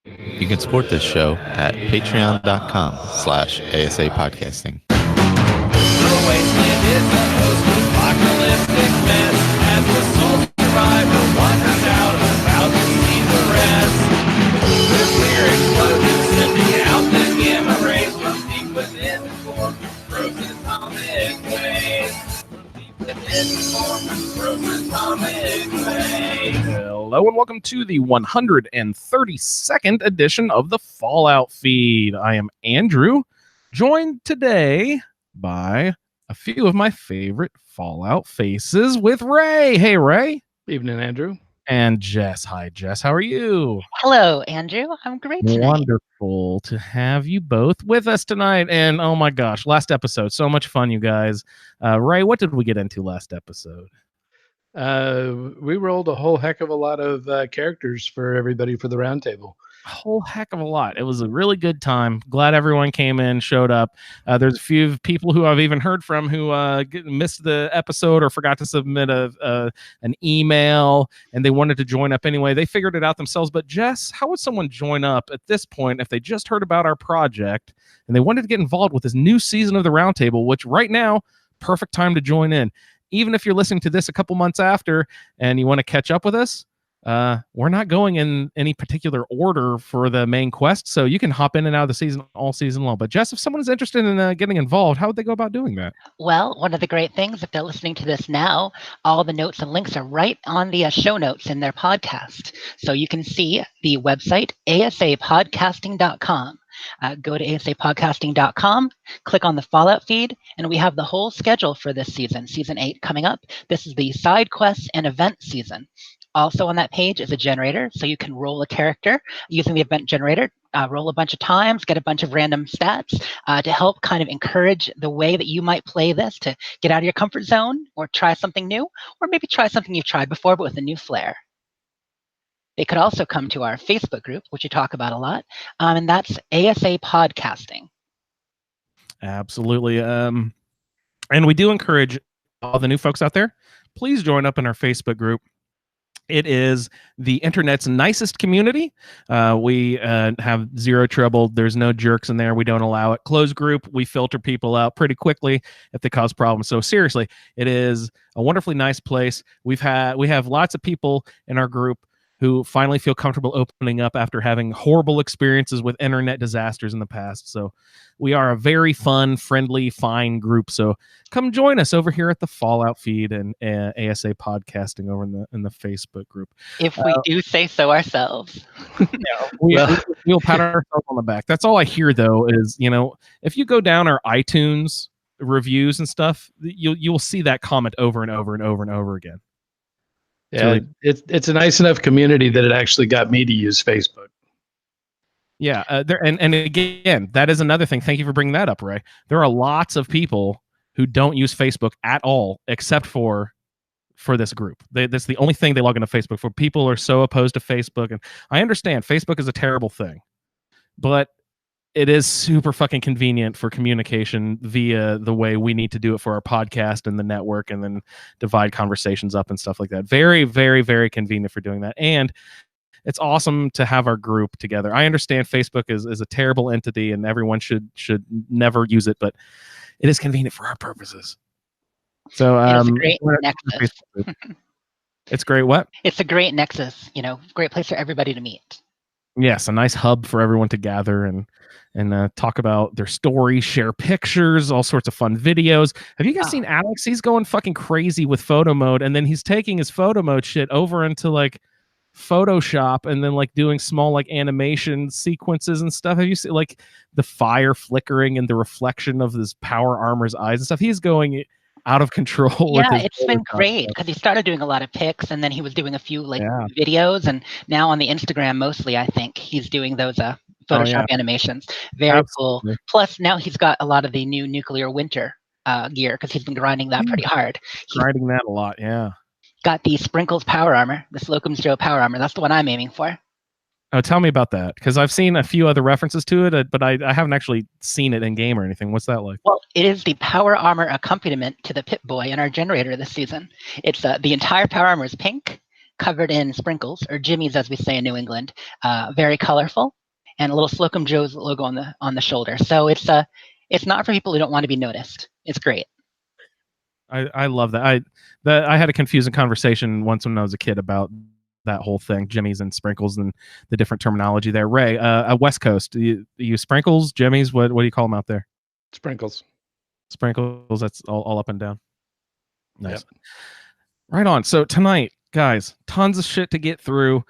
You can support this show at patreon.com/ASA podcasting. The wasteland is a post-apocalyptic mess as the sole survivor wanders out about to see the rest. Nuclear explosions sending out the gamma rays from deep within the form of frozen atomic waste. From deep within the form of frozen atomic waste. Hello and welcome to the 132nd edition of the Fallout Feed. I am Andrew, joined today by a few of my favorite Fallout faces with Ray. Hey, Ray. Evening, Andrew. And Jess. Hi, Jess. How are you? Hello, Andrew. I'm great tonight. Wonderful to have you both with us tonight. And oh my gosh, last episode, so much fun, you guys. Ray, what did we get into last episode? We rolled a whole heck of a lot of characters for everybody for the roundtable. A whole heck of a lot. It was a really good time. Glad everyone came in, showed up. There's a few people who I've even heard from who missed the episode or forgot to submit an email, and they wanted to join up anyway. They figured it out themselves. But Jess, how would someone join up at this point if they just heard about our project and they wanted to get involved with this new season of the roundtable, which right now, perfect time to join in. Even if you're listening to this a couple months after and you want to catch up with us, we're not going in any particular order for the main quest, so you can hop in and out of the season all season long. But Jess, if someone is interested in getting involved, how would they go about doing that? Well, one of the great things, if they're listening to this now, all the notes and links are right on the show notes in their podcast. So you can see the website, asapodcasting.com. Go to asapodcasting.com, click on the Fallout feed, and we have the whole schedule for this season, Season 8 coming up. This is the side quests and event season. Also on that page is a generator, so you can roll a character using the event generator, roll a bunch of times, get a bunch of random stats to help kind of encourage the way that you might play this, to get out of your comfort zone or try something new, or maybe try something you've tried before but with a new flair. They could also come to our Facebook group, which you talk about a lot, and that's ASA Podcasting. Absolutely. And we do encourage all the new folks out there, please join up in our Facebook group. It is the internet's nicest community. We have zero trouble. There's no jerks in there. We don't allow it. Closed group. We filter people out pretty quickly if they cause problems. So seriously, it is a wonderfully nice place. We have lots of people in our group who finally feel comfortable opening up after having horrible experiences with internet disasters in the past. So we are a very fun, friendly, fine group. So come join us over here at the Fallout feed and ASA podcasting over in the Facebook group. If we do say so ourselves. We'll pat ourselves on the back. That's all I hear, though, is, if you go down our iTunes reviews and stuff, you'll see that comment over and over and over and over again. Yeah, it's a nice enough community that it actually got me to use Facebook. Yeah, and again, that is another thing. Thank you for bringing that up, Ray. There are lots of people who don't use Facebook at all, except for this group. That's the only thing they log into Facebook for. People are so opposed to Facebook, and I understand Facebook is a terrible thing, but it is super fucking convenient for communication via the way we need to do it for our podcast and the network, and then divide conversations up and stuff like that. Very, very, very convenient for doing that. And it's awesome to have our group together. I understand Facebook is a terrible entity and everyone should never use it, but it is convenient for our purposes. So it's a great nexus. It's great what? It's a great nexus, great place for everybody to meet. Yes, a nice hub for everyone to gather and talk about their stories, share pictures, all sorts of fun videos. Have you guys seen Alex? He's going fucking crazy with photo mode, and then he's taking his photo mode shit over into like Photoshop and then like doing small like animation sequences and stuff. Have you seen like the fire flickering and the reflection of his power armor's eyes and stuff? He's going out of control. Yeah, it's been great because he started doing a lot of pics and then he was doing a few videos, and now on the Instagram mostly, I think he's doing those Photoshop animations. Very cool. Plus now he's got a lot of the new nuclear winter gear because he's been grinding that pretty hard. Grinding that a lot, yeah. Got the Sprinkles power armor, the Slocum's Joe power armor. That's the one I'm aiming for. Oh, tell me about that, because I've seen a few other references to it, but I haven't actually seen it in game or anything. What's that like? Well, it is the power armor accompaniment to the Pip-Boy in our generator this season. It's the entire power armor is pink, covered in sprinkles, or jimmies as we say in New England, very colorful, and a little Slocum Joe's logo on the shoulder. So it's not for people who don't want to be noticed. It's great. I love that. I had a confusing conversation once when I was a kid about that whole thing, jimmies and sprinkles and the different terminology there. Ray, West Coast, you sprinkles, jimmies, what do you call them out there? Sprinkles. Sprinkles, that's all up and down. Nice. Yep. Right on. So tonight, guys, tons of shit to get through.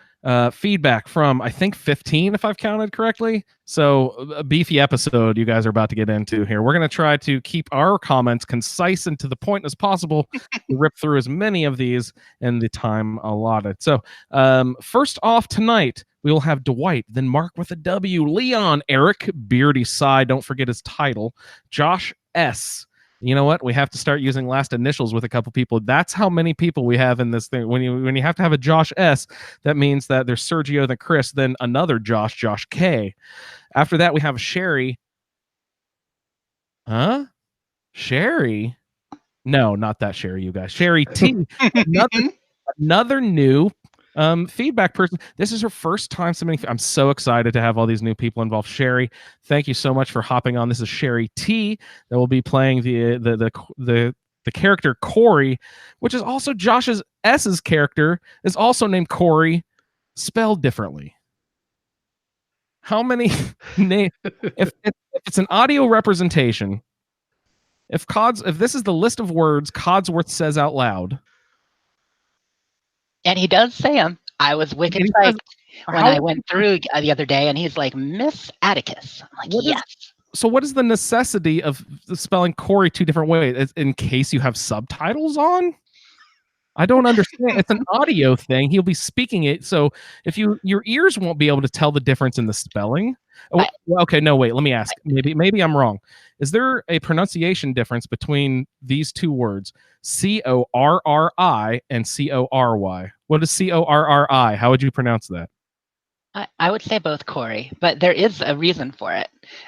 Feedback from, I think, 15, if I've counted correctly. So a beefy episode you guys are about to get into here. We're going to try to keep our comments concise and to the point as possible to rip through as many of these in the time allotted. So first off tonight, we will have Dwight, then Mark with a W, Leon, Eric, Beardy Side, don't forget his title, Josh S. You know what? We have to start using last initials with a couple people. That's how many people we have in this thing. When you have to have a Josh S, that means that there's Sergio, then Chris, then another Josh K. After that, we have Sherry. Huh? Sherry? No, not that Sherry, you guys. Sherry T. another new feedback person. This is her first time submitting. I'm so excited to have all these new people involved. Sherry, thank you so much for hopping on. This is Sherry T that will be playing the character Corey, which is also Josh's S's character, is also named Corey, spelled differently. How many names? If it's an audio representation, if this is the list of words Codsworth says out loud. And he does say them. I was wicked psyched when I went through the other day, and he's like, Miss Atticus. I'm like, yes. So what is the necessity of spelling Corey two different ways? In case you have subtitles on? I don't understand. It's an audio thing. He'll be speaking it. So if your ears won't be able to tell the difference in the spelling. Okay, no, wait. Let me ask. Maybe I'm wrong. Is there a pronunciation difference between these two words, Corri and Cory? What is Corri? How would you pronounce that? I would say both, Corey, but there is a reason for it.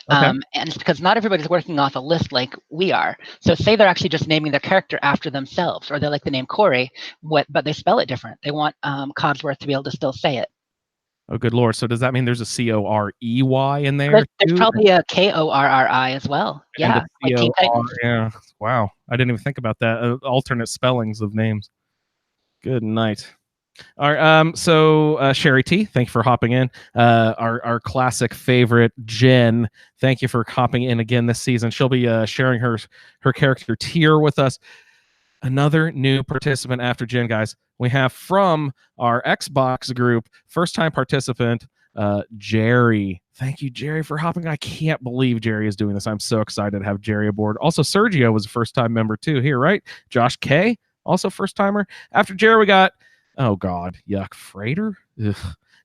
Okay. And it's because not everybody's working off a list like we are. So say they're actually just naming their character after themselves, or they like the name Corey, but they spell it different. They want Codsworth to be able to still say it. Oh, good Lord. So does that mean there's a Corey in there? There's probably a Korri as well. Yeah. Like Teen Titans. Yeah. Wow. I didn't even think about that. Alternate spellings of names. Good night. All right. So Sherry T, thank you for hopping in. Our classic favorite, Jen, thank you for hopping in again this season. She'll be sharing her character tier with us. Another new participant after Jen, guys. We have from our Xbox group, first-time participant, Jerry. Thank you, Jerry, for hopping. I can't believe Jerry is doing this. I'm so excited to have Jerry aboard. Also, Sergio was a first-time member too here, right? Josh K, also first-timer. After Jerry, we got, oh, God, yuck, Freighter? Ugh.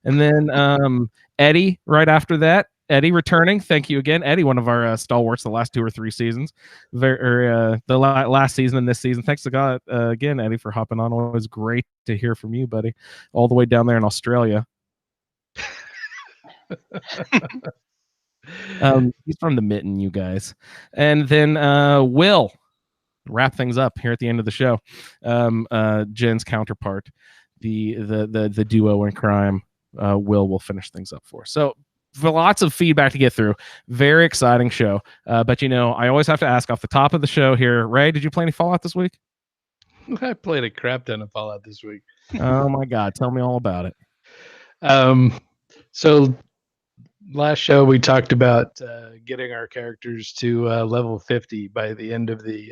And then Eddie right after that. Eddie returning. Thank you again, Eddie, one of our stalwarts the last 2 or 3 seasons. The last season and this season. Thanks to God again, Eddie, for hopping on. Always great to hear from you, buddy. All the way down there in Australia. He's from the Mitten, you guys. And then Will, wrap things up here at the end of the show. Jen's counterpart, the duo in crime. Will finish things up for us. So for lots of feedback to get through. Very exciting show. But, I always have to ask off the top of the show here. Ray, did you play any Fallout this week? I played a crap ton of Fallout this week. Oh, my God. Tell me all about it. So last show we talked about getting our characters to level 50 by the end of the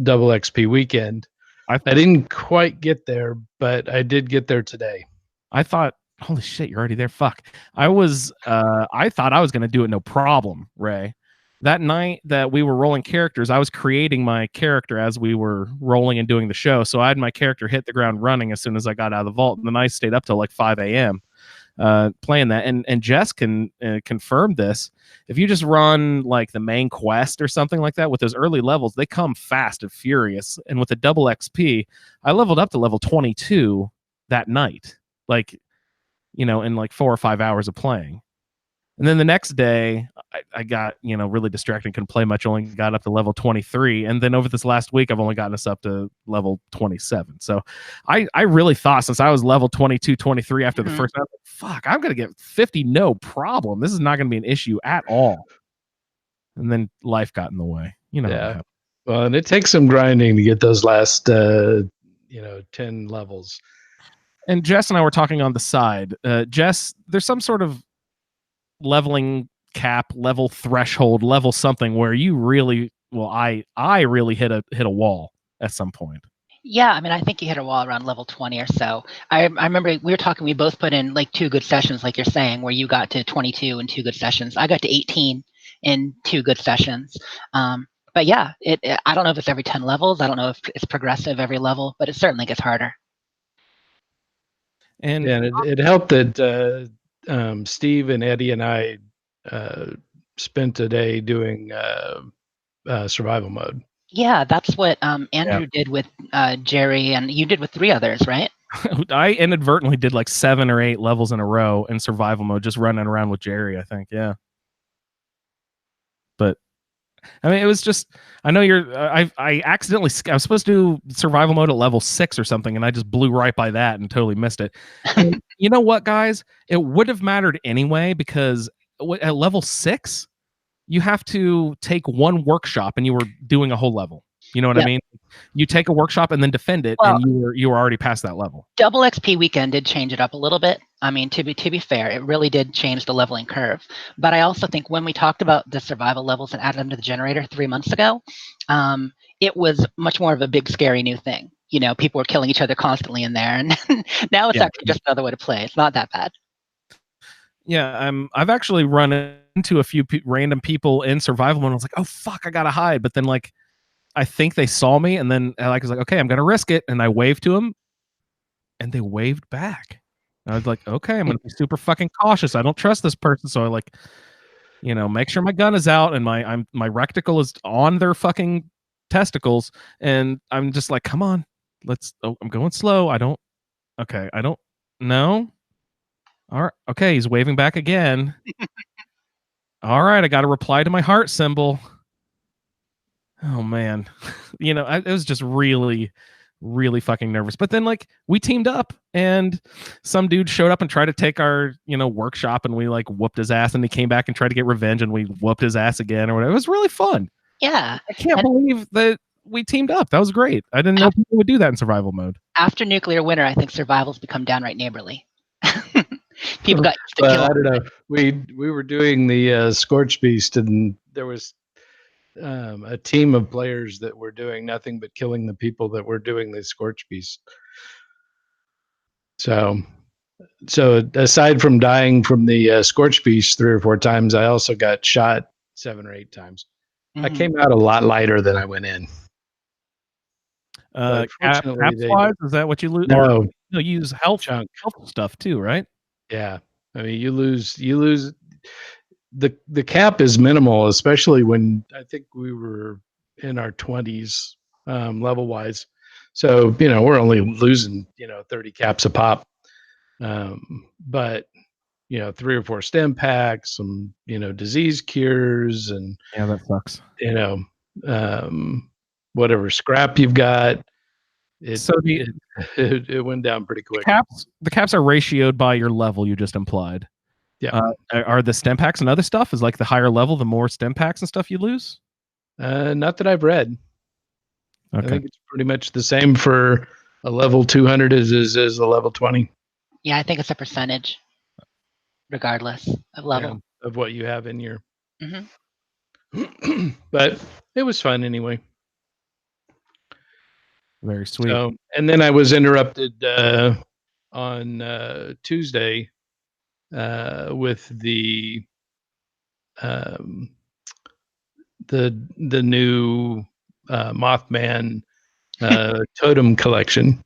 double XP weekend. I didn't quite get there, but I did get there today. I thought, holy shit, you're already there. Fuck. I thought I was going to do it no problem, Ray. That night that we were rolling characters, I was creating my character as we were rolling and doing the show. So I had my character hit the ground running as soon as I got out of the vault. And then I stayed up till like 5 a.m. Playing that. And Jess can confirm this. If you just run like the main quest or something like that with those early levels, they come fast and furious. And with the double XP, I leveled up to level 22 that night. Like, in like 4 or 5 hours of playing. And then the next day, I got, really distracted, couldn't play much, only got up to level 23. And then over this last week, I've only gotten us up to level 27. So I really thought since I was level 22, 23 after the first, I was like, fuck, I'm going to get 50, no problem. This is not going to be an issue at all. And then life got in the way. How it happens. Well, and it takes some grinding to get those last, 10 levels. And Jess and I were talking on the side. Jess, there's some sort of leveling cap, level threshold, level something where you really, I really hit a wall at some point. Yeah, I mean, I think you hit a wall around level 20 or so. I remember we were talking, we both put in like 2 good sessions, like you're saying, where you got to 22 in 2 good sessions. I got to 18 in 2 good sessions. But yeah, I don't know if it's every 10 levels. I don't know if it's progressive every level, but it certainly gets harder. And it helped that Steve and Eddie and I spent a day doing survival mode. Yeah, that's what Andrew did with Jerry, and you did with 3 others, right? I inadvertently did like 7 or 8 levels in a row in survival mode, just running around with Jerry, I think. Yeah. But I mean, it was just, I know I accidentally, I was supposed to do survival mode at level 6 or something, and I just blew right by that and totally missed it. And you know what, guys? It would have mattered anyway, because at level 6, you have to take 1 workshop and you were doing a whole level. You know what I mean? You take a workshop and then defend it, and you were already past that level. Double XP weekend did change it up a little bit. I mean, to be fair, it really did change the leveling curve. But I also think when we talked about the survival levels and added them to the generator 3 months ago, it was much more of a big, scary new thing. People were killing each other constantly in there, and now it's actually just another way to play. It's not that bad. Yeah, I've actually run into a few random people in survival mode. I was like, oh fuck, I gotta hide. But then like, I think they saw me, and then I was like, okay, I'm gonna risk it, and I waved to them, and they waved back. And I was like, okay, I'm gonna be super fucking cautious. I don't trust this person, so I like, make sure my gun is out and my reticle is on their fucking testicles, and I'm just like, come on, I'm going slow. I don't know. All right, okay, he's waving back again. All right, I got to reply to my heart symbol. Oh man, it was just really, really fucking nervous. But then like we teamed up, and some dude showed up and tried to take our workshop, and we like whooped his ass, and he came back and tried to get revenge, and we whooped his ass again or whatever. It was really fun. Yeah, I can't believe that we teamed up. That was great. I didn't know people would do that in survival mode. After nuclear winter, I think survival's become downright neighborly. People got used to Well, killing. I don't know. We were doing the Scorch Beast, and there was a team of players that were doing nothing but killing the people that were doing the Scorch Beast. So aside from dying from the Scorch Beast 3 or 4 times, I also got shot 7 or 8 times. I came out a lot lighter than I went in. Caps-wise, is that what you lose? No, you use health chunk stuff too, right? Yeah, I mean, you lose. The cap is minimal, especially when I think we were in our 20s level wise. So we're only losing 30 caps a pop. But 3 or 4 stem packs, some disease cures, and that sucks. Whatever scrap you've got. It went down pretty quick. The caps are ratioed by your level you just implied. Yeah. Are the stem packs and other stuff, is like the higher level, the more stem packs and stuff you lose? Not that I've read. Okay. I think it's pretty much the same for a level 200 as a level 20. Yeah, I think it's a percentage, regardless of level. Yeah, of what you have in your. Mm-hmm. But it was fun anyway. Very sweet. And then I was interrupted on Tuesday with the new Mothman Totem collection.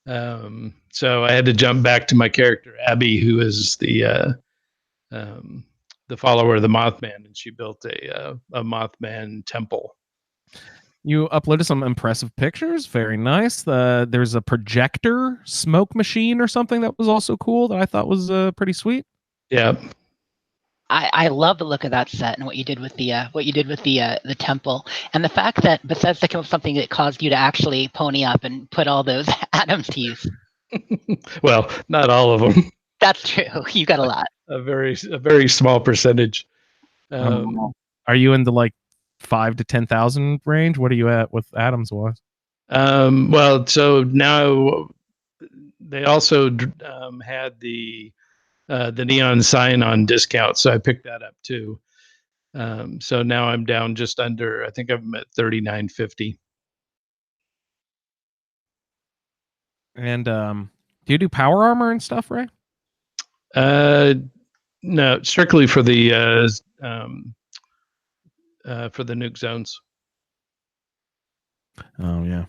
So I had to jump back to my character Abby, who is the follower of the Mothman, and she built a Mothman temple. You uploaded some impressive pictures. Very nice. There's a projector smoke machine or something that was also cool that I thought was pretty sweet. Yeah. I love the look of that set and what you did with the temple, and the fact that Bethesda came up with something that caused you to actually pony up and put all those atoms to use. Well, not all of them. That's true. You got a lot. A very small percentage. Are you in the like 5 to 10,000 range? What are you at with atoms wise? Well, so now they also had the neon sign on discount, so I picked that up too. So now I'm down just under. I think I'm at 39.50. And do you do power armor and stuff, Ray? No, strictly for the nuke zones. Oh yeah.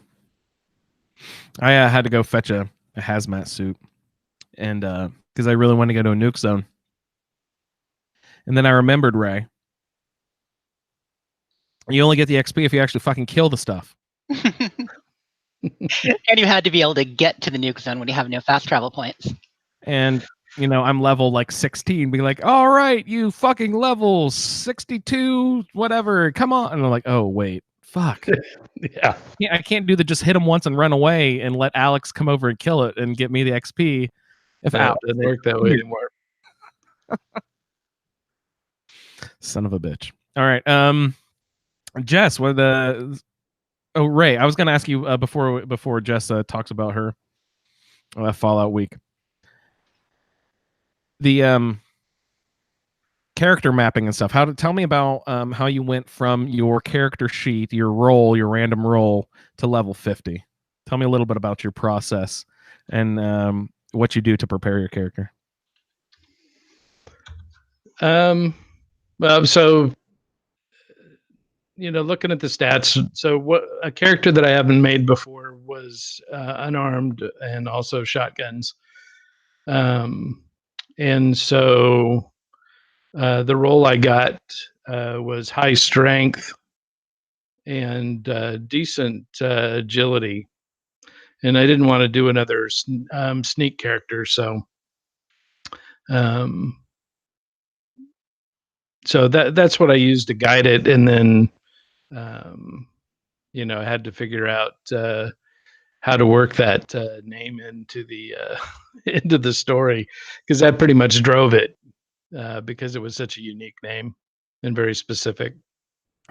I had to go fetch a hazmat suit, and because I really wanted to go to a nuke zone. And then I remembered, Ray, you only get the XP if you actually fucking kill the stuff. And you had to be able to get to the nuke zone when you have no fast travel points. And I'm level like 16, being like, all right, you fucking level 62, whatever, come on. And I'm like, oh wait, fuck. Yeah. I can't do the just hit him once and run away and let Alex come over and kill it and get me the XP. If It doesn't work that way anymore. Son of a bitch. All right. Jess, what are the... Oh, Ray, I was going to ask you before Jess talks about her Fallout week. The character mapping and stuff. Tell me about how you went from your character sheet, your random roll, to level 50. Tell me a little bit about your process and what you do to prepare your character. Well, so looking at the stats, so what a character that I haven't made before was unarmed and also shotguns. And so the role I got was high strength and decent agility, and I didn't want to do another sneak character, so that's what I used to guide it, and then I had to figure out how to work that name into the into the story, because that pretty much drove it, because it was such a unique name and very specific.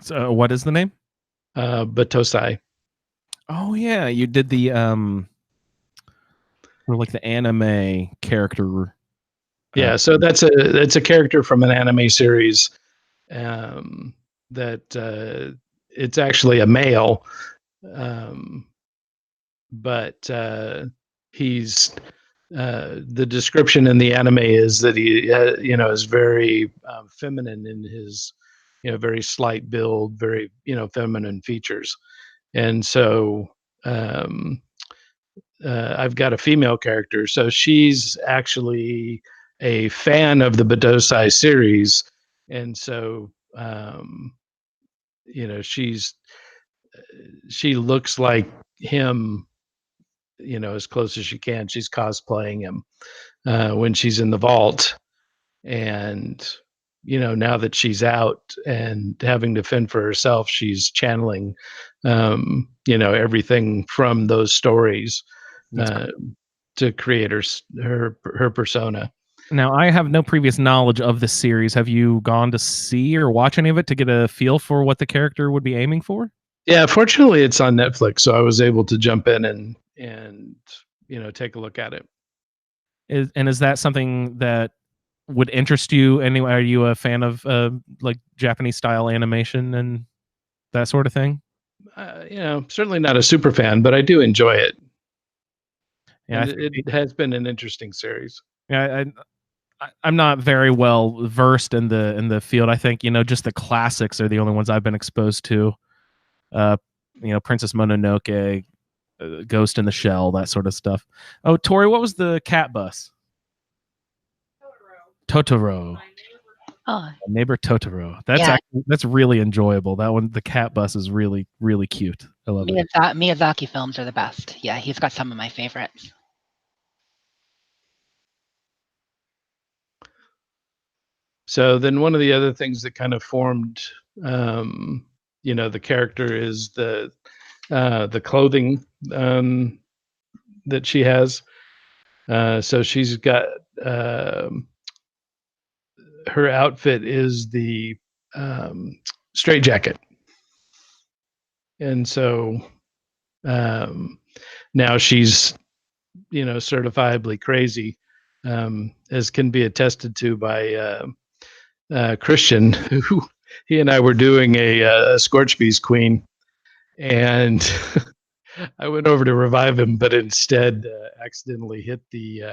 So what is the name? Batosai. Oh yeah, you did the or like the anime character. Yeah, so that's a character from an anime series that it's actually a male, but he's the description in the anime is that he is very feminine in his very slight build, very feminine features, and so I've got a female character, so she's actually a fan of the Badosai series, and so she looks like him, as close as she can. She's cosplaying him when she's in the vault, and now that she's out and having to fend for herself, she's channeling everything from those stories to create her persona. Now, I have no previous knowledge of this series. Have you gone to see or watch any of it to get a feel for what the character would be aiming for? Yeah, fortunately, it's on Netflix, so I was able to jump in and take a look at it. Is that something that would interest you anyway? Are you a fan of like Japanese style animation and that sort of thing? Certainly not a super fan, but I do enjoy it. Yeah, it has been an interesting series. Yeah, I'm not very well versed in the field. I think just the classics are the only ones I've been exposed to. Princess Mononoke, Ghost in the Shell, that sort of stuff. Oh, Tori, what was the cat bus? Totoro. Oh, Neighbor Totoro. That's really enjoyable. That one, the cat bus, is really, really cute. I love it. Miyazaki films are the best. Yeah, he's got some of my favorites. So then one of the other things that kind of formed, the character is the clothing that she has. So she's got her outfit is the straight jacket, and so now she's certifiably crazy, as can be attested to by Christian, who he and I were doing a Scorch Beast Queen, and I went over to revive him, but instead accidentally hit the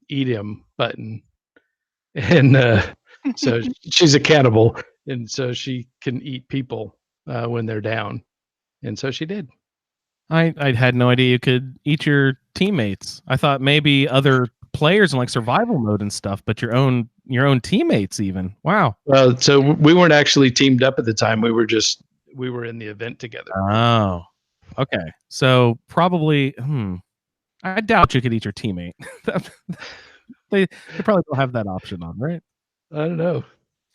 eat him button, and so she's a cannibal, and so she can eat people when they're down, and so she did. I had no idea you could eat your teammates. I thought maybe other players in like survival mode and stuff, but your own teammates even. Wow. Well, so we weren't actually teamed up at the time. We were in the event together. Oh. Okay. So probably I doubt you could eat your teammate. they probably don't have that option on, right? I don't know.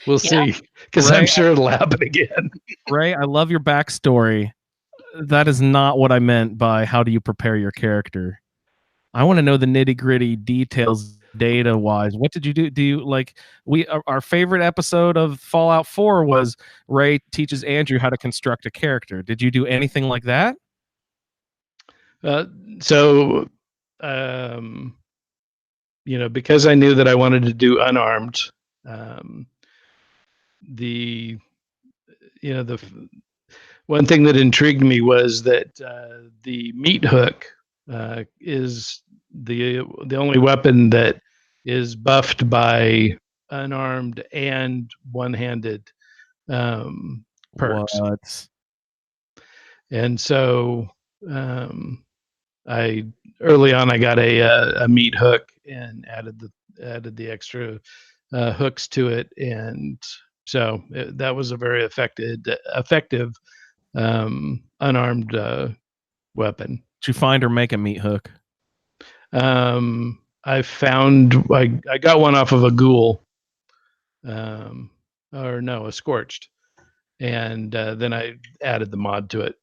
We'll Yeah. see, because I'm Right. sure it'll happen again. Ray, I love your backstory. That is not what I meant by how do you prepare your character. I want to know the nitty gritty details data wise. What did you do? Do you like our favorite episode of Fallout 4 was Ray teaches Andrew how to construct a character. Did you do anything like that? So, because I knew that I wanted to do unarmed, the one thing that intrigued me was that the meat hook is the only weapon that is buffed by unarmed and one-handed perks. What? And so I early on I got a meat hook and added the extra hooks to it, and so that was a very effective unarmed weapon. Did you find or make a meat hook? I got one off of a ghoul, or no, a scorched, and then I added the mod to it.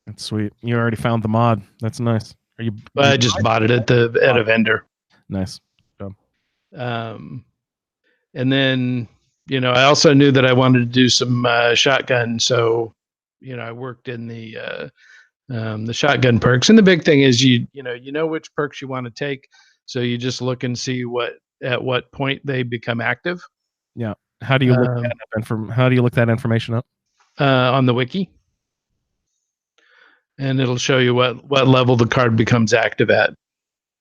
That's sweet. You already found the mod. That's nice. Are you? I just bought it at a vendor. Nice. And then I also knew that I wanted to do some shotgun, so I worked in the shotgun perks. And the big thing is you know which perks you want to take, so you just look and see at what point they become active. Yeah. How do you look that up? And how do you look that information up? On the wiki, and it'll show you what level the card becomes active at.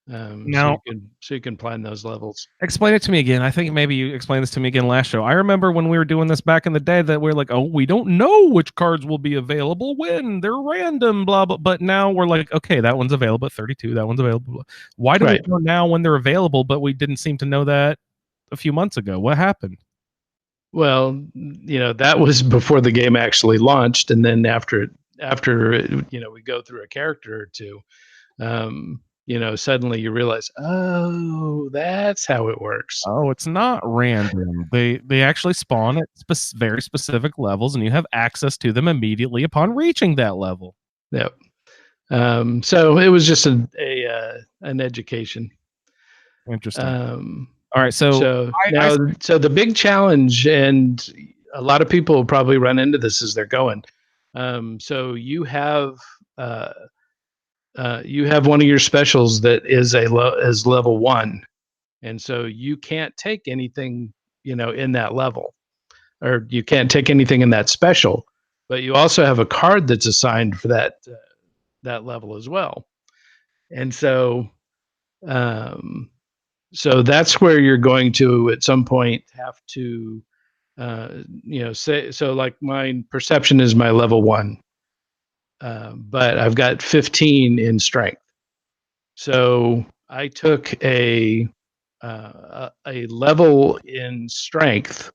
Now, so you can plan those levels. Explain it to me again. I think maybe you explained this to me again last show. I remember when we were doing this back in the day that we are like, oh, we don't know which cards will be available when they're random, blah, blah. But now we're like, okay, that one's available at 32. That one's available. Why do we know now when they're available, but we didn't seem to know that a few months ago? What happened? Well, that was before the game actually launched. And then after we go through a character or two, suddenly you realize, oh, that's how it works. Oh, it's not random. They actually spawn at very specific levels, and you have access to them immediately upon reaching that level. Yep. So it was just an education. Interesting. All right. So the big challenge, and a lot of people will probably run into this as they're going. So you have one of your specials that is is level 1, and so you can't take anything in that level, or you can't take anything in that special, but you also have a card that's assigned for that level as well. And so so that's where you're going to at some point have to say, so like my perception is my level 1. But I've got 15 in strength. So I took a level in strength,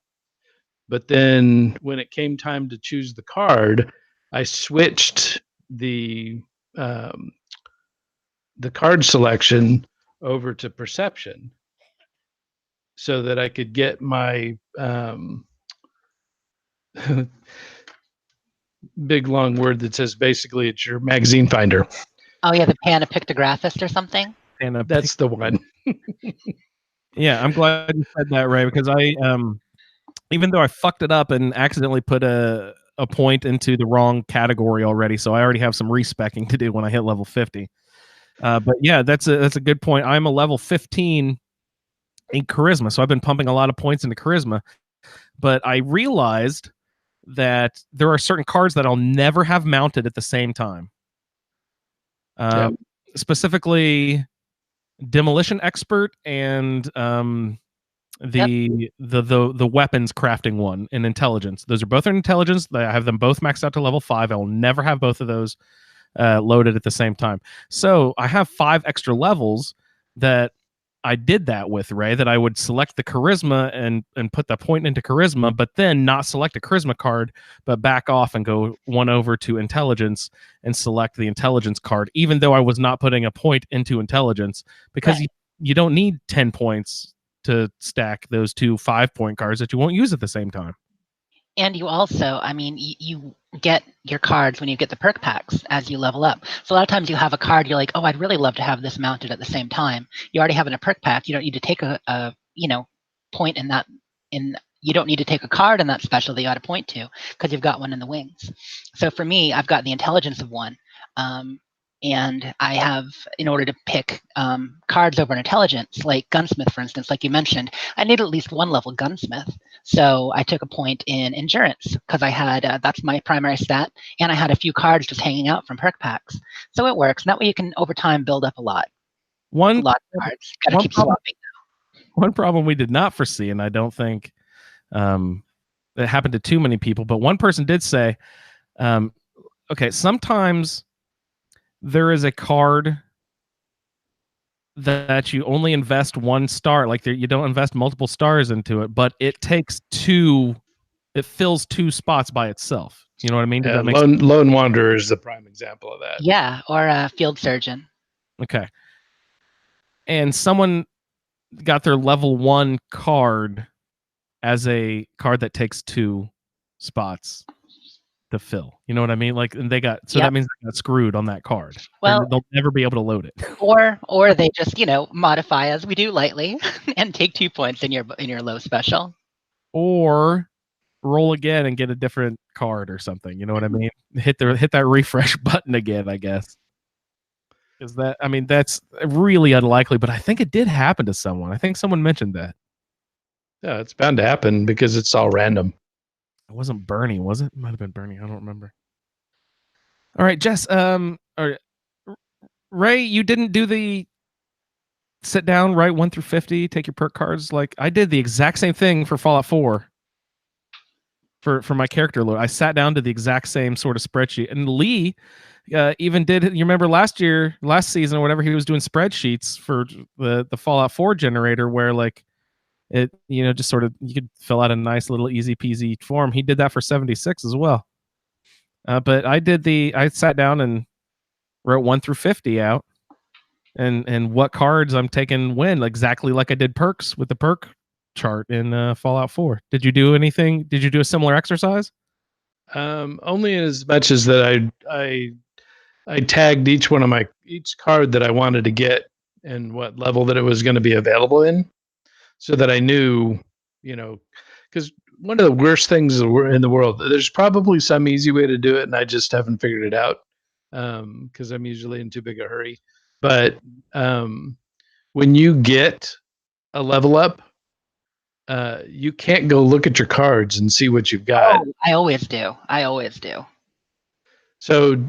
but then when it came time to choose the card, I switched the card selection over to perception. so that I could get my big long word that says basically it's your magazine finder. Oh yeah, the Panopictographist or something. And That's the one. yeah, I'm glad you said that, Ray, because I even though I fucked it up and accidentally put a point into the wrong category already, so I already have some respecking to do when I hit level 50. But yeah, that's a good point. I'm a level 15 in charisma, so I've been pumping a lot of points into charisma. But I realized that there are certain cards that I'll never have mounted at the same time. Specifically, Demolition Expert and the weapons crafting one in intelligence. Those are both in intelligence. I have them both maxed out to level 5. I will never have both of those loaded at the same time. So I have 5 extra levels that I did that with, Ray, that I would select the charisma and put the point into charisma, but then not select a charisma card, but back off and go one over to intelligence and select the intelligence card, even though I was not putting a point into intelligence, because you don't need 10 points to stack those 2 5-point cards that you won't use at the same time. And you also, I mean, you get your cards when you get the perk packs as you level up. So a lot of times you have a card, you're like, oh, I'd really love to have this mounted at the same time. You already have in a perk pack. You don't need to take a point in that. You don't need to take a card in that special that you ought to point to because you've got one in the wings. So for me, I've got the intelligence of one. And I have, in order to pick cards over an intelligence, like gunsmith, for instance, like you mentioned, I need at least 1 level gunsmith. So I took a point in endurance because I had, that's my primary stat, and I had a few cards just hanging out from perk packs. So it works. And that way you can, over time, build up a lot. A lot of cards. Got to keep swapping. One problem we did not foresee, and I don't think it happened to too many people, but one person did say, okay, sometimes there is a card that you only invest 1 star, like you don't invest multiple stars into it, but it takes 2, it fills 2 spots by itself. You know what I mean? Does that make sense? Lone Wanderer is the prime example of that. Yeah, or a field surgeon. Okay. And someone got their level 1 card as a card that takes 2 spots to fill. You know what I mean? Like, and they got, so that means they got screwed on that card. Well, they'll never be able to load it. Or they just, modify as we do lightly and take 2 points in your low special. Or roll again and get a different card or something. You know what I mean? Hit that refresh button again, I guess. Is that, I mean, that's really unlikely, but I think it did happen to someone. I think someone mentioned that. Yeah, it's bound to happen because it's all random. It wasn't Bernie, was it? It might have been Bernie. I don't remember. All right, Jess. Ray, you didn't do the sit down, write 1 through 50, take your perk cards. Like I did the exact same thing for Fallout 4. For my character load, I sat down to the exact same sort of spreadsheet. And Lee even did. You remember last season or whatever, he was doing spreadsheets for the Fallout 4 generator, where like it, just sort of, you could fill out a nice little easy peasy form. He did that for 76 as well. But I sat down and wrote 1 through 50 out, and what cards I'm taking when, exactly like I did perks with the perk chart in Fallout 4. Did you do anything? Did you do a similar exercise? Only as much as that I tagged each card that I wanted to get and what level that it was going to be available in, so that I knew, because one of the worst things in the world, there's probably some easy way to do it, and I just haven't figured it out because I'm usually in too big a hurry. But when you get a level up, you can't go look at your cards and see what you've got. Oh, I always do. So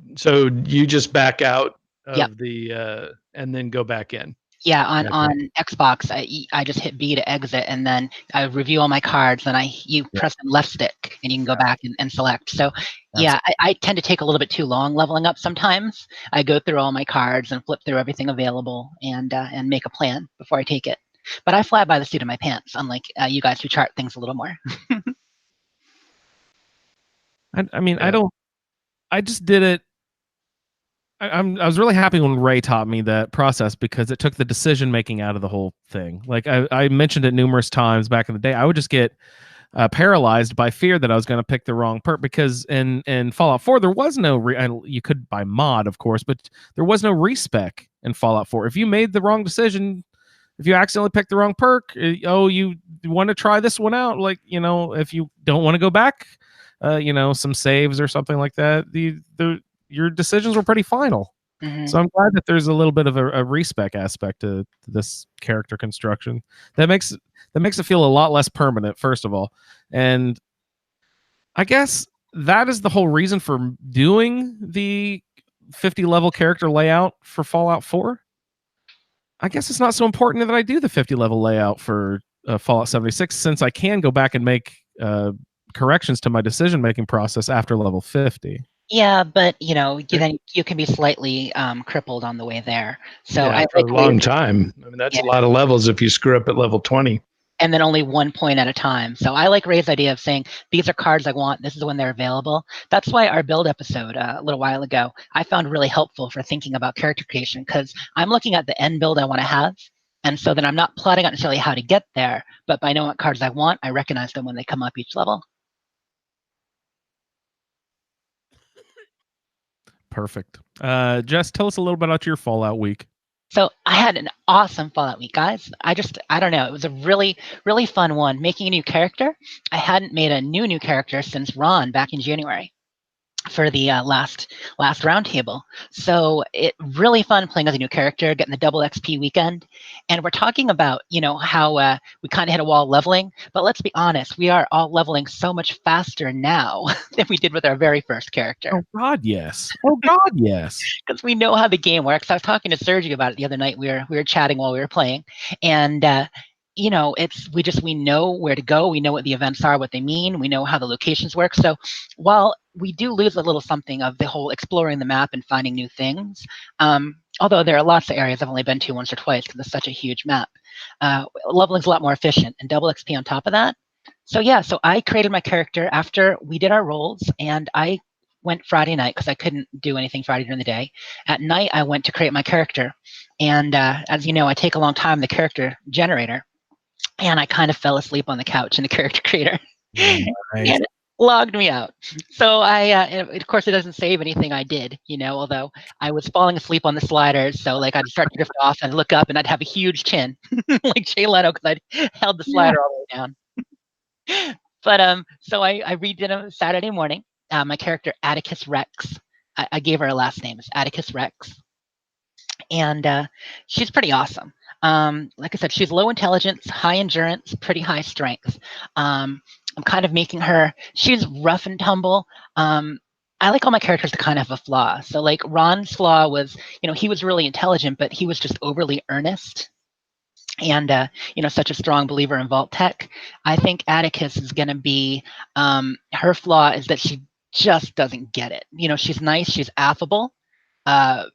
you just back out of the and then go back in. Yeah, on Xbox, I just hit B to exit, and then I review all my cards. Then you press the left stick, and you can go back and select. So I tend to take a little bit too long leveling up sometimes. I go through all my cards and flip through everything available and make a plan before I take it. But I fly by the seat of my pants, unlike you guys who chart things a little more. I mean, I just did it I was really happy when Ray taught me that process because it took the decision making out of the whole thing. Like I mentioned it numerous times back in the day. I would just get paralyzed by fear that I was going to pick the wrong perk because in Fallout 4 there was no you could buy mod of course, but there was no respec in Fallout 4. If you made the wrong decision, if you accidentally picked the wrong perk, you want to try this one out, like, if you don't want to go back, some saves or something like that, your decisions were pretty final. Mhm. So I'm glad that there's a little bit of a respec aspect to this character construction that makes it feel a lot less permanent, first of all. And I guess that is the whole reason for doing the 50 level character layout for Fallout 4. I guess it's not so important that I do the 50 level layout for Fallout 76, since I can go back and make corrections to my decision making process after level 50. Yeah, but then you can be slightly crippled on the way there. So Yeah, I for like a long time. I mean, that's a lot of levels if you screw up at level 20. and then only 1 point at a time. So I like Ray's idea of saying these are cards I want. This is when they're available. That's why our build episode a little while ago I found really helpful for thinking about character creation, because I'm looking at the end build I want to have, and so then I'm not plotting out necessarily how to get there, but by knowing what cards I want, I recognize them when they come up each level. Perfect. Jess, tell us a little bit about your Fallout week. So I had an awesome Fallout week, guys. I don't know. It was a really, really fun one. Making a new character. I hadn't made a new character since Ron back in January for the last roundtable. So it really fun playing as a new character, getting the double XP weekend. And we're talking about, how we kind of hit a wall leveling. But let's be honest, we are all leveling so much faster now than we did with our very first character. Oh God, yes. Oh God, yes. Because we know how the game works. I was talking to Sergio about it the other night. We were chatting while we were playing, and we know where to go. We know what the events are, what they mean. We know how the locations work. So while we do lose a little something of the whole exploring the map and finding new things, although there are lots of areas I've only been to once or twice because it's such a huge map, leveling's a lot more efficient and double XP on top of that. So so I created my character after we did our rolls, and I went Friday night because I couldn't do anything Friday during the day. At night, I went to create my character. And as you know, I take a long time in the character generator. And I kind of fell asleep on the couch in the character creator. Nice. And it logged me out. So of course, it doesn't save anything I did, although I was falling asleep on the sliders. So I'd start to drift off and look up and I'd have a huge chin, like Jay Leno, because I'd held the slider all the way down. But so I redid it Saturday morning. My character, Atticus Rex, I gave her a last name. It's Atticus Rex. And she's pretty awesome. Like I said, she's low intelligence, high endurance, pretty high strength. I'm kind of making her, she's rough and tumble. I like all my characters to kind of have a flaw. So like Ron's flaw was, he was really intelligent, but he was just overly earnest. And such a strong believer in vault tech. I think Atticus is going to be, her flaw is that she just doesn't get it. She's nice, she's affable,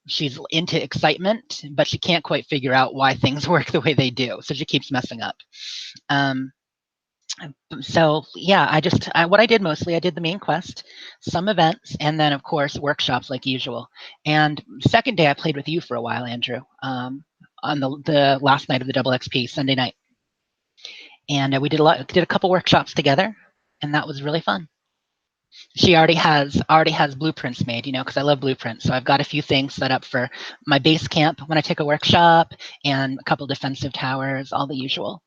she's into excitement, but she can't quite figure out why things work the way they do. So she keeps messing up. So yeah, what I did mostly, I did the main quest, some events, and then of course workshops like usual. And second day I played with you for a while, Andrew, on the last night of the double XP, Sunday night. And we did a couple workshops together, and that was really fun. She already has blueprints made, because I love blueprints. So I've got a few things set up for my base camp when I take a workshop, and a couple defensive towers, all the usual.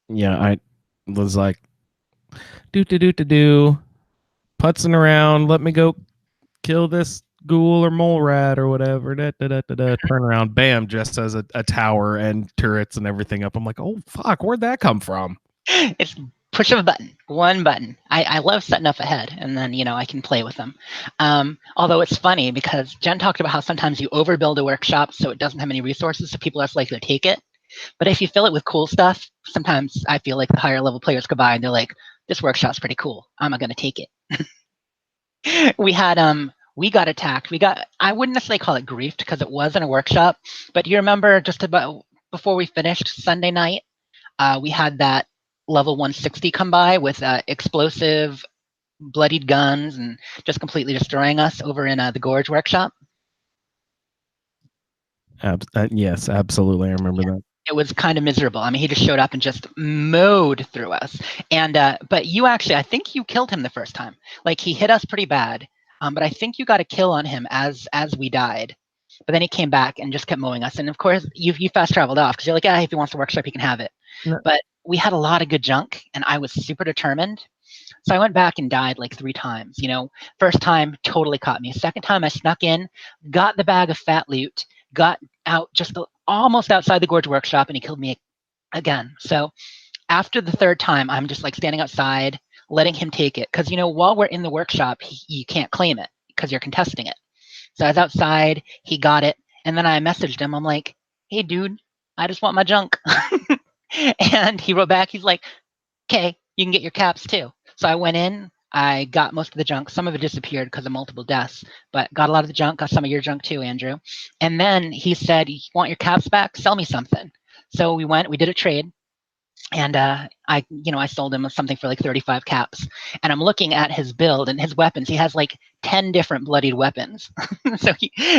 Yeah, I was like, putzing around. Let me go kill this ghoul or mole rat or whatever. Turn around, bam, just as a tower and turrets and everything up. I'm like, oh fuck, where'd that come from? It's push of a button, one button. I love setting up ahead, and then I can play with them. Although it's funny because Jen talked about how sometimes you overbuild a workshop so it doesn't have any resources, so people are less likely to take it. But if you fill it with cool stuff, sometimes I feel like the higher level players go by and they're like, this workshop's pretty cool, I'm not going to take it. We got attacked. I wouldn't necessarily call it griefed because it wasn't a workshop, but you remember just about before we finished Sunday night, we had that level 160 come by with explosive bloodied guns and just completely destroying us over in the Gorge workshop. Yes, absolutely. I remember that. It was kind of miserable. I mean, he just showed up and just mowed through us. And but you actually, I think you killed him the first time. Like he hit us pretty bad. But I think you got a kill on him as we died. But then he came back and just kept mowing us. And of course, you fast traveled off because you're like, if he wants to workshop, he can have it. No. But we had a lot of good junk, and I was super determined. So I went back and died like 3 times. You know, first time totally caught me. Second time I snuck in, got the bag of fat loot, got out just almost outside the Gorge workshop, and he killed me again. So after the third time, I'm just like standing outside, letting him take it. Because, you know, while we're in the workshop, you can't claim it because you're contesting it. So I was outside, he got it, and then I messaged him. I'm like, hey, dude, I just want my junk. And he wrote back, he's like, okay, you can get your caps too. So I went in, I got most of the junk. Some of it disappeared because of multiple deaths, but got a lot of the junk, got some of your junk too, Andrew. And then he said, you want your caps back? Sell me something. So we did a trade. And I sold him something for like 35 caps. And I'm looking at his build and his weapons. He has like 10 different bloodied weapons.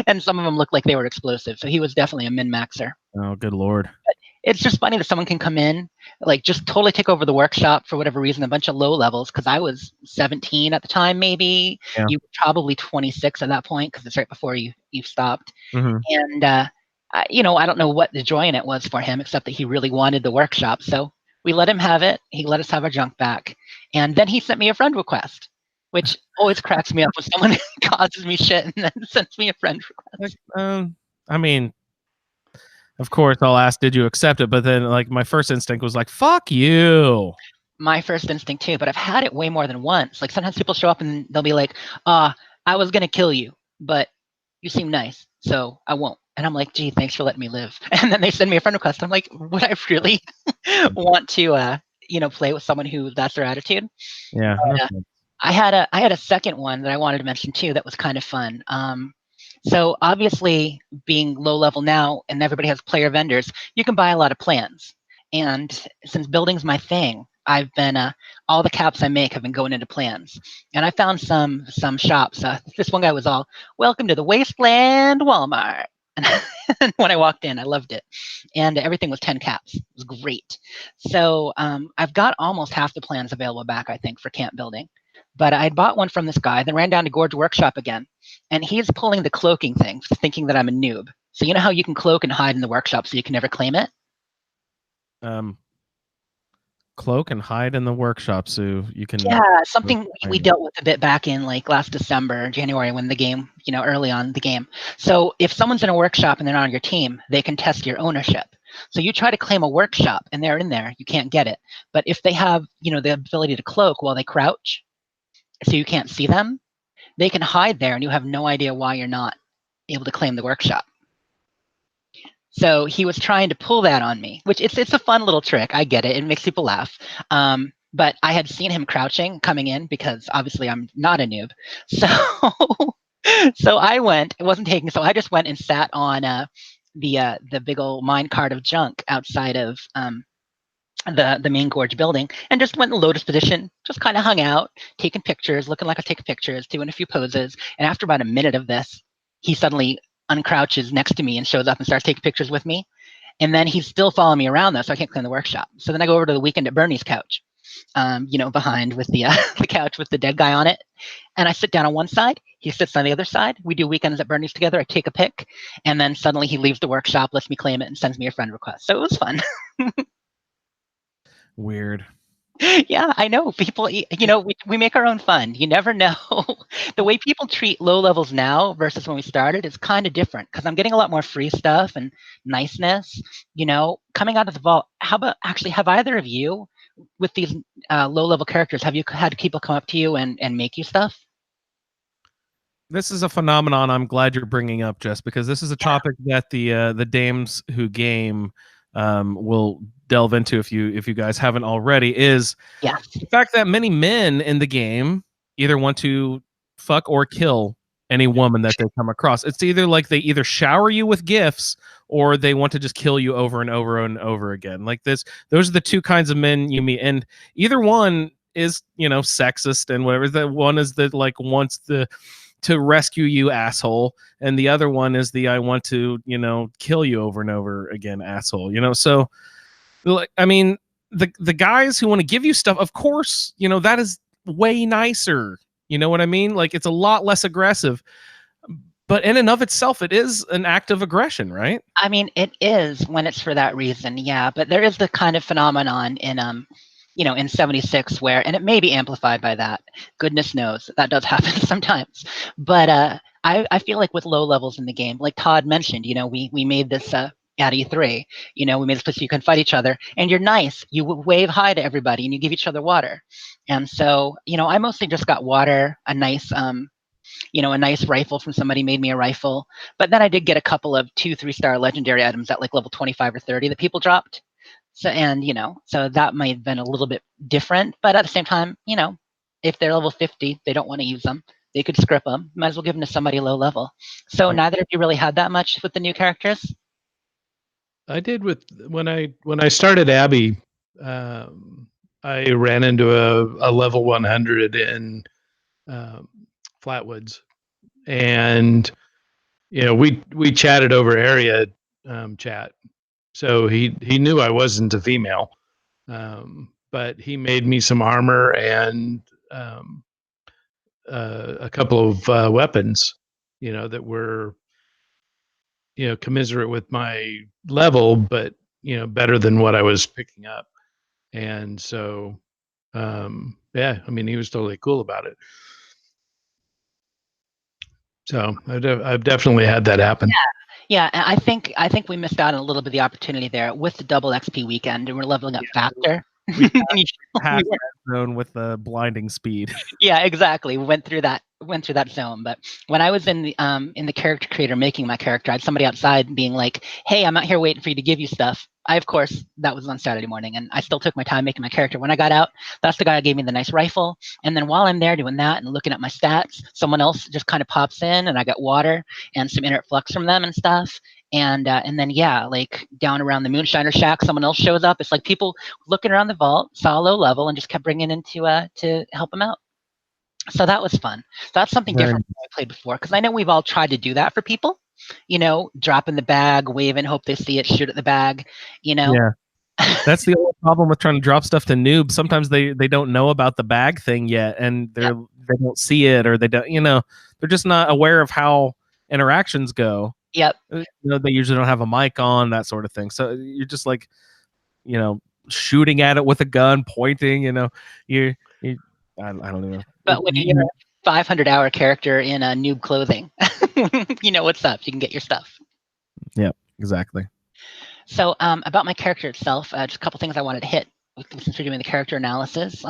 And some of them look like they were explosive. So he was definitely a min-maxer. Oh, good Lord. But it's just funny that someone can come in, like just totally take over the workshop for whatever reason, a bunch of low levels, because I was 17 at the time, maybe. Yeah. You were probably 26 at that point, because it's right before you stopped. Mm-hmm. And, I don't know what the joy in it was for him, except that he really wanted the workshop. So we let him have it. He let us have our junk back. And then he sent me a friend request, which always cracks me up when someone causes me shit and then sends me a friend request. I mean, of course, I'll ask, did you accept it? But then, like, my first instinct was like, fuck you. My first instinct, too. But I've had it way more than once. Like, sometimes people show up and they'll be like, I was going to kill you, but you seem nice, so I won't. And I'm like, gee, thanks for letting me live. And then they send me a friend request. I'm like, would I really want to, play with someone who that's their attitude? Yeah. But, I had a second one that I wanted to mention too that was kind of fun. So obviously, being low level now, and everybody has player vendors, you can buy a lot of plans. And since building's my thing, I've been all the caps I make have been going into plans. And I found some shops. This one guy was all, "Welcome to the Wasteland Walmart." And when I walked in, I loved it. And everything was 10 caps. It was great. So I've got almost half the plans available back, I think, for camp building. But I bought one from this guy, then ran down to Gorge Workshop again. And he's pulling the cloaking thing, thinking that I'm a noob. So you know how you can cloak and hide in the workshop so you can never claim it? Cloak and hide in the workshop so you can... Yeah, something we dealt with a bit back in like last December, January, when the game, early on the game. So if someone's in a workshop and they're not on your team, they can test your ownership. So you try to claim a workshop and they're in there, you can't get it. But if they have, the ability to cloak while they crouch, so you can't see them, they can hide there and you have no idea why you're not able to claim the workshop. So he was trying to pull that on me, which it's a fun little trick. I get it. It makes people laugh. But I had seen him crouching coming in because obviously I'm not a noob. So I went, it wasn't taking, so I just went and sat on the big old mine cart of junk outside of the main gorge building and just went in the lotus position, just kind of hung out, taking pictures, looking like I was taking pictures, doing a few poses. And after about a minute of this, he suddenly uncrouches next to me and shows up and starts taking pictures with me. And then he's still following me around though, so I can't clean the workshop. So then I go over to the Weekend at Bernie's couch, behind with the couch with the dead guy on it. And I sit down on one side, he sits on the other side. We do Weekends at Bernie's together. I take a pic, and then suddenly he leaves the workshop, lets me claim it, and sends me a friend request. So it was fun. Weird. Yeah, I know. People, we make our own fun. You never know. The way people treat low levels now versus when we started is kind of different because I'm getting a lot more free stuff and niceness, coming out of the vault. How about actually, have either of you, with these low level characters, have you had people come up to you and make you stuff? This is a phenomenon I'm glad you're bringing up, Jess, because this is a topic that the dames who game will delve into if you guys haven't already, is the fact that many men in the game either want to fuck or kill any woman that they come across. It's either like they either shower you with gifts or they want to just kill you over and over and over again. Like this, those are the two kinds of men you meet, and either one is, you know, sexist and whatever. The one is that like wants to rescue you, asshole, and the other one is the I want to, you know, kill you over and over again, asshole. You know, so like, I mean, the guys who want to give you stuff, of course, you know, that is way nicer. You know what I mean? Like, it's a lot less aggressive. But in and of itself, it is an act of aggression, right? I mean, it is when it's for that reason, yeah. But there is the kind of phenomenon in in 76 where, and it may be amplified by that. Goodness knows that does happen sometimes. But I feel like with low levels in the game, like Todd mentioned, you know, we made this at E3, you know, we made this place so you can fight each other, and you're nice. You wave hi to everybody, and you give each other water. And so, you know, I mostly just got water, a nice a nice rifle from somebody made me a rifle. But then I did get a couple of 2-3-star legendary items at like level 25 or 30 that people dropped. So, and, you know, so that might have been a little bit different. But at the same time, you know, if they're level 50, they don't want to use them. They could script them. Might as well give them to somebody low level. So neither of you really had that much with the new characters? I did with when I started Abby. I ran into a level 100 in Flatwoods, and you know we chatted over area chat, so he knew I wasn't a female, but he made me some armor and a couple of weapons, you know, that were, you know, commiserate with my level, but you know, better than what I was picking up. And so yeah, I mean, he was totally cool about it. So I've definitely had that happen. Yeah, and I think we missed out on a little bit of the opportunity there with the double XP weekend, and we're leveling up faster. We passed that zone with the blinding speed. Yeah, exactly. We went through that zone. But when I was in the character creator making my character, I had somebody outside being like, "Hey, I'm out here waiting for you to give you stuff." Of course, that was on Saturday morning, and I still took my time making my character. When I got out, that's the guy who gave me the nice rifle. And then while I'm there doing that and looking at my stats, someone else just kind of pops in, and I got water and some inert flux from them and stuff. And then yeah, like down around the Moonshiner Shack, someone else shows up. It's like people looking around the vault, saw a low level, and just kept bringing in to help them out. So that was fun. That's something different than I played before, because I know we've all tried to do that for people. You know, drop in the bag, wave and hope they see it, shoot at the bag. You know. Yeah. That's the only problem with trying to drop stuff to noobs. Sometimes they don't know about the bag thing yet, and they don't see it, or they don't, you know, they're just not aware of how interactions go. Yep. You know, they usually don't have a mic on, that sort of thing. So you're just like, you know, shooting at it with a gun, pointing. You know, I don't know. But when you're a 500-hour character in a noob clothing, you know what's up. You can get your stuff. Yeah, exactly. So about my character itself, just a couple things I wanted to hit since we're doing the character analysis.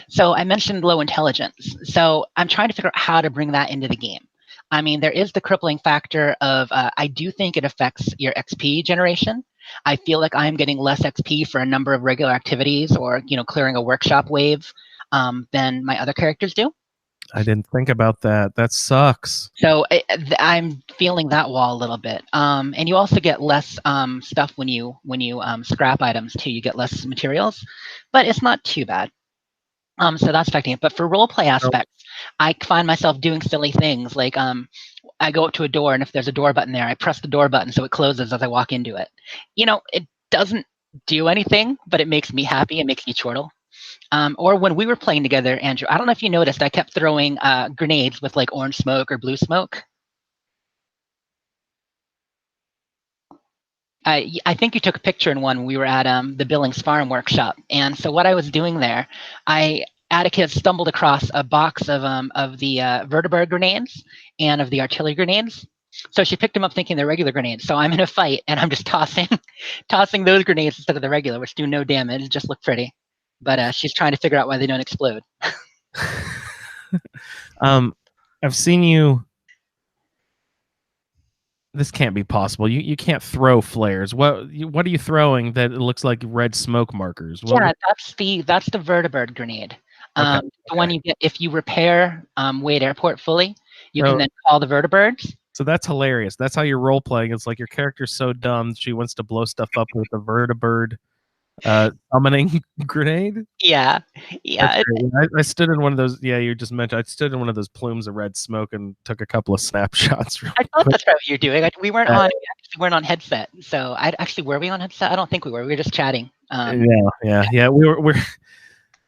So I mentioned low intelligence. So I'm trying to figure out how to bring that into the game. I mean, there is the crippling factor of I do think it affects your XP generation. I feel like I'm getting less XP for a number of regular activities or, you know, clearing a workshop wave than my other characters do. I didn't think about that. That sucks. So I'm feeling that wall a little bit. And you also get less stuff when you scrap items too. You get less materials, but it's not too bad. So that's affecting it. But for role play aspects, I find myself doing silly things like I go up to a door, and if there's a door button there, I press the door button so it closes as I walk into it. You know, it doesn't do anything, but it makes me happy. It makes me chortle. Or when we were playing together, Andrew, I don't know if you noticed, I kept throwing grenades with like orange smoke or blue smoke. I think you took a picture in one when we were at the Billings Farm workshop. And so what I was doing there, Attica stumbled across a box of the Vertibird grenades and of the artillery grenades. So she picked them up thinking they're regular grenades. So I'm in a fight, and I'm just tossing those grenades instead of the regular, which do no damage, just look pretty. But she's trying to figure out why they don't explode. I've seen you. This can't be possible. You can't throw flares. What are you throwing that it looks like red smoke markers? Yeah, that's the Vertibird grenade. The one you get if you repair Wade Airport fully. You can then call the Vertibirds. So that's hilarious. That's how you're role playing. It's like your character's so dumb she wants to blow stuff up with a Vertibird Summoning grenade. Yeah, yeah. That's great. I stood in one of those. Yeah, you just mentioned. I stood in one of those plumes of red smoke and took a couple of snapshots. Real I thought quick. that's right what you're doing. We weren't Uh, on. We weren't on headset. So I actually were we on headset? I don't think we were. We were just chatting. Yeah.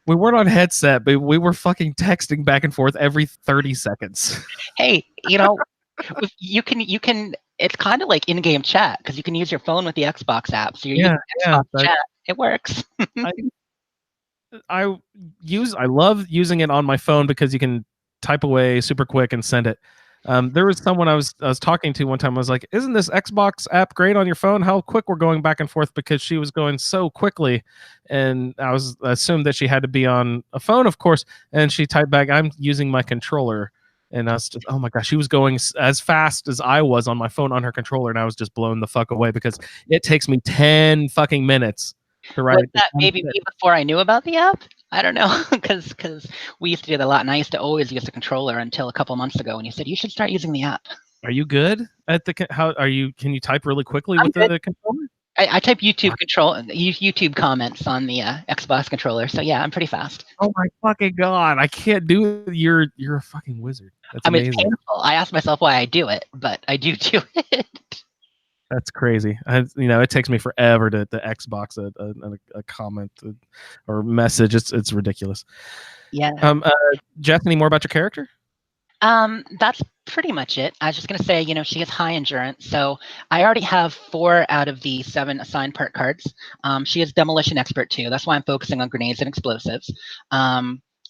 We weren't on headset, but we were fucking texting back and forth every 30 seconds. Hey, you can. It's kind of like in-game chat because you can use your phone with the Xbox app. So you're using Xbox chat. It works. I love using it on my phone because you can type away super quick and send it. There was someone I was talking to one time. I was like, "Isn't this Xbox app great on your phone? How quick we're going back and forth?" Because she was going so quickly, and I assumed that she had to be on a phone, of course. And she typed back, "I'm using my controller." And I was just, oh my gosh, she was going as fast as I was on my phone on her controller, and I was just blown the fuck away because it takes me 10 fucking minutes to write. Was that maybe me before I knew about the app? I don't know, because we used to do that a lot, and I used to always use the controller until a couple months ago when you said you should start using the app. Are you good at the? How are you? Can you type really quickly with the controller? I type YouTube comments on the Xbox controller, so yeah, I'm pretty fast. Oh my fucking god, I can't do it. You're a fucking wizard. That's amazing. It's painful. I ask myself why I do it, but I do it. That's crazy. It takes me forever to Xbox a comment or message. It's ridiculous. Yeah. Jeff, any more about your character? That's pretty much it. I was just gonna say, she has high endurance, so I already have 4 out of the 7 assigned part cards. She is demolition expert too. That's why I'm focusing on grenades and explosives.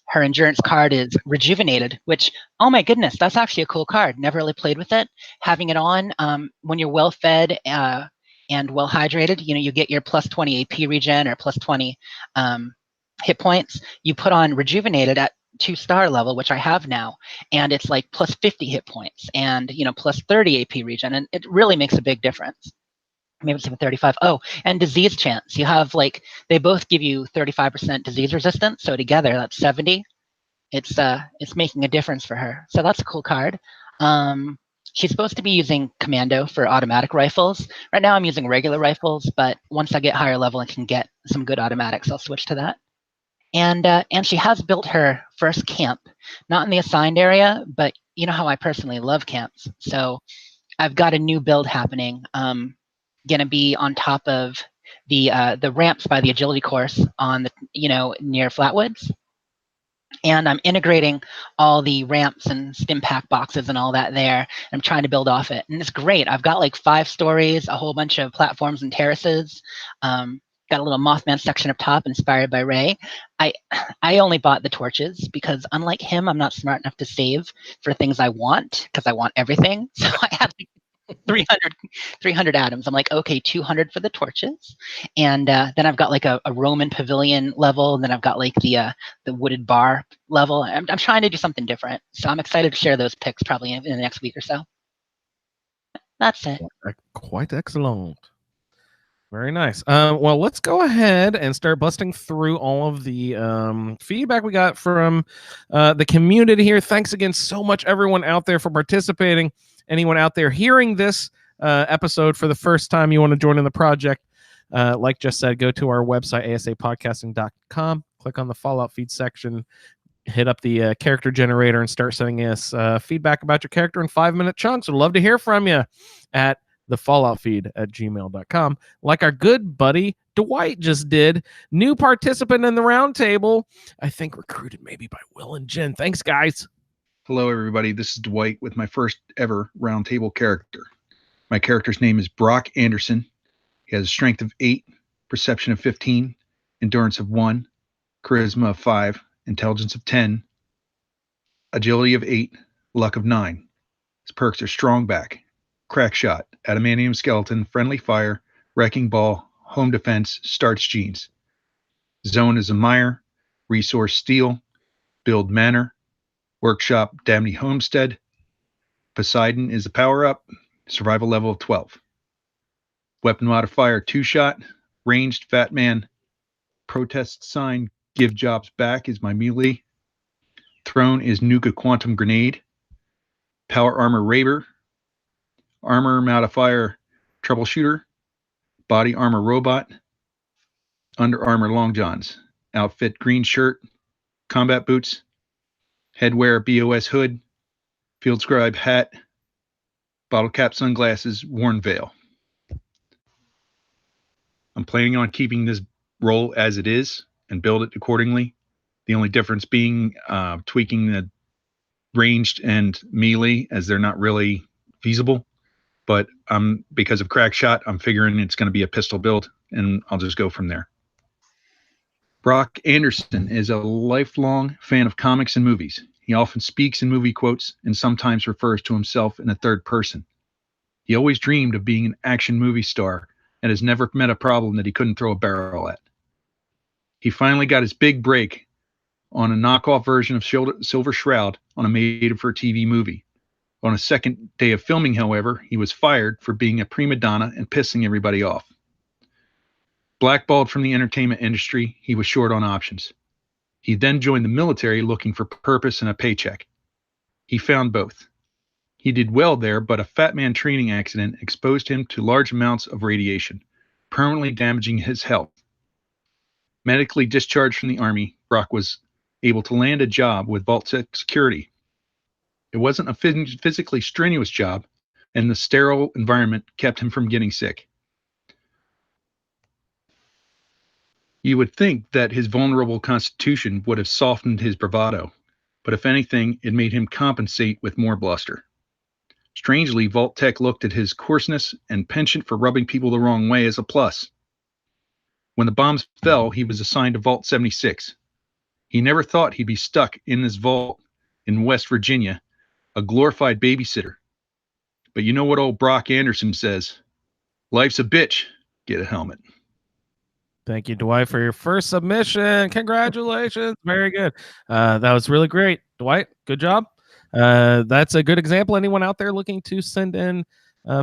Her endurance card is rejuvenated, which, oh my goodness, that's actually a cool card. Never really played with it. Having it on when you're well fed and well hydrated, you get your plus 20 AP regen or plus 20 hit points. You put on rejuvenated at 2-star level, which I have now, and it's like plus 50 hit points and plus 30 AP regen, and it really makes a big difference. Maybe it's even 35. Oh, and disease chance. You have they both give you 35% disease resistance, so together that's 70. It's making a difference for her. So that's a cool card. She's supposed to be using commando for automatic rifles. Right now I'm using regular rifles, but once I get higher level and can get some good automatics, I'll switch to that. And she has built her first camp, not in the assigned area, but you know how I personally love camps. So I've got a new build happening. Gonna be on top of the ramps by the agility course on the near Flatwoods. And I'm integrating all the ramps and stim pack boxes and all that there. I'm trying to build off it. And it's great. I've got 5 stories, a whole bunch of platforms and terraces. Got a little Mothman section up top inspired by Ray. I only bought the torches because unlike him, I'm not smart enough to save for things I want because I want everything. So I had 300 atoms. I'm like, okay, 200 for the torches. And then I've got a Roman pavilion level. And then I've got the wooded bar level. I'm trying to do something different. So I'm excited to share those pics probably in the next week or so. That's it. Quite excellent. Very nice. Well, let's go ahead and start busting through all of the feedback we got from the community here. Thanks again so much, everyone out there, for participating. Anyone out there hearing this episode for the first time, you want to join in the project, like just said, go to our website, asapodcasting.com, click on the Fallout feed section, hit up the character generator, and start sending us feedback about your character in 5-minute chunks. We'd love to hear from you at thefalloutfeed@gmail.com, like our good buddy Dwight just did. New participant in the roundtable, I think recruited maybe by Will and Jen. Thanks, guys. Hello, everybody. This is Dwight with my first ever roundtable character. My character's name is Brock Anderson. He has a strength of 8, perception of 15, endurance of 1, charisma of 5, intelligence of 10, agility of 8, luck of 9. His perks are strong back, crack shot, adamantium skeleton, friendly fire, wrecking ball, home defense, starch jeans. Zone is a mire, resource steel, build manor, workshop Damney Homestead. Poseidon is a power-up, survival level of 12. Weapon modifier 2-shot, ranged fat man, protest sign give jobs back is my melee. Throne is Nuka Quantum Grenade. Power armor Raver. Armor modifier troubleshooter. Body armor robot. Under Armour long johns, outfit green shirt, combat boots, headwear BOS hood, field scribe hat, bottle cap sunglasses, worn veil. I'm planning on keeping this role as it is and build it accordingly. The only difference being tweaking the ranged and melee, as they're not really feasible. But because of crack shot, I'm figuring it's going to be a pistol build, and I'll just go from there. Brock Anderson is a lifelong fan of comics and movies. He often speaks in movie quotes and sometimes refers to himself in a third person. He always dreamed of being an action movie star and has never met a problem that he couldn't throw a barrel at. He finally got his big break on a knockoff version of Silver Shroud on a made-for-TV movie. On his second day of filming, however, he was fired for being a prima donna and pissing everybody off. Blackballed from the entertainment industry, he was short on options. He then joined the military looking for purpose and a paycheck. He found both. He did well there, but a Fat Man training accident exposed him to large amounts of radiation, permanently damaging his health. Medically discharged from the Army, Brock was able to land a job with Vault-Tec Security. It wasn't a physically strenuous job, and the sterile environment kept him from getting sick. You would think that his vulnerable constitution would have softened his bravado, but if anything, it made him compensate with more bluster. Strangely, Vault-Tec looked at his coarseness and penchant for rubbing people the wrong way as a plus. When the bombs fell, he was assigned to Vault 76. He never thought he'd be stuck in this vault in West Virginia, a glorified babysitter. But you know what old Brock Anderson says? Life's a bitch. Get a helmet. Thank you, Dwight, for your first submission. Congratulations. Very good. That was really great. Dwight, good job. That's a good example. Anyone out there looking to send in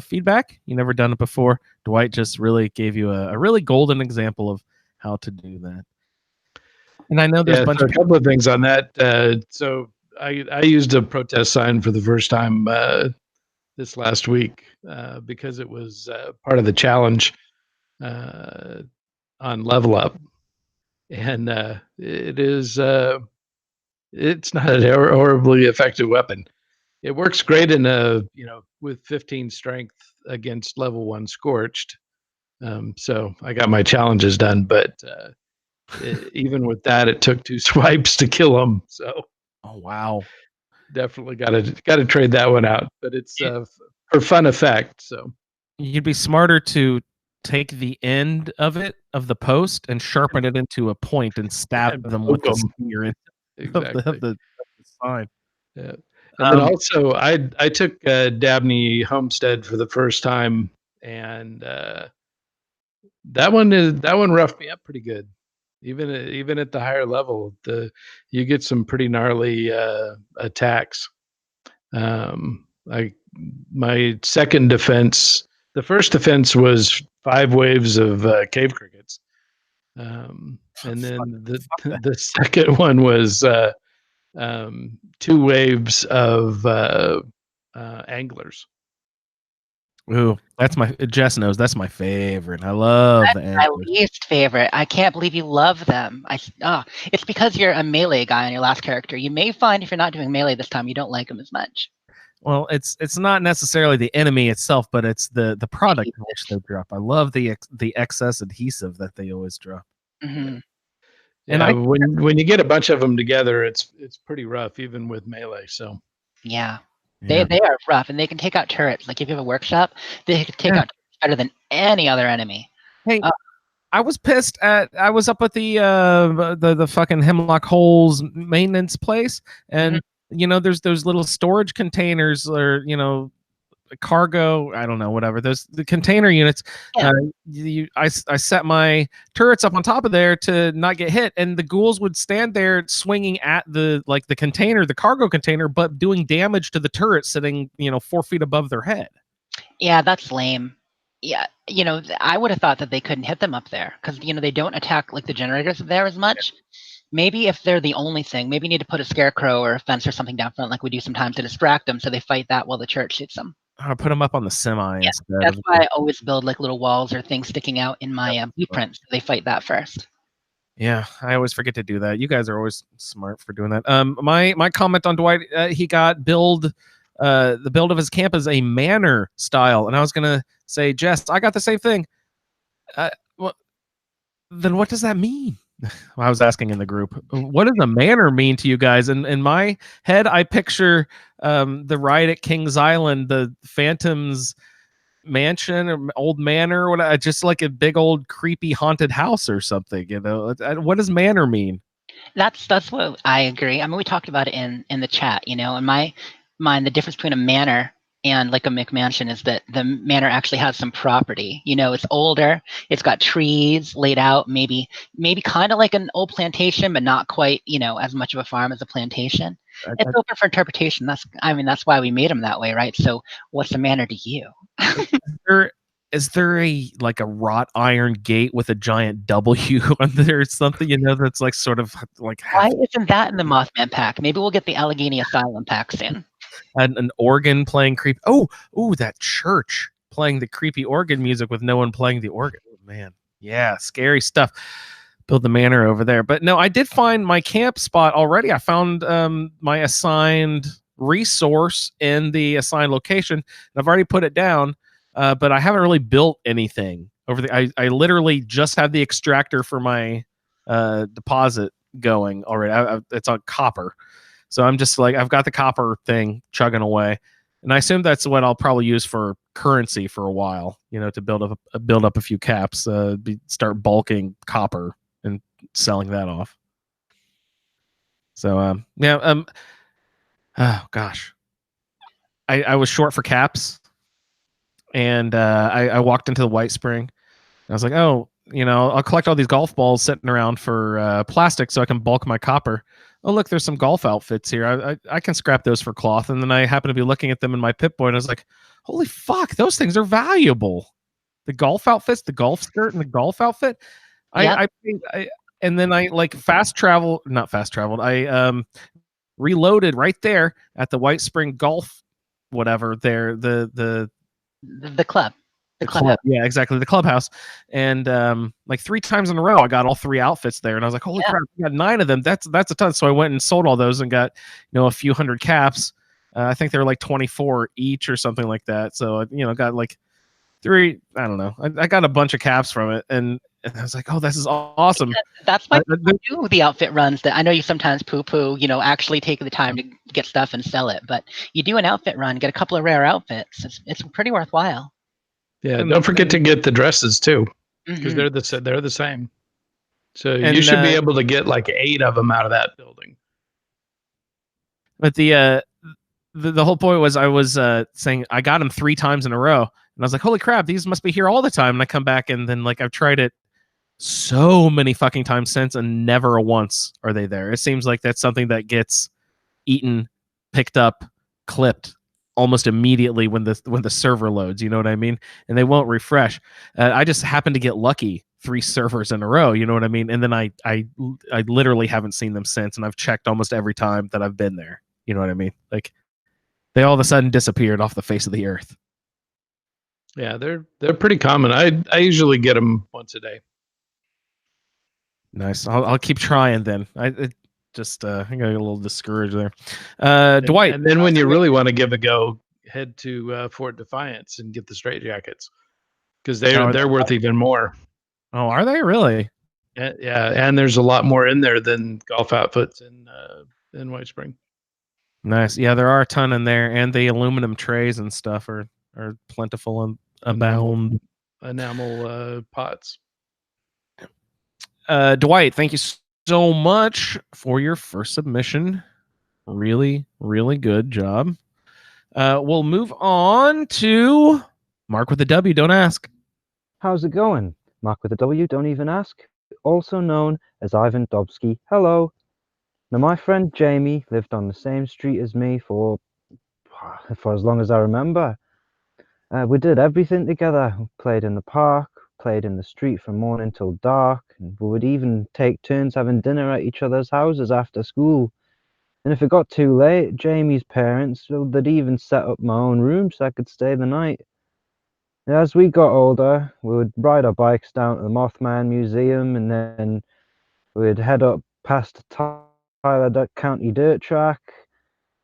feedback? You never done it before. Dwight just really gave you a really golden example of how to do that. And I know there's a bunch of a couple of things on that. So I used a protest sign for the first time this last week because it was part of the challenge on Level Up, and it's not a horribly effective weapon. It works great in with 15 strength against level 1 Scorched. So I got my challenges done, but even with that, it took 2 swipes to kill him. So, oh wow, definitely got to trade that one out. But it's for fun effect. So you'd be smarter to take the end of the post and sharpen it into a point and stab them with the spear of the sign. Yeah. And then also I took Dabney Homestead for the first time, and that one roughed me up pretty good. Even at the higher level, you get some pretty gnarly attacks. My second defense, the first defense was 5 waves of cave crickets, and then the second one was 2 waves of anglers. Ooh, Jess knows that's my favorite. I love the anglers. My least favorite. I can't believe you love them. It's because you're a melee guy on your last character. You may find if you're not doing melee this time, you don't like them as much. Well, it's not necessarily the enemy itself, but it's the product in which they drop. I love the excess adhesive that they always drop. Mm-hmm. And when you get a bunch of them together, it's pretty rough, even with melee. So yeah. They are rough, and they can take out turrets. Like if you have a workshop, they can take out turrets better than any other enemy. Hey, I was pissed I was up at the fucking Hemlock Holes maintenance place, and there's those little storage containers or cargo, I don't know, whatever. There's the container units. Yeah. I set my turrets up on top of there to not get hit, and the ghouls would stand there swinging at the container, the cargo container, but doing damage to the turret sitting 4 feet above their head. Yeah, that's lame. Yeah, I would have thought that they couldn't hit them up there because they don't attack like the generators there as much. Maybe if they're the only thing, maybe you need to put a scarecrow or a fence or something down front like we do sometimes to distract them, so they fight that while the turret shoots them. I'll put them up on the semi Yeah, instead. that's why I always build like little walls or things sticking out in my blueprints. So they fight that first. Yeah, I always forget to do that. You guys are always smart for doing that. My comment on Dwight, he got the build of his camp is a manor style, and I was gonna say, Jess, I got the same thing. Well, then what does that mean? I was asking in the group, what does a manor mean to you guys? And in my head, I picture the ride at King's Island, the Phantom's mansion or old manor, or whatever, just like a big old creepy haunted house or something. You know, what does manor mean? That's what I agree. I mean, we talked about it in the chat. You know, in my mind, the difference between a manor and like a McMansion is that the manor actually has some property. You know, it's older. It's got trees laid out, maybe kind of like an old plantation, but not quite. You know, as much of a farm as a plantation. It's open for interpretation. That's why we made them that way, right? So, what's a manor to you? Is there a like a wrought iron gate with a giant W on there or something? You know, that's like sort of like Why isn't that in the Mothman pack? Maybe we'll get the Allegheny Asylum pack soon. an organ playing creep. Oh, that church playing the creepy organ music with no one playing the organ. Oh, man, yeah, scary stuff. Build the manor over there. But no, I did find my camp spot already. I found my assigned resource in the assigned location, and I've already put it down. But I haven't really built anything over the. I literally just had the extractor for my deposit going already. It's on copper, so I'm just like I've got the copper thing chugging away, and I assume that's what I'll probably use for currency for a while. You know, to build up a few caps, start bulking copper and selling that off. So yeah, oh gosh, I was short for caps. And I walked into the White Spring. I was like, oh, you know, I'll collect all these golf balls sitting around for plastic so I can bulk my copper. Oh, look, there's some golf outfits here. I can scrap those for cloth. And then I happened to be looking at them in my Pip-Boy, and I was like, holy fuck, those things are valuable. The golf outfits, the golf skirt, and the golf outfit. Yep. And then I like not fast traveled. I reloaded right there at the White Spring Golf, whatever. There, The club. The club. Yeah, exactly. The clubhouse. And like 3 times in a row, I got all 3 outfits there. And I was like, holy crap, we got 9 of them. That's a ton. So I went and sold all those and got, you know, a few hundred caps. I think they were like 24 each or something like that. So, you know, got like 3, I don't know. I got a bunch of caps from it. And I was like, oh, this is awesome. Yeah, that's why people do the outfit runs. That I know you sometimes poo-poo, you know, actually take the time to get stuff and sell it. But you do an outfit run, get a couple of rare outfits. It's pretty worthwhile. Yeah, don't forget to get the dresses too, because Mhm. they're the same. So And, you should be able to get like 8 of them out of that building. But the whole point was I was saying I got them 3 times in a row. And I was like, holy crap, these must be here all the time. And I come back and then like I've tried it so many fucking times since, and never once are they there. It seems like that's something that gets eaten, picked up, clipped almost immediately when the server loads. You know what I mean? And they won't refresh. I just happened to get lucky 3 servers in a row. You know what I mean? And then I literally haven't seen them since, and I've checked almost every time that I've been there. You know what I mean? Like they all of a sudden disappeared off the face of the earth. Yeah, they're pretty common. I usually get them once a day. Nice. I'll keep trying then. I got a little discouraged there. Dwight. And then when you really want to give a go, head to Fort Defiance and get the straight jackets, because they're worth even more. Oh, are they really? Yeah, and there's a lot more in there than golf outfits in White Spring. Nice. Yeah, there are a ton in there, and the aluminum trays and stuff are plentiful and abound. Enamel pots. Dwight, thank you so much for your first submission. Really, really good job. We'll move on to Mark with a W. Don't ask. How's it going? Mark with a W, don't even ask. Also known as Ivan Dobsky. Hello. Now, my friend Jamie lived on the same street as me for as long as I remember. We did everything together. We played in the park, played in the street from morning till dark, and we would even take turns having dinner at each other's houses after school. And if it got too late, Jamie's parents, well, they'd even set up my own room so I could stay the night. And as we got older, we would ride our bikes down to the Mothman Museum, and then we'd head up past Tyler County Dirt Track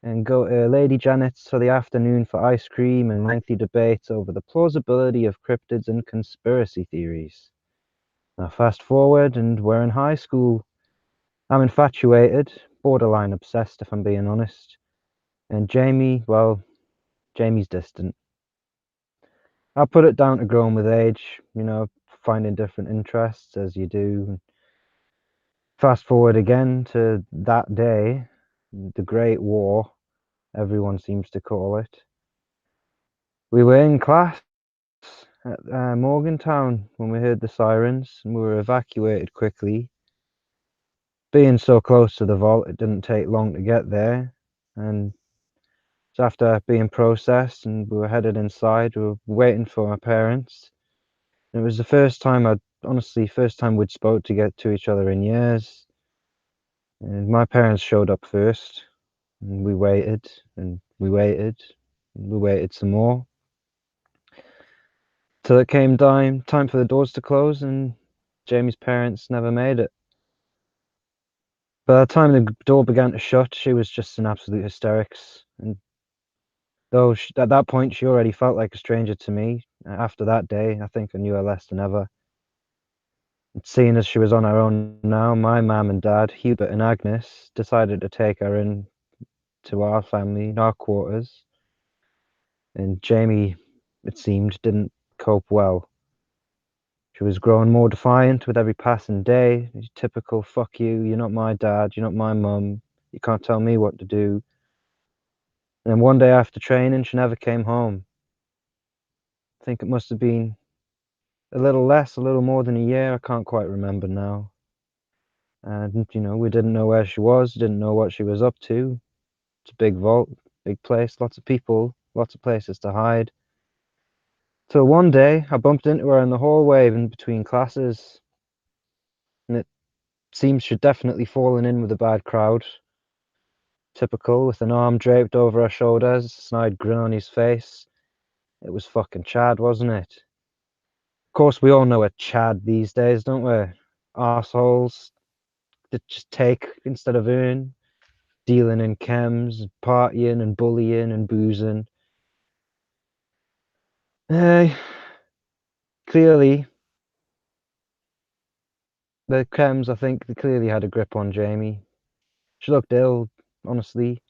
and go to Lady Janet's for the afternoon for ice cream and lengthy debates over the plausibility of cryptids and conspiracy theories. Now, fast forward, and we're in high school. I'm infatuated, borderline obsessed, if I'm being honest. And Jamie, well, Jamie's distant. I'll put it down to growing with age, finding different interests as you do. Fast forward again to that day, the Great War, everyone seems to call it. We were in class at Morgantown when we heard the sirens, and we were evacuated quickly. Being so close to the vault, it didn't take long to get there, and so after being processed and we were headed inside, we were waiting for my parents. And it was the first time we'd spoke to get to each other in years. And my parents showed up first, and we waited, and we waited, and we waited some more. Till it came time for the doors to close, and Jamie's parents never made it. By the time the door began to shut, she was just in absolute hysterics. And though at that point she already felt like a stranger to me, after that day, I think I knew her less than ever. And seeing as she was on her own now, my mum and dad, Hubert and Agnes, decided to take her in to our family, our quarters. And Jamie, it seemed, didn't cope well. She was growing more defiant with every passing day. Typical, fuck you, you're not my dad, you're not my mum, you can't tell me what to do. And then one day after training, she never came home. I think it must have been a little less, a little more than a year, I can't quite remember now. And, we didn't know where she was, didn't know what she was up to. It's a big vault, big place, lots of people, lots of places to hide. Till one day, I bumped into her in the hallway in between classes. And it seems she'd definitely fallen in with a bad crowd. Typical, with an arm draped over her shoulders, a snide grin on his face. It was fucking Chad, wasn't it? Of course, we all know a Chad these days, don't we? Arseholes that just take instead of earn. Dealing in chems, partying and bullying and boozing. Clearly, the chems, I think, they clearly had a grip on Jamie. She looked ill, honestly.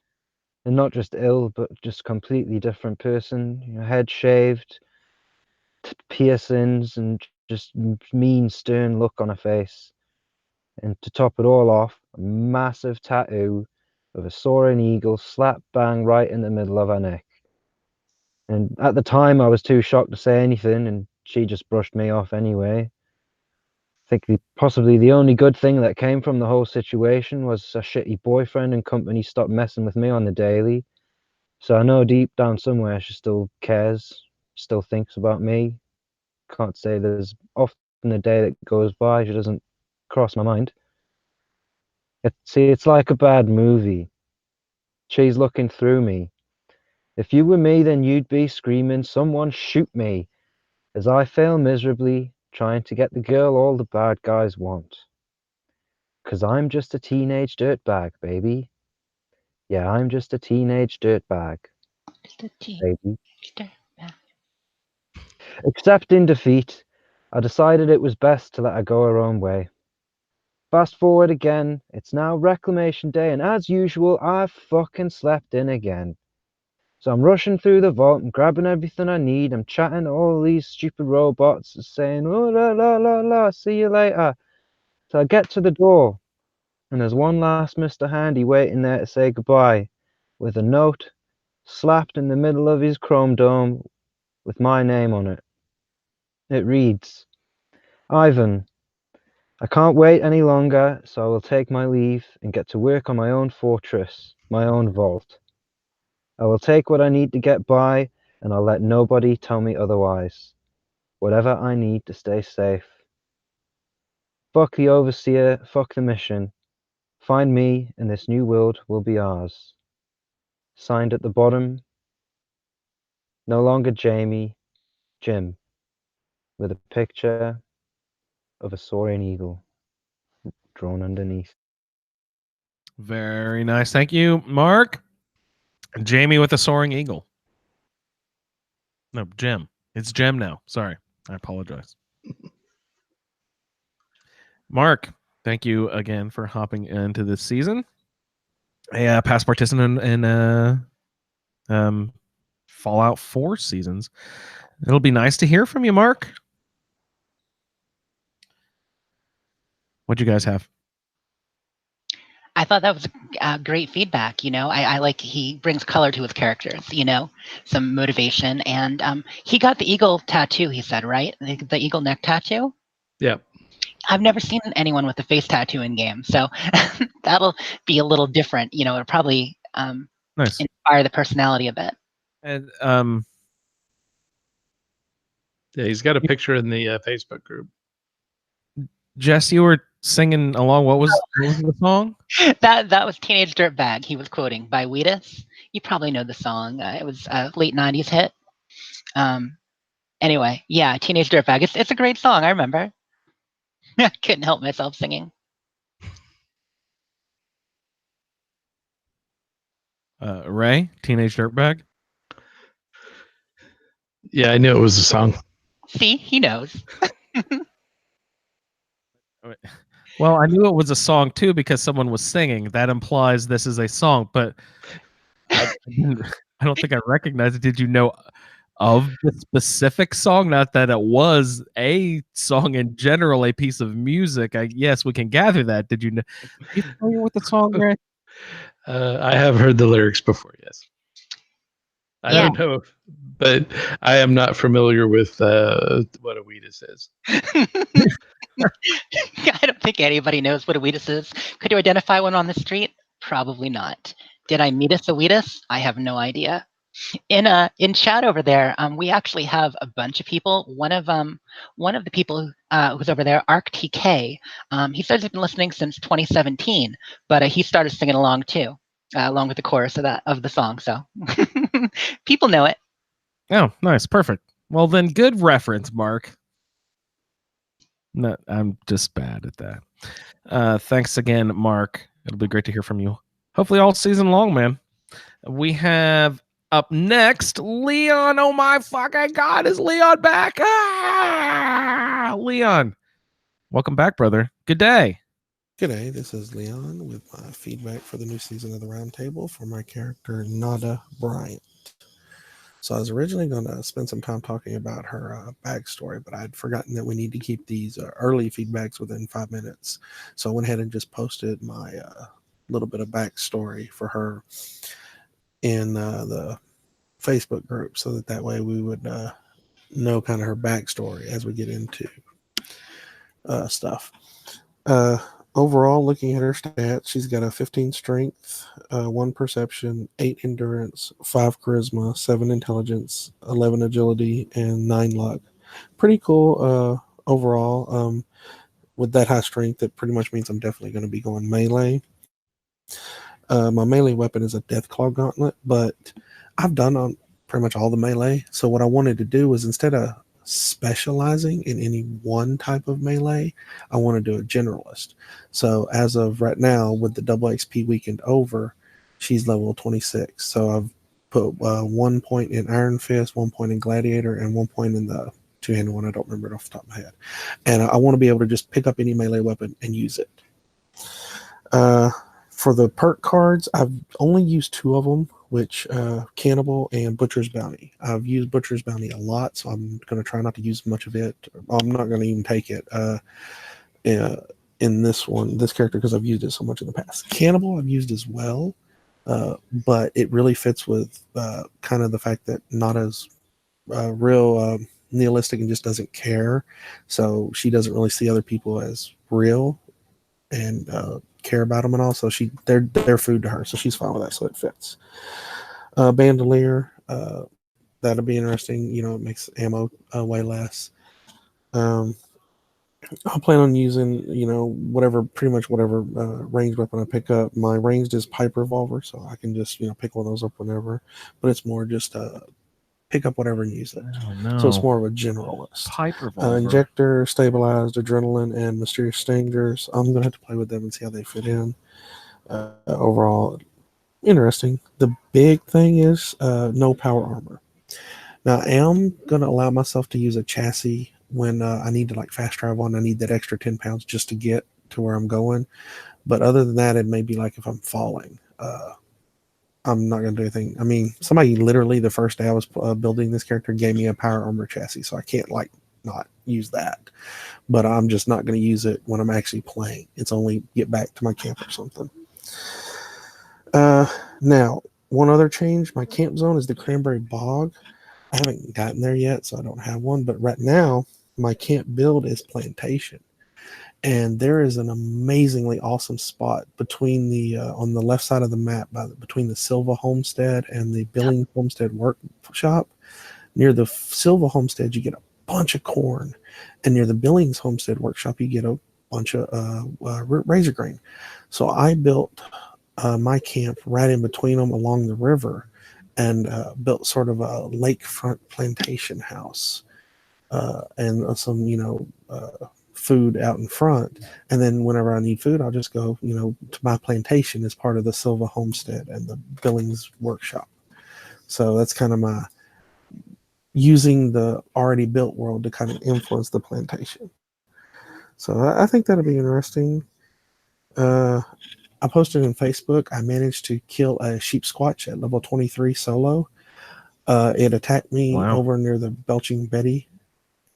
And not just ill, but just completely different person. Head shaved, piercings, and just mean, stern look on her face. And to top it all off, a massive tattoo of a soaring eagle slap bang right in the middle of her neck. And at the time, I was too shocked to say anything, and she just brushed me off anyway. I think possibly the only good thing that came from the whole situation was a shitty boyfriend and company stopped messing with me on the daily. So I know deep down somewhere she still cares, still thinks about me. Can't say there's often a day that goes by she doesn't cross my mind. It's like a bad movie. She's looking through me. If you were me, then you'd be screaming, "Someone shoot me," as I fail miserably, trying to get the girl all the bad guys want. 'Cause I'm just a teenage dirtbag, baby. Yeah, I'm just a teenage dirtbag, Just a team. baby. Accepting defeat, I decided it was best to let her go her own way. Fast forward again, it's now reclamation day, and as usual, I've fucking slept in again. So I'm rushing through the vault and grabbing everything I need. I'm chatting to all these stupid robots saying, "Oh, la, la, la, la, see you later." So I get to the door, and there's one last Mr. Handy waiting there to say goodbye, with a note slapped in the middle of his chrome dome with my name on it. It reads, "Ivan, I can't wait any longer, so I will take my leave and get to work on my own fortress, my own vault. I will take what I need to get by, and I'll let nobody tell me otherwise. Whatever I need to stay safe. Fuck the overseer, fuck the mission. Find me, and this new world will be ours. Signed at the bottom, no longer Jamie, Jim, with a picture of a soaring eagle drawn underneath. Very nice. Thank you, Mark. Jamie with a soaring eagle. No, Jim. It's Jim now. Sorry. I apologize. Mark, thank you again for hopping into this season. A past participant in Fallout 4 seasons. It'll be nice to hear from you, Mark. What'd you guys have? I thought that was great feedback. I like he brings color to his characters. Some motivation, and he got the eagle tattoo. He said, right, the eagle neck tattoo. Yep. I've never seen anyone with a face tattoo in game, so that'll be a little different. It'll probably Nice. inspire the personality a bit. And Yeah, he's got a picture in the Facebook group. Jess, you were singing along. What was the song? That was Teenage Dirtbag. He was quoting by Wheatus. You probably know the song. It was a late '90s hit. Anyway, yeah, Teenage Dirtbag. It's a great song. I remember. I couldn't help myself singing. Ray, Teenage Dirtbag. Yeah, I knew it was a song. See, he knows. Well, I knew it was a song too because someone was singing. That implies this is a song, but I don't think I recognized it. Did you know of the specific song? Not that it was a song in general, a piece of music. Yes, we can gather that. Did you know? Are you familiar with the song, Ray? I have heard the lyrics before, yes. I Yeah. don't know, but I am not familiar with what a Wheatus is. I don't think anybody knows what a Wheatus is. Could you identify one on the street? Probably not. Did I meet a Wheatus? I have no idea. In chat over there, we actually have a bunch of people. One of the people who's over there, ArcTK, he says he's been listening since 2017, but he started singing along too, along with the chorus of the song. So people know it. Oh, nice, perfect. Well, then, good reference, Mark. No, I'm just bad at that. Thanks again, Mark. It'll be great to hear from you. Hopefully, all season long, man. We have up next Leon. Oh my fucking God, is Leon back? Ah, Leon, welcome back, brother. Good day. G'day, this is Leon with my feedback for the new season of the Roundtable for my character Nada Bryant. So I was originally going to spend some time talking about her backstory, but I'd forgotten that we need to keep these early feedbacks within 5 minutes. So I went ahead and just posted my little bit of backstory for her in the Facebook group so that way we would know kind of her backstory as we get into stuff. Overall, looking at her stats, she's got a 15 strength, 1 perception, 8 endurance, 5 charisma, 7 intelligence, 11 agility, and 9 luck. Pretty cool overall. With that high strength, that pretty much means I'm definitely going to be going melee. My melee weapon is a Deathclaw Gauntlet, but I've done on pretty much all the melee. So what I wanted to do was instead of specializing in any one type of melee, I want to do a generalist. So as of right now, with the double XP weekend over, she's level 26. So I've put 1 point in Iron Fist, 1 point in Gladiator, and 1 point in the two-handed one. I don't remember it off the top of my head. And I want to be able to just pick up any melee weapon and use it. For the perk cards, I've only used 2 of them, which Cannibal and Butcher's Bounty. I've used Butcher's Bounty a lot, so I'm going to try not to use much of it. I'm not going to even take it in this character because I've used it so much in the past. Cannibal I've used as well, but it really fits with kind of the fact that not as real nihilistic and just doesn't care. So she doesn't really see other people as real and care about them and all. So they're food to her, so she's fine with that. So it fits. Bandolier, that'll be interesting. It makes ammo way less. I plan on using, pretty much whatever ranged weapon I pick up. My ranged is pipe revolver, so I can just, pick one of those up whenever. But it's more just pick up whatever and use it. Oh no. So it's more of a generalist. Pipe revolver. Injector, stabilized, adrenaline, and mysterious stingers. I'm gonna have to play with them and see how they fit in. Overall, interesting. The big thing is no power armor. Now, I am gonna allow myself to use a chassis when I need to like fast travel and I need that extra 10 pounds just to get to where I'm going. But other than that, it may be like if I'm falling. I'm not going to do anything. I mean, somebody literally the first day I was building this character gave me a power armor chassis, so I can't like not use that. But I'm just not going to use it when I'm actually playing. It's only get back to my camp or something. Now, one other change, my camp zone is the Cranberry Bog. I haven't gotten there yet, so I don't have one. But right now, my camp build is Plantation. And there is an amazingly awesome spot between the on the left side of the map, between the Silva Homestead and the Billings Homestead Workshop. Near the Silva Homestead, you get a bunch of corn, and near the Billings Homestead Workshop, you get a bunch of razor grain. So I built my camp right in between them along the river, and built sort of a lakefront plantation house, and some food out in front. And then whenever I need food, I'll just go to my plantation as part of the Silva Homestead and the Billings Workshop. So that's kind of my using the already built world to kind of influence the plantation. So I think that'll be interesting. I posted on Facebook, I managed to kill a sheep squatch at level 23 solo. It attacked me over near the Belching Betty,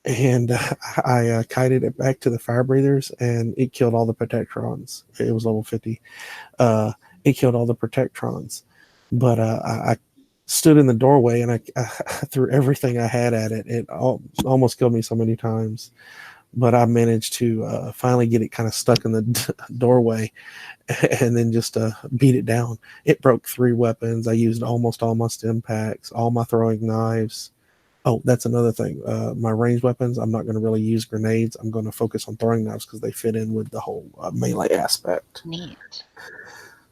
and I kited it back to the fire breathers, and it killed all the protectrons. It was level 50. It killed all the protectrons. But I stood in the doorway, and I threw everything I had at it. It almost killed me so many times. But I managed to finally get it kind of stuck in the doorway, and then just beat it down. It broke 3 weapons. I used almost all my stim packs, all my throwing knives. Oh, that's another thing. My ranged weapons, I'm not going to really use grenades. I'm going to focus on throwing knives because they fit in with the whole melee aspect. Neat.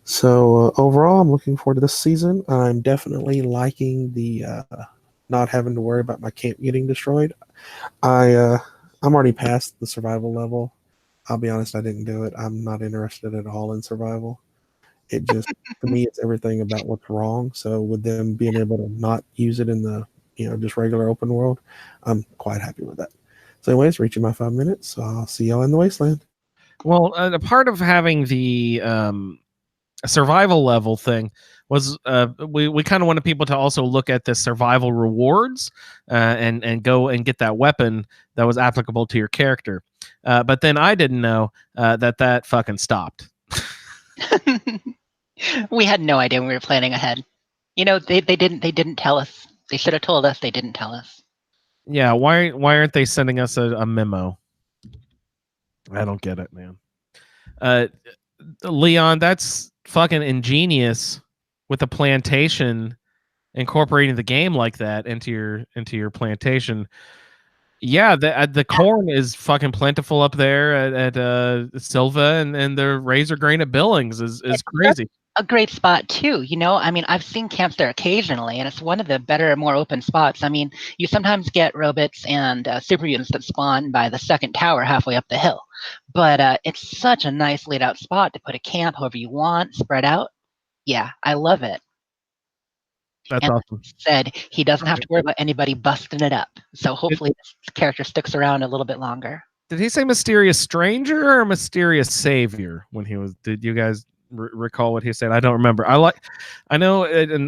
So overall, I'm looking forward to this season. I'm definitely liking the not having to worry about my camp getting destroyed. I'm already past the survival level. I'll be honest, I didn't do it. I'm not interested at all in survival. It just, to me, it's everything about what's wrong. So with them being able to not use it in the just regular open world, I'm quite happy with that. So anyways, reaching my 5 minutes, so I'll see y'all in the wasteland. Well, a part of having the survival level thing was we kind of wanted people to also look at the survival rewards and go and get that weapon that was applicable to your character. But then I didn't know that fucking stopped. We had no idea when we were planning ahead. They didn't tell us. They should have told us. They didn't tell us. Yeah, why aren't they sending us a memo? I don't get it, man. Leon, that's fucking ingenious with the plantation, incorporating the game like that into your plantation. Yeah, the corn is fucking plentiful up there at Silva, and the razor grain at Billings is crazy. A great spot too. I mean, I've seen camps there occasionally, and it's one of the better, more open spots. I mean, you sometimes get robots and super mutants that spawn by the second tower halfway up the hill, but it's such a nice laid out spot to put a camp however you want, spread out. Yeah, I love it. That's and awesome. Said he doesn't have to worry about anybody busting it up. So hopefully this character sticks around a little bit longer. Did he say mysterious stranger or mysterious savior when he was? Did you guys recall what he said? I don't remember. I know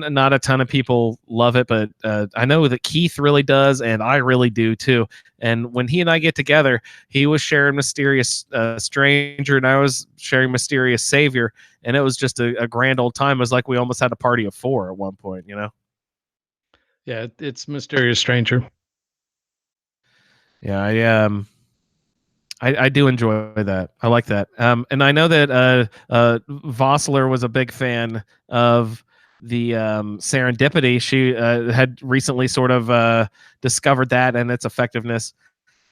not a ton of people love it, but I know that Keith really does, and I really do too. And when he and I get together, he was sharing mysterious stranger, and I was sharing mysterious savior, and it was just a grand old time. It was like we almost had a party of 4 at one point, Yeah, it's mysterious stranger. Yeah, I do enjoy that. I like that. And I know that Vossler was a big fan of the serendipity. She had recently sort of discovered that and its effectiveness.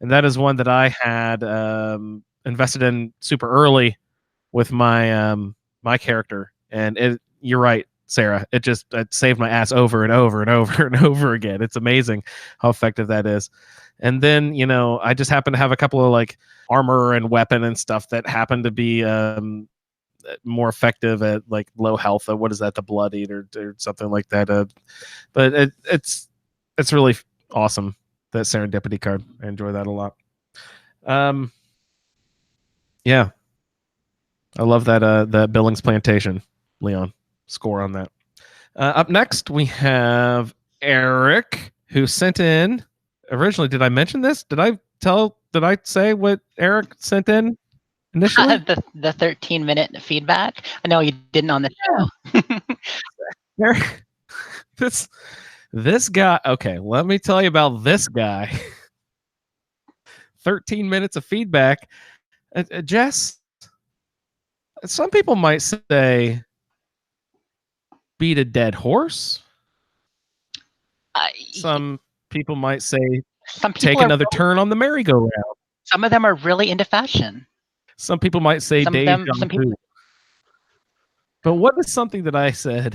and that is one that I had invested in super early with my my character, and you're right, Sarah. It saved my ass over and over and over and over again. It's amazing how effective that is. And then I just happen to have a couple of like armor and weapon and stuff that happen to be more effective at like low health. What is that? The Blood Eater or something like that. But it's really awesome, that serendipity card. I enjoy that a lot. Yeah, I love that Billings Plantation, Leon. Score on that. Up next, we have Eric, who sent in. Originally, did I mention this? Did I say what Eric sent in initially? the 13-minute feedback. I know you didn't on the show. Eric, this guy. Okay, let me tell you about this guy. 13 minutes of feedback. Jess, some people might say beat a dead horse. Some people might say take another turn on the merry-go-round. Some of them are really into fashion. Some people might say deja vu. But what is something that I said?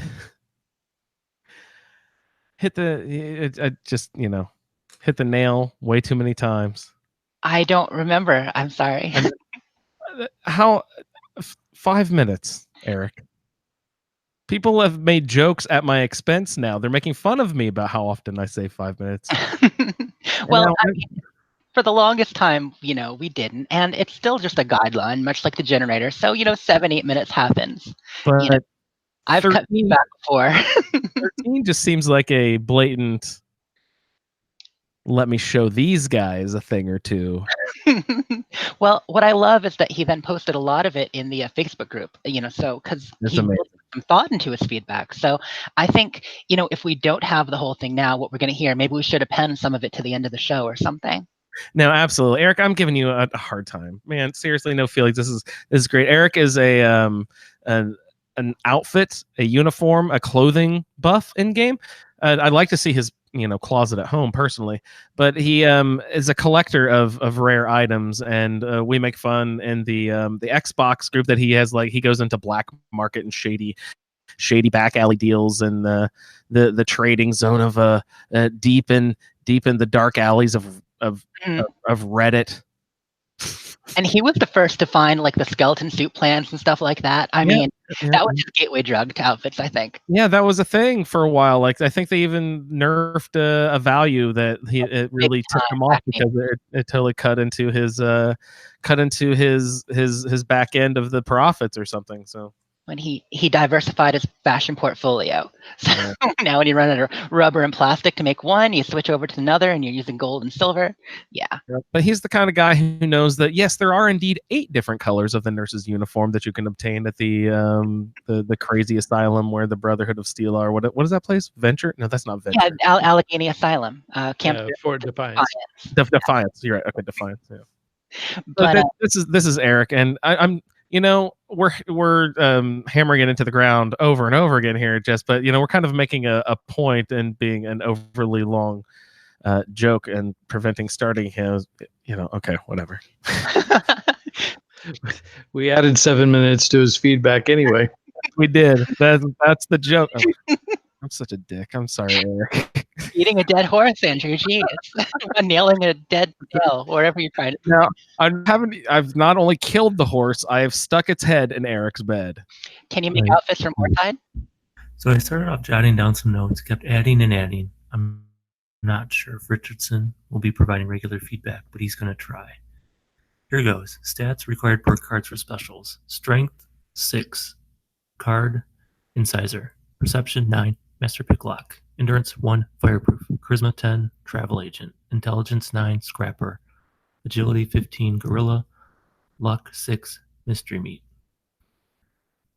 Hit the nail way too many times. I don't remember. I'm sorry. How 5 minutes, Eric? People have made jokes at my expense now. They're making fun of me about how often I say 5 minutes. Well, for the longest time, we didn't. And it's still just a guideline, much like the generator. So, 7-8 minutes happens. But I've cut feedback before. 13 just seems like a blatant, let me show these guys a thing or two. Well, what I love is that he then posted a lot of it in the Facebook group, so because he put some thought into his feedback. So I think, if we don't have the whole thing now, what we're going to hear, maybe we should append some of it to the end of the show or something. No, absolutely. Eric, I'm giving you a hard time. Man, seriously, no feelings. This is great. Eric is an outfit, a uniform, a clothing buff in game. I'd like to see his closet at home personally, but he is a collector of rare items, and we make fun in the Xbox group that he has. Like, he goes into black market and shady back alley deals, and the trading zone of deep in the dark alleys of Reddit. And he was the first to find like the skeleton suit plans and stuff like that. I mean, that was his gateway drug to outfits, I think. Yeah, that was a thing for a while. Like, I think they even nerfed a value that it really took him off because it totally cut into his back end of the profits or something. So when he diversified his fashion portfolio. So now when you run out of rubber and plastic to make one, you switch over to another and you're using gold and silver. Yeah. But he's the kind of guy who knows that, yes, there are indeed 8 different colors of the nurse's uniform that you can obtain at the crazy asylum where the Brotherhood of Steel are. What is that place? Venture? No, that's not Venture. Yeah, Allegheny Asylum. Camp Fort Defiance. Defiance. You're right. Okay, Defiance. Yeah. But this is Eric, and I'm we're hammering it into the ground over and over again here, but we're kind of making a point and being an overly long joke and preventing starting him. Okay, whatever. We added 7 minutes to his feedback anyway. We did. That's the joke. Oh, I'm such a dick. I'm sorry, Eric. Eating a dead horse, Andrew. Jeez. Nailing a dead tail, wherever you tried it. Now, I've not only killed the horse, I have stuck its head in Eric's bed. Can you make outfits from Moorside? So I started off jotting down some notes, kept adding and adding. I'm not sure if Richardson will be providing regular feedback, but he's going to try. Here goes. Stats, required perk cards for specials. Strength, 6. Card, Incisor. Perception, 9. Master Picklock. Endurance, 1. Fireproof. Charisma, 10. Travel Agent. Intelligence, 9. Scrapper. Agility, 15. Gorilla. Luck, 6. Mystery Meat.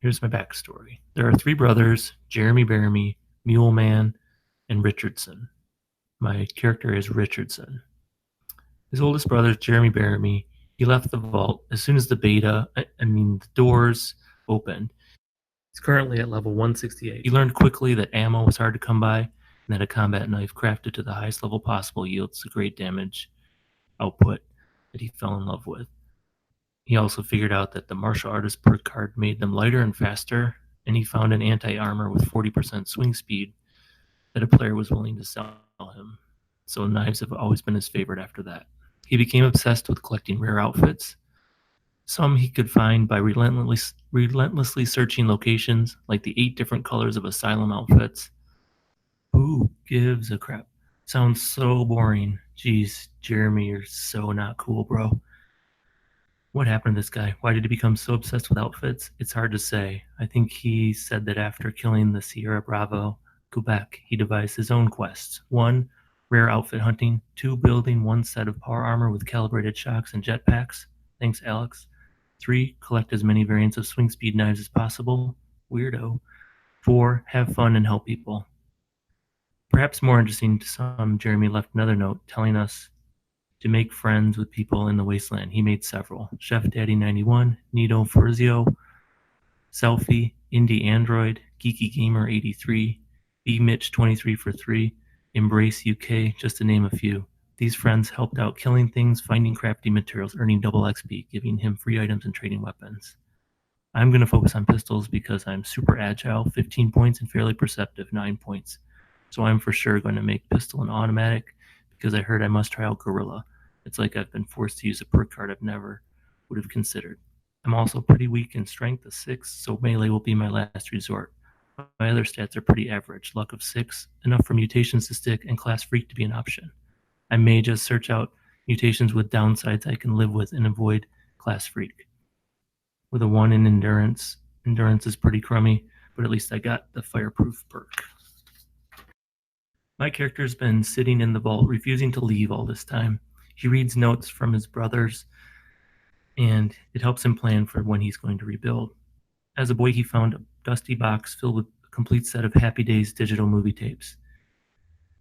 Here's my backstory. There are 3 brothers, Jeremy Bearimy, Mule Man, and Richardson. My character is Richardson. His oldest brother, Jeremy Bearimy, he left the vault as soon as the doors opened. He's currently at level 168. He learned quickly that ammo was hard to come by, and that a combat knife crafted to the highest level possible yields great damage. output that he fell in love with. He also figured out that the martial artist perk card made them lighter and faster, and he found an anti-armor with 40% swing speed that a player was willing to sell him. So knives have always been his favorite after that. He became obsessed with collecting rare outfits. Some he could find by relentlessly searching locations, like the 8 different colors of asylum outfits. Who gives a crap? Sounds so boring. Jeez, Jeremy, you're so not cool, bro. What happened to this guy? Why did he become so obsessed with outfits? It's hard to say. I think he said that after killing the Sierra Bravo, Quebec, he devised his own quests. 1, rare outfit hunting. 2, building 1 set of power armor with calibrated shocks and jetpacks. Thanks, Alex. 3, collect as many variants of swing speed knives as possible. Weirdo. 4, have fun and help people. Perhaps more interesting to some, Jeremy left another note telling us to make friends with people in the wasteland. He made several. Chef Daddy 91, Nito Furzio, Selfie, Indie Android, Geeky Gamer 83, B Mitch 23 for 3, Embrace UK, just to name a few. These friends helped out killing things, finding crafty materials, earning double XP, giving him free items and trading weapons. I'm going to focus on pistols because I'm super agile, 15 points, and fairly perceptive, 9 points. So I'm for sure going to make pistol an automatic because I heard I must try out Gorilla. It's like I've been forced to use a perk card I've never would have considered. I'm also pretty weak in strength of 6, so melee will be my last resort. My other stats are pretty average, luck of 6, enough for mutations to stick, and class freak to be an option. I may just search out mutations with downsides I can live with and avoid class freak. With a 1 in endurance, endurance is pretty crummy, but at least I got the fireproof perk. My character's been sitting in the vault, refusing to leave all this time. He reads notes from his brothers, and it helps him plan for when he's going to rebuild. As a boy, he found a dusty box filled with a complete set of Happy Days digital movie tapes.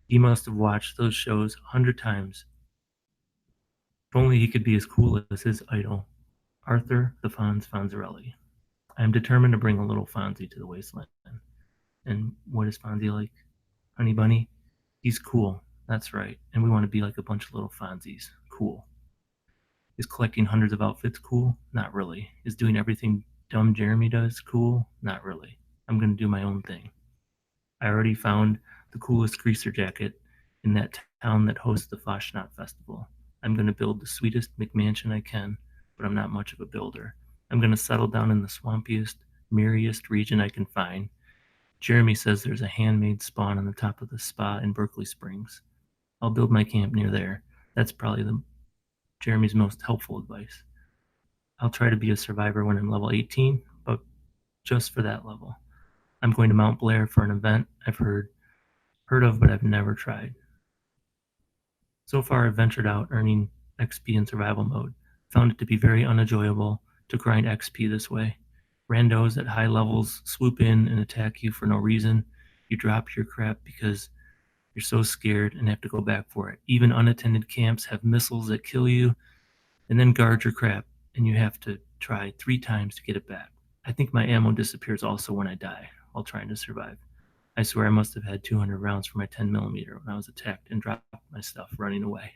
He must have watched those shows 100 times. If only he could be as cool as his idol, Arthur the Fonz Fonzarelli. I am determined to bring a little Fonzie to the wasteland. And what is Fonzie like? Honey Bunny? He's cool. That's right. And we want to be like a bunch of little Fonzies. Cool. Is collecting hundreds of outfits cool? Not really. Is doing everything dumb Jeremy does cool? Not really. I'm going to do my own thing. I already found the coolest greaser jacket in that town that hosts the Foshnot Festival. I'm going to build the sweetest McMansion I can, but I'm not much of a builder. I'm going to settle down in the swampiest, mirriest region I can find. Jeremy says there's a handmade spawn on the top of the spa in Berkeley Springs. I'll build my camp near there. That's probably Jeremy's most helpful advice. I'll try to be a survivor when I'm level 18, but just for that level. I'm going to Mount Blair for an event I've heard of, but I've never tried. So far, I've ventured out, earning XP in survival mode. Found it to be very unenjoyable to grind XP this way. Randos at high levels swoop in and attack you for no reason. You drop your crap because you're so scared and have to go back for it. Even unattended camps have missiles that kill you and then guard your crap, and you have to try 3 times to get it back. I think my ammo disappears also when I die while trying to survive. I swear I must have had 200 rounds for my 10mm when I was attacked and dropped my stuff running away.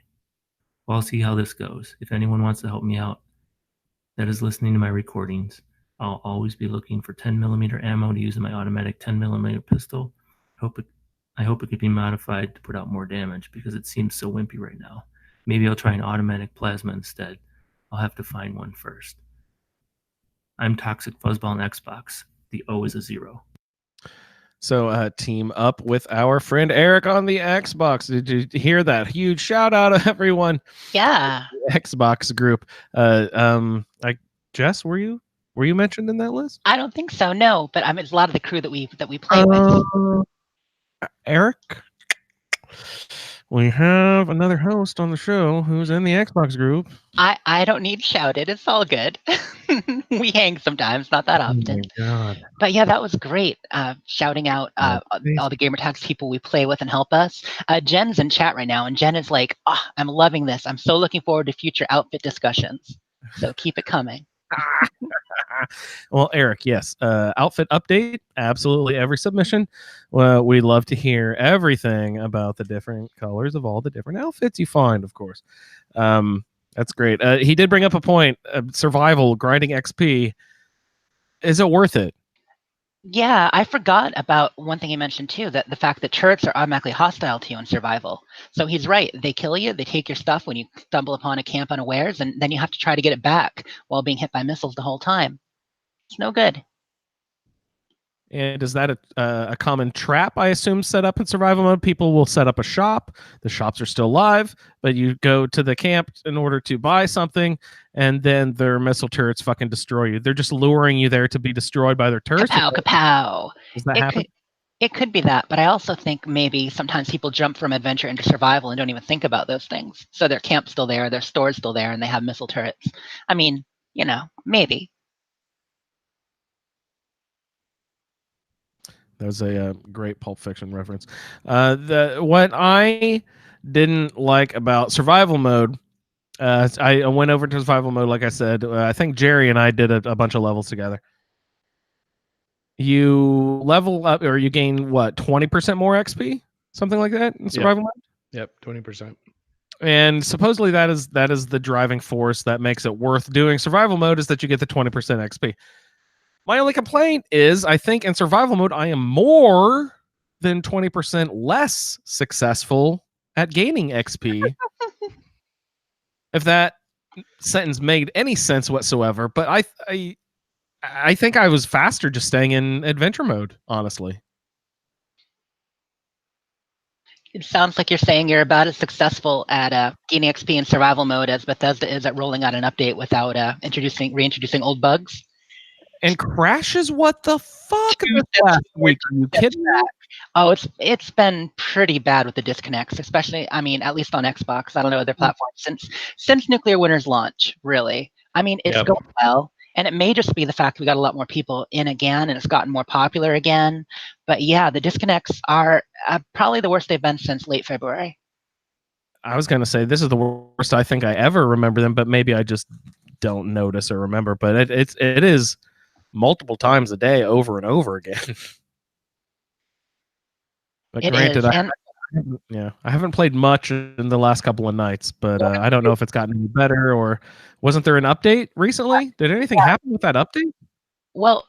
Well, I'll see how this goes. If anyone wants to help me out that is listening to my recordings, I'll always be looking for 10mm ammo to use in my automatic 10mm pistol. I hope it could be modified to put out more damage because it seems so wimpy right now. Maybe I'll try an automatic plasma instead. I'll have to find one first. I'm Toxic Fuzzball on Xbox. The O is a 0. So team up with our friend Eric on the Xbox. Did you hear that? Huge shout out to everyone. Yeah. Xbox group. Jess, were you mentioned in that list? I don't think so, no. But it's a lot of the crew that we play with. Eric, we have another host on the show who's in the Xbox group. I don't need shouted. It's all good. We hang sometimes, not that often. Oh my God. But yeah, that was great. Shouting out all the Gamertags people we play with and help us. Jen's in chat right now, and Jen is like, "Oh, I'm loving this. I'm so looking forward to future outfit discussions. So keep it coming." Well, Eric, yes. Outfit update. Absolutely every submission. Well, we love to hear everything about the different colors of all the different outfits you find, of course. That's great. He did bring up a point. Survival, grinding XP. Is it worth it? Yeah, I forgot about one thing he mentioned too, that the fact that turrets are automatically hostile to you in survival. So he's right. They kill you, they take your stuff when you stumble upon a camp unawares, and then you have to try to get it back while being hit by missiles the whole time. It's no good. And is that a common trap, I assume, set up in survival mode? People will set up a shop. The shops are still live, but you go to the camp in order to buy something, and then their missile turrets fucking destroy you. They're just luring you there to be destroyed by their turrets. Kapow, kapow. Does that happen? It could be that, but I also think maybe sometimes people jump from adventure into survival and don't even think about those things. So their camp's still there, their store's still there, and they have missile turrets. I mean, maybe. That was a great Pulp Fiction reference. What I didn't like about survival mode, I went over to survival mode, like I said. I think Jerry and I did a bunch of levels together. You level up, or you gain what, 20% more XP, something like that in survival mode. Yep, 20%. And supposedly that is the driving force that makes it worth doing survival mode, is that you get the 20% XP. My only complaint is, I think in survival mode, I am more than 20% less successful at gaining XP. If that sentence made any sense whatsoever, but I think I was faster just staying in adventure mode, honestly. It sounds like you're saying you're about as successful at gaining XP in survival mode as Bethesda is at rolling out an update without reintroducing old bugs. And crashes? What the fuck? Last week? Are you kidding me? Oh, it's been pretty bad with the disconnects, especially, I mean, at least on Xbox. I don't know other platforms since Nuclear Winter's launch, really. I mean, it's going well, and it may just be the fact we got a lot more people in again, and it's gotten more popular again. But yeah, the disconnects are probably the worst they've been since late February. I was gonna say this is the worst I think I ever remember them, but maybe I just don't notice or remember. But it is multiple times a day, over and over again. But granted, I haven't played much in the last couple of nights, but I don't know if it's gotten any better, or wasn't there an update recently? Did anything happen with that update? Well,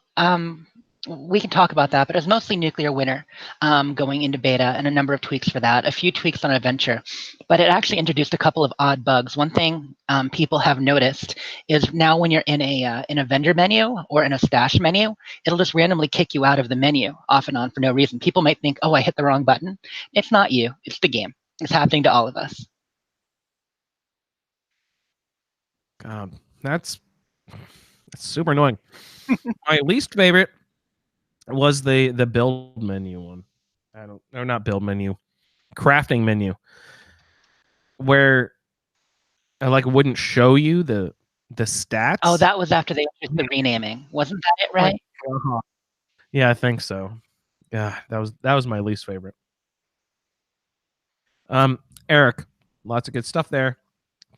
we can talk about that, but it's mostly Nuclear Winter going into beta, and a number of tweaks for that, a few tweaks on Adventure. But it actually introduced a couple of odd bugs. One thing people have noticed is now when you're in a vendor menu or in a stash menu, it'll just randomly kick you out of the menu off and on for no reason. People might think, oh, I hit the wrong button. It's not you. It's the game. It's happening to all of us. God, that's super annoying. My least favorite was the build menu one. Not build menu, crafting menu, where I wouldn't show you the stats. Oh, that was after they introduced the renaming. Wasn't that it, right? Yeah, I think so. Yeah, that was my least favorite. Eric, lots of good stuff there.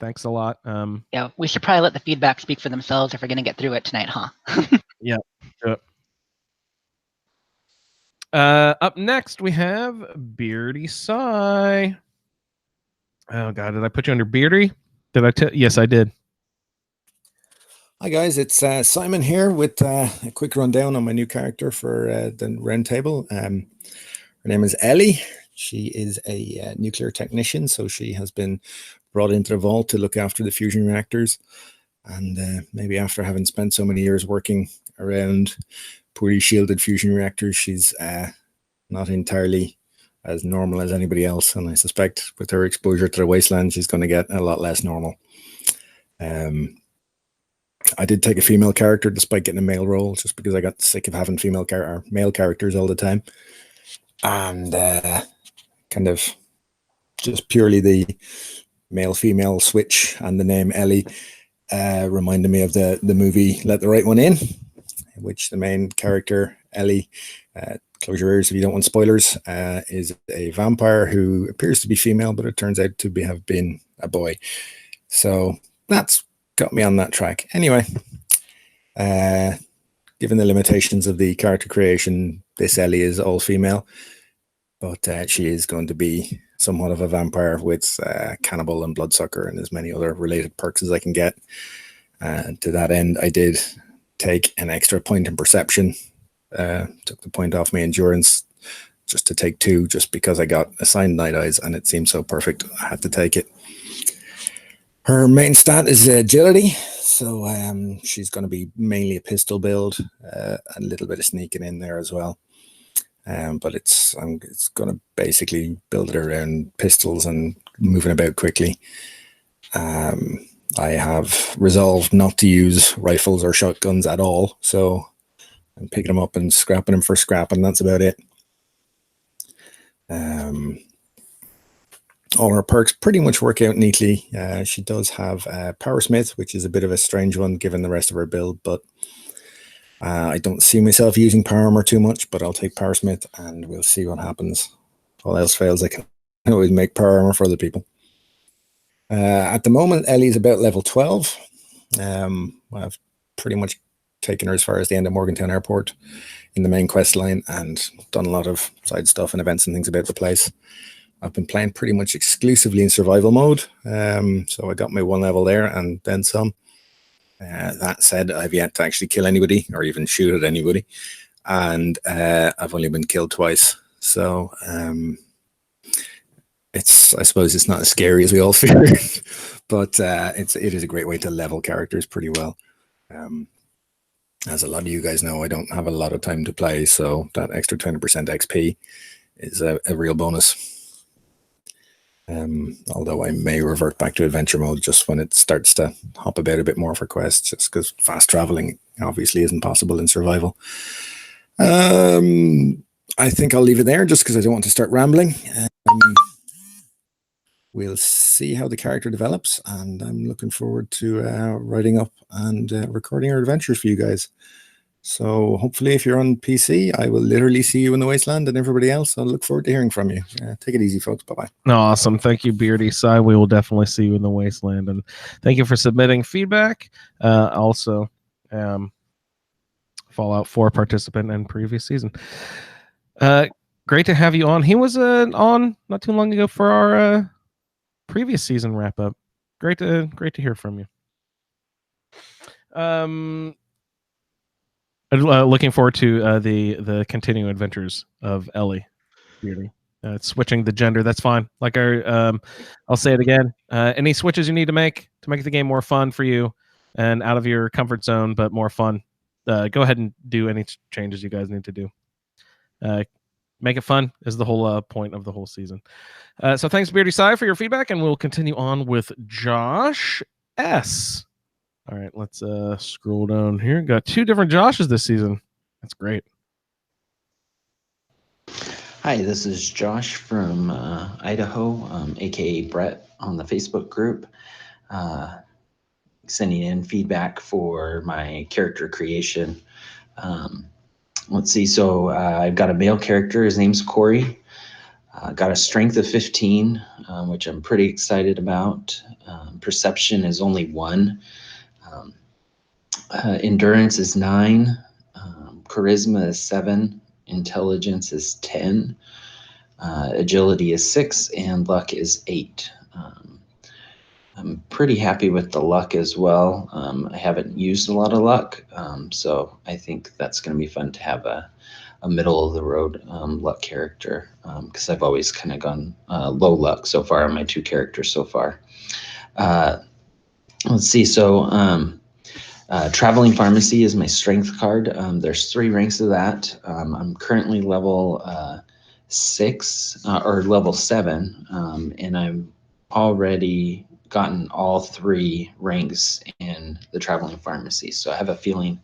Thanks a lot. Yeah, we should probably let the feedback speak for themselves if we're going to get through it tonight, huh? Yeah. Up next, we have Beardy Sigh. Oh, God, did I put you under Beardy? Did I yes, I did. Hi, guys. It's Simon here with a quick rundown on my new character for the round table. Her name is Ellie. She is a nuclear technician, so she has been brought into the vault to look after the fusion reactors. And maybe after having spent so many years working around poorly shielded fusion reactors, she's not entirely as normal as anybody else. And I suspect with her exposure to the wasteland, she's going to get a lot less normal. I did take a female character despite getting a male role, just because I got sick of having male characters all the time. And kind of just purely the male-female switch and the name Ellie reminded me of the movie Let the Right One In, in which the main character, Ellie, close your ears if you don't want spoilers, is a vampire who appears to be female, but it turns out to have been a boy. So that's got me on that track. Anyway, given the limitations of the character creation, this Ellie is all female, but she is going to be somewhat of a vampire with cannibal and bloodsucker and as many other related perks as I can get. To that end, I did take an extra point in perception, took the point off my endurance just to take 2, just because I got assigned night eyes and it seemed so perfect. I had to take it. Her main stat is agility, so she's going to be mainly a pistol build, a little bit of sneaking in there as well. But it's going to basically build it around pistols and moving about quickly. I have resolved not to use rifles or shotguns at all, so I'm picking them up and scrapping them for scrap, and that's about it. All her perks pretty much work out neatly. She does have Powersmith, which is a bit of a strange one given the rest of her build, but I don't see myself using Power Armor too much, but I'll take Powersmith and we'll see what happens. If all else fails, I can always make Power Armor for other people. At the moment, Ellie's about level 12. I've pretty much taken her as far as the end of Morgantown Airport in the main quest line and done a lot of side stuff and events and things about the place. I've been playing pretty much exclusively in survival mode, so I got my 1 level there and then some. That said, I've yet to actually kill anybody or even shoot at anybody, and I've only been killed twice. So I suppose it's not as scary as we all feared, but it is a great way to level characters pretty well. As a lot of you guys know, I don't have a lot of time to play, so that extra 20% XP is a real bonus. Although I may revert back to adventure mode just when it starts to hop about a bit more for quests, just because fast traveling obviously isn't possible in survival. I think I'll leave it there just because I don't want to start rambling. We'll see how the character develops, and I'm looking forward to writing up and recording our adventures for you guys. So hopefully if you're on PC, I will literally see you in the wasteland, and everybody else, I'll look forward to hearing from you. Take it easy, folks. Bye-bye. Awesome. Thank you, Beardy Sai. We will definitely see you in the wasteland. And thank you for submitting feedback. Also, Fallout 4 participant in previous season. Great to have you on. He was on not too long ago for our previous season wrap-up. Great to hear from you. Looking forward to the continuing adventures of Ellie. Really, switching the gender, that's fine. Like I'll say it again. Any switches you need to make the game more fun for you and out of your comfort zone, but more fun. Go ahead and do any changes you guys need to do. Make it fun is the whole point of the whole season. So thanks, Beardy Sai, for your feedback, and we'll continue on with Josh S. All right, let's scroll down here. Got 2 different Joshes this season. That's great. Hi, this is Josh from Idaho, aka Brett on the Facebook group. Sending in feedback for my character creation. Let's see, so I've got a male character. His name's Corey. Got a strength of 15, which I'm pretty excited about. Perception is only 1. Endurance is 9. Charisma is 7. Intelligence is 10. Agility is 6, and luck is 8. I'm pretty happy with the luck as well. I haven't used a lot of luck, so I think that's going to be fun to have a middle of the road luck character, because I've always kind of gone low luck so far on my 2 characters so far. Let's see, so Traveling Pharmacy is my strength card. There's 3 ranks of that. I'm currently level 6 or level 7, and I've already gotten all 3 ranks in the Traveling Pharmacy. So I have a feeling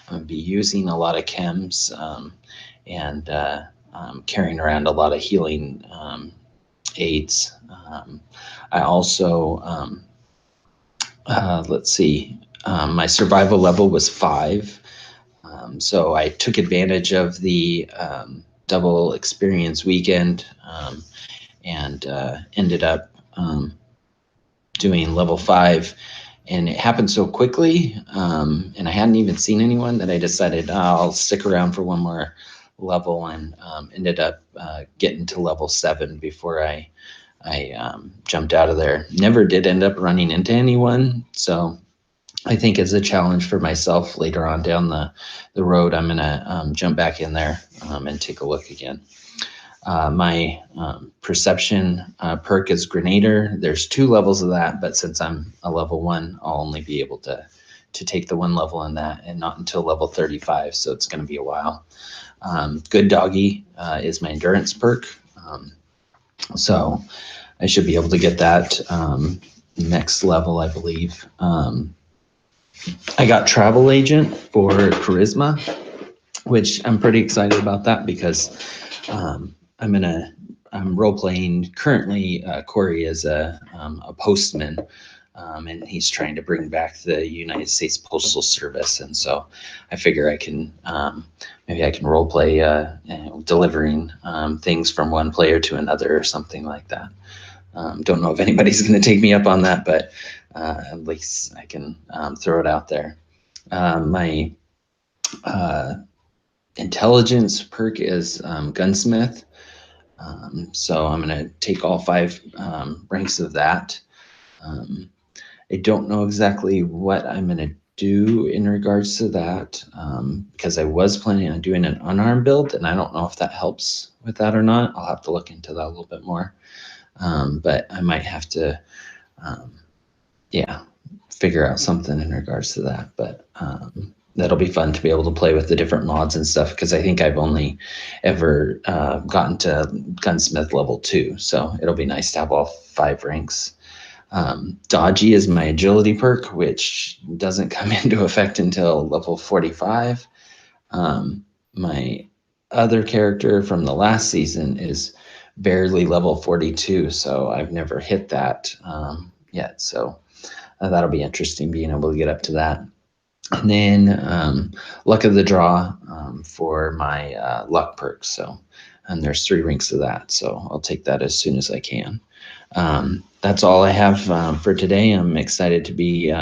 I'm going to be using a lot of chems and carrying around a lot of healing aids. I also, let's see, my survival level was 5. So I took advantage of the double experience weekend and ended up doing level 5, and it happened so quickly, and I hadn't even seen anyone that I decided I'll stick around for 1 more level, and ended up getting to level 7 before I jumped out of there. Never did end up running into anyone, so I think as a challenge for myself later on down the road, I'm gonna jump back in there and take a look again. My perception perk is Grenader. There's 2 levels of that, but since I'm a level 1, I'll only be able to take the 1 level in that, and not until level 35. So it's going to be a while. Good Doggy is my endurance perk, so I should be able to get that next level, I believe. I got Travel Agent for Charisma, which I'm pretty excited about that because I'm role playing currently. Corey is a postman, and he's trying to bring back the United States Postal Service, and so I figure I can maybe I can role play delivering things from one player to another or something like that. Don't know if anybody's going to take me up on that, but at least I can throw it out there. My intelligence perk is Gunsmith. So I'm going to take all 5 ranks of that. I don't know exactly what I'm going to do in regards to that because I was planning on doing an unarmed build, and I don't know if that helps with that or not. I'll have to look into that a little bit more. But I might have to, figure out something in regards to that. But that'll be fun to be able to play with the different mods and stuff, because I think I've only ever gotten to Gunsmith level 2. So it'll be nice to have all 5 ranks. Dodgy is my agility perk, which doesn't come into effect until level 45. My other character from the last season is barely level 42, so I've never hit that yet. So that'll be interesting, being able to get up to that. And then luck of the draw for my luck perks. So, and there's 3 ranks of that, so I'll take that as soon as I can. That's all I have for today. I'm excited to be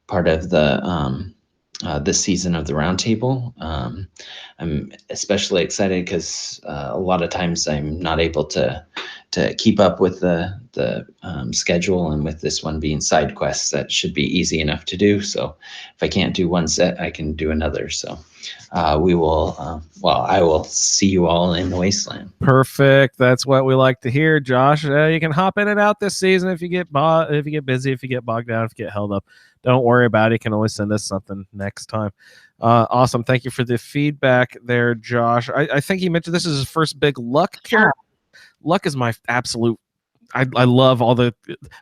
part of the this season of the Roundtable. I'm especially excited because a lot of times I'm not able to keep up with the schedule, and with this one being side quests, that should be easy enough to do. So if I can't do one set, I can do another. So we will, I will see you all in the Wasteland. Perfect. That's what we like to hear, Josh. You can hop in and out this season if you get busy, if you get bogged down, if you get held up. Don't worry about it. You can always send us something next time. Awesome. Thank you for the feedback there, Josh. I think he mentioned this is his first big luck character. Luck is my absolute. I love all the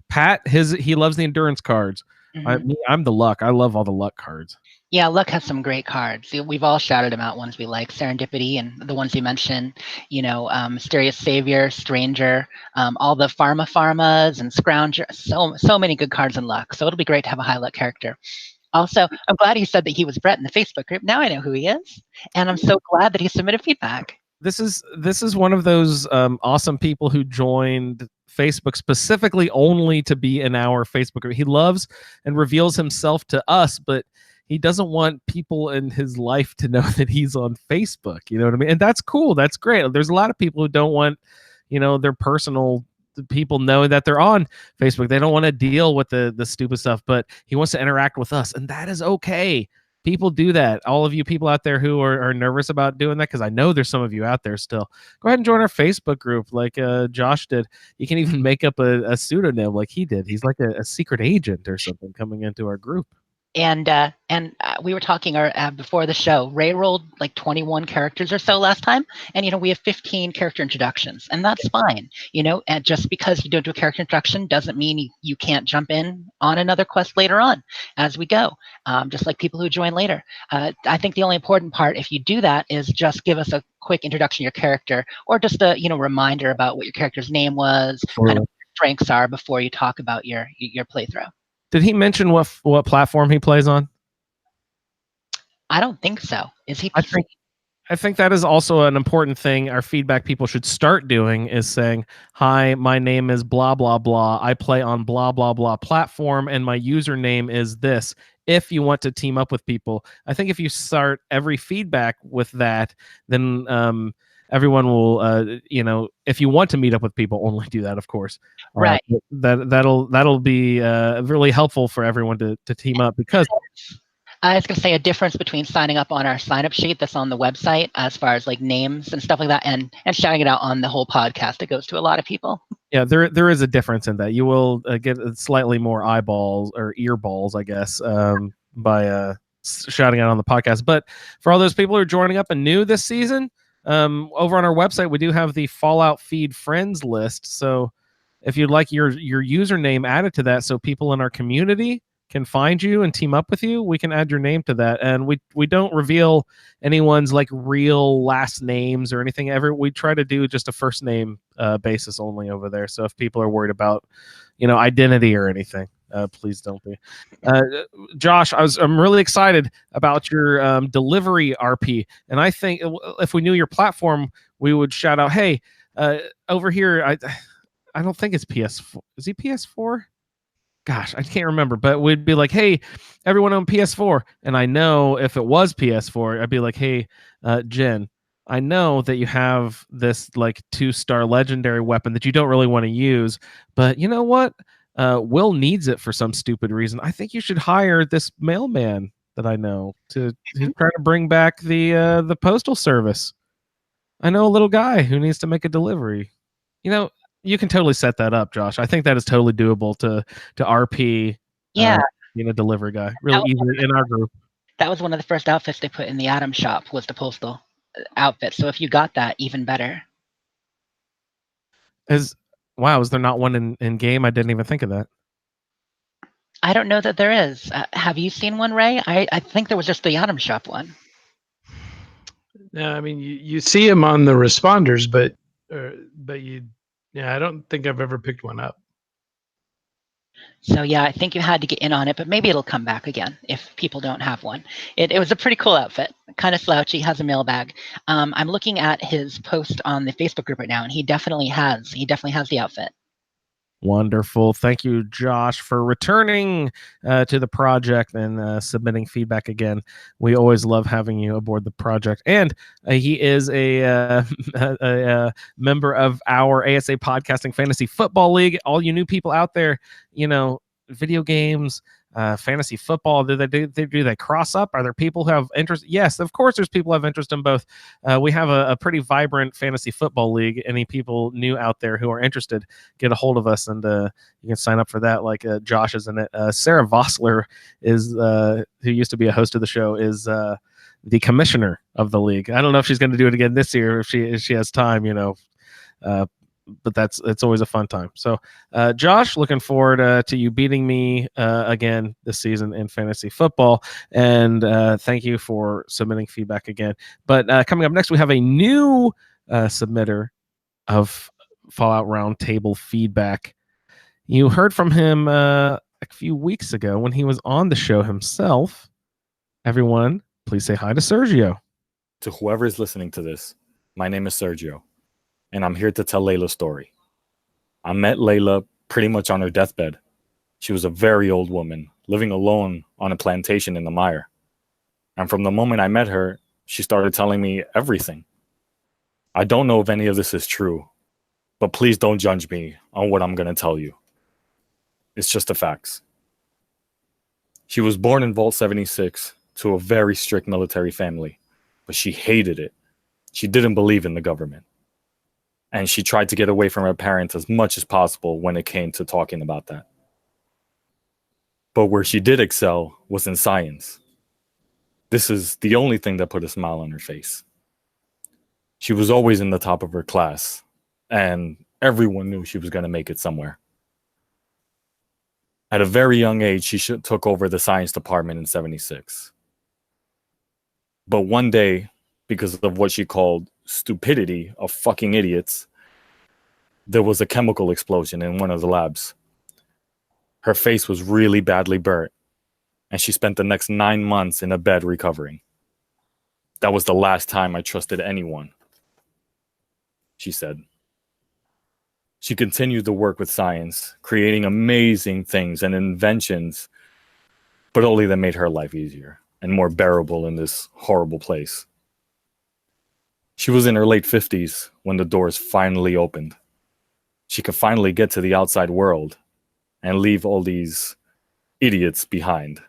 Pat. He loves the endurance cards. Mhm. I'm the luck. I love all the luck cards. Yeah, Luck has some great cards. We've all shouted them out, ones we like. Serendipity and the ones you mentioned, Mysterious Savior, Stranger, all the Pharmas and Scrounger. So many good cards in Luck. So it'll be great to have a high luck character. Also, I'm glad he said that he was Brett in the Facebook group. Now I know who he is. And I'm so glad that he submitted feedback. This is one of those awesome people who joined Facebook specifically only to be in our Facebook group. He loves and reveals himself to us, but he doesn't want people in his life to know that he's on Facebook. You know what I mean? And that's cool. That's great. There's a lot of people who don't want, their personal people know that they're on Facebook. They don't want to deal with the stupid stuff, but he wants to interact with us, and that is okay. People do that. All of you people out there who are nervous about doing that, because I know there's some of you out there still, go ahead and join our Facebook group like Josh did. You can even make up a pseudonym like he did. He's like a secret agent or something coming into our group. And we were talking before the show. Ray rolled like 21 characters or so last time, and we have 15 character introductions, and that's fine. And just because you don't do a character introduction doesn't mean you can't jump in on another quest later on as we go. Just like people who join later. I think the only important part, if you do that, is just give us a quick introduction to your character, or just a reminder about what your character's name was, kind of what your strengths are before you talk about your playthrough. Did he mention what platform he plays on? I don't think so. Is he? I think that is also an important thing our feedback people should start doing, is saying, hi, my name is blah, blah, blah. I play on blah, blah, blah platform, and my username is this. If you want to team up with people, I think if you start every feedback with that, then everyone will, if you want to meet up with people, only do that, of course. Right. That'll be really helpful for everyone to team up, because I was going to say a difference between signing up on our sign-up sheet that's on the website as far as like names and stuff like that, and shouting it out on the whole podcast. It goes to a lot of people. yeah, there is a difference in that. You will get slightly more eyeballs or earballs, I guess, by shouting out on the podcast. But for all those people who are joining up and new this season, over on our website, we do have the Fallout Feed friends list. So if you'd like your username added to that, so people in our community can find you and team up with you, we can add your name to that. And we don't reveal anyone's like real last names or anything ever. We try to do just a first name basis only over there. So if people are worried about, identity or anything, please don't be. Josh, I'm really excited about your delivery RP, and I think if we knew your platform, we would shout out, "Hey, over here!" I don't think it's PS4. Is he PS4? Gosh, I can't remember, but we'd be like, "Hey, everyone on PS4," and I know if it was PS4, I'd be like, "Hey, Jen, I know that you have this like 2-star legendary weapon that you don't really want to use, but you know what? Will needs it for some stupid reason. I think you should hire this mailman that I know to try to bring back the postal service. I know a little guy who needs to make a delivery. You can totally set that up, Josh. I think that is totally doable to RP. Yeah, being a delivery guy, really easily in our group. that was one of the first outfits they put in the Atom shop, was the postal outfit. So if you got that, even better. Is there not one in game? I didn't even think of that. I don't know that there is. Have you seen one, Ray? I think there was just the Atom shop one. No, I mean you see them on the responders, but I don't think I've ever picked one up. So yeah, I think you had to get in on it, but maybe it'll come back again if people don't have one. It was a pretty cool outfit, kind of slouchy, has a mailbag. I'm looking at his post on the Facebook group right now, and he definitely has the outfit. Wonderful. Thank you, Josh, for returning to the project and submitting feedback again. We always love having you aboard the project. And he is a member of our ASA Podcasting Fantasy Football League. All you new people out there, video games, fantasy football, do they cross up? Are there people who have interest? Yes, of course there's people who have interest in both. We have a pretty vibrant fantasy football league. Any people new out there who are interested, get a hold of us, and you can sign up for that, like Josh is in it. Sarah Vossler is who used to be a host of the show, is the commissioner of the league. I don't know if she's going to do it again this year, if she has time, but it's always a fun time. So Josh, looking forward to you beating me again this season in fantasy football, and thank you for submitting feedback again. But coming up next, we have a new submitter of Fallout Roundtable feedback. You heard from him a few weeks ago when he was on the show himself. Everyone, please say hi to Sergio. To whoever is listening to this, my name is Sergio, and I'm here to tell Layla's story. I met Layla pretty much on her deathbed. She was a very old woman, living alone on a plantation in the mire. And from the moment I met her, she started telling me everything. I don't know if any of this is true, but please don't judge me on what I'm going to tell you. It's just the facts. She was born in Vault 76 to a very strict military family, but she hated it. She didn't believe in the government. And she tried to get away from her parents as much as possible when it came to talking about that. But where she did excel was in science. This is the only thing that put a smile on her face. She was always in the top of her class, and everyone knew she was going to make it somewhere. At a very young age, she took over the science department in 76. But one day, because of what she called stupidity of fucking idiots, there was a chemical explosion in one of the labs. Her face was really badly burnt, and she spent the next 9 months in a bed recovering. That was the last time I trusted anyone, she said. She continued to work with science, creating amazing things and inventions, but only that made her life easier and more bearable in this horrible place. She was in her late 50s when the doors finally opened. She could finally get to the outside world and leave all these idiots behind.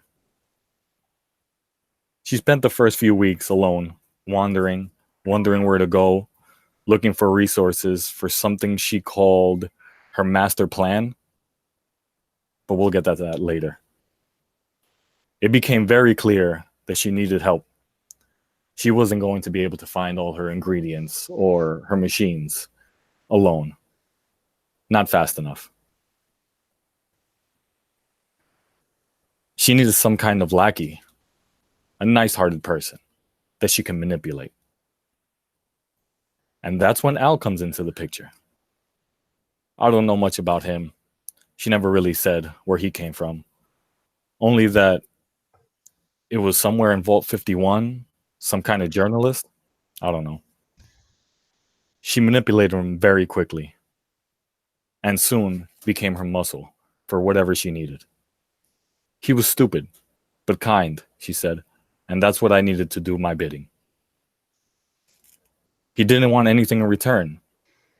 She spent the first few weeks alone, wandering where to go, looking for resources for something she called her master plan. But we'll get to that later. It became very clear that she needed help. She wasn't going to be able to find all her ingredients or her machines alone. Not fast enough. She needed some kind of lackey, a nice-hearted person that she can manipulate. And that's when Al comes into the picture. I don't know much about him. She never really said where he came from. Only that it was somewhere in Vault 51, some kind of journalist. I don't know. She manipulated him very quickly and soon became her muscle for whatever she needed. He was stupid, but kind, she said, and that's what I needed to do my bidding. He didn't want anything in return,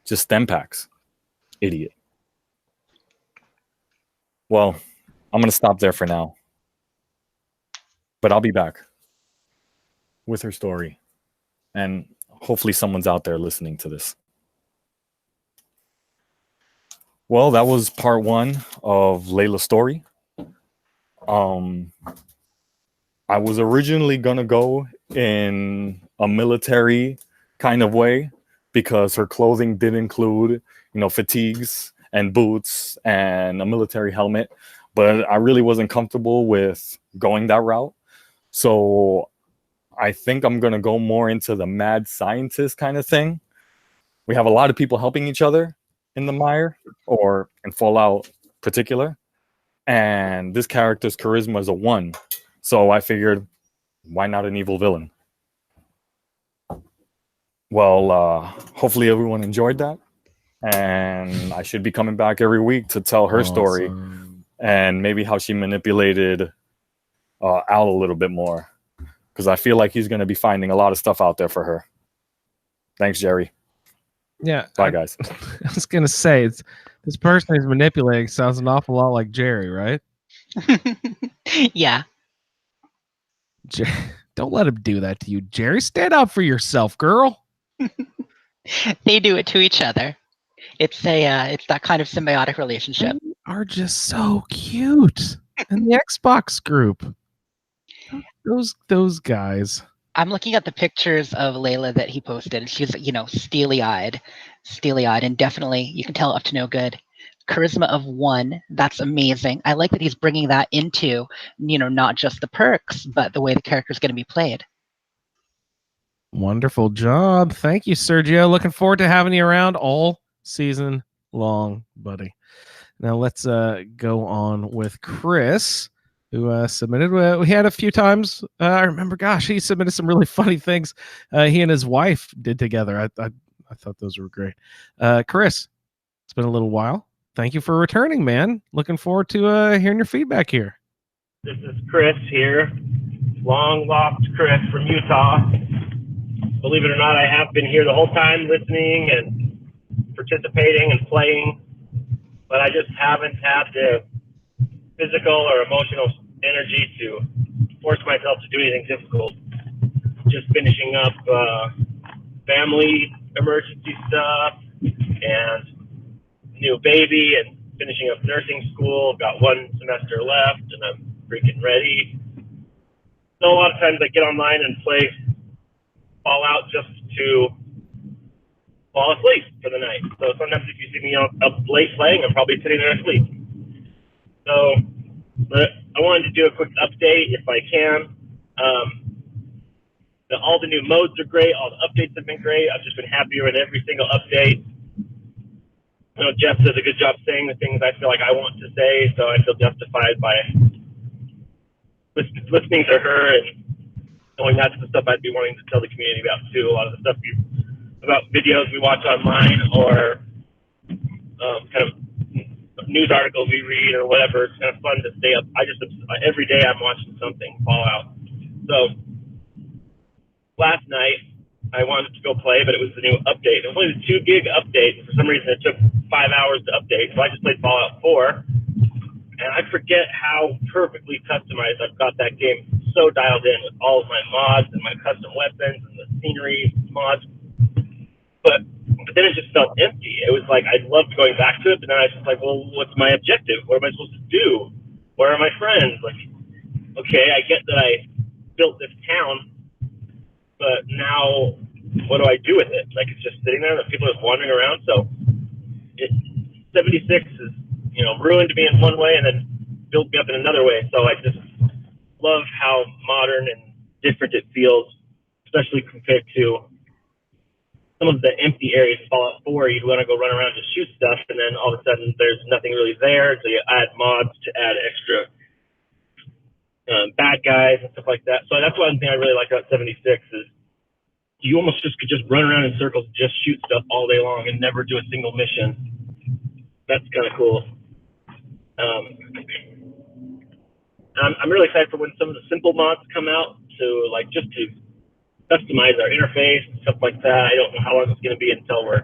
just stem packs. Idiot. Well, I'm going to stop there for now. But I'll be back with her story. And hopefully someone's out there listening to this. Well, that was part one of Layla's story. I was originally going to go in a military kind of way because her clothing did include, fatigues and boots and a military helmet. But I really wasn't comfortable with going that route. So I think I'm going to go more into the mad scientist kind of thing. We have a lot of people helping each other in the mire or in Fallout particular. And this character's charisma is a 1. So I figured, why not an evil villain? Well, hopefully everyone enjoyed that. And I should be coming back every week to tell her story and maybe how she manipulated Al a little bit more. Because I feel like he's going to be finding a lot of stuff out there for her. Thanks, Jerry. Yeah. Bye, guys. I was going to say, this person he's manipulating sounds an awful lot like Jerry, right? Yeah. Don't let him do that to you, Jerry. Stand up for yourself, girl. They do it to each other. It's that kind of symbiotic relationship. You are just so cute. And the Xbox group. Those guys. I'm looking at the pictures of Layla that he posted. She's, steely-eyed, and definitely you can tell up to no good. Charisma of 1. That's amazing. I like that he's bringing that into, not just the perks, but the way the character is going to be played. Wonderful job. Thank you, Sergio. Looking forward to having you around all season long, buddy. Now let's go on with Chris, who submitted. We had a few times. I remember, gosh, he submitted some really funny things he and his wife did together. I thought those were great. Chris, it's been a little while. Thank you for returning, man. Looking forward to hearing your feedback here. This is Chris here, long lost Chris from Utah. Believe it or not, I have been here the whole time listening and participating and playing, but I just haven't had the physical or emotional energy to force myself to do anything difficult. Just finishing up family emergency stuff and new baby and finishing up nursing school. Got 1 semester left and I'm freaking ready. So a lot of times I get online and play Fallout just to fall asleep for the night. So sometimes if you see me up late playing, I'm probably sitting there asleep. So but I wanted to do a quick update if I can. All the new modes are great. All the updates have been great. I've just been happier with every single update. I know Jeff does a good job saying the things I feel like I want to say, so I feel justified by listening to her and knowing that's the stuff I'd be wanting to tell the community about too. A lot of the stuff about videos we watch online or kind of news articles we read or whatever. It's kind of fun to stay up. Every day I'm watching something Fallout. So last night I wanted to go play, but it was the new update. It was only the 2 gig update. For some reason, it took 5 hours to update, so I just played Fallout 4. And I forget how perfectly customized I've got that game so dialed in with all of my mods and my custom weapons and the scenery mods. But then it just felt empty. It was like I loved going back to it, but then I was just like, well, what's my objective? What am I supposed to do? Where are my friends? Like, okay, I get that I built this town, but now what do I do with it? Like, it's just sitting there, and people are just wandering around. So 76 is, ruined me in one way and then built me up in another way. So I just love how modern and different it feels, especially compared to some of the empty areas of Fallout 4. You'd want to go run around and just shoot stuff, and then all of a sudden there's nothing really there. So you add mods to add extra bad guys and stuff like that. So that's one thing I really like about 76 is you almost just could just run around in circles and just shoot stuff all day long and never do a single mission. That's kind of cool. I'm really excited for when some of the simple mods come out to just to customize our interface and stuff like that. I don't know how long it's going to be until we're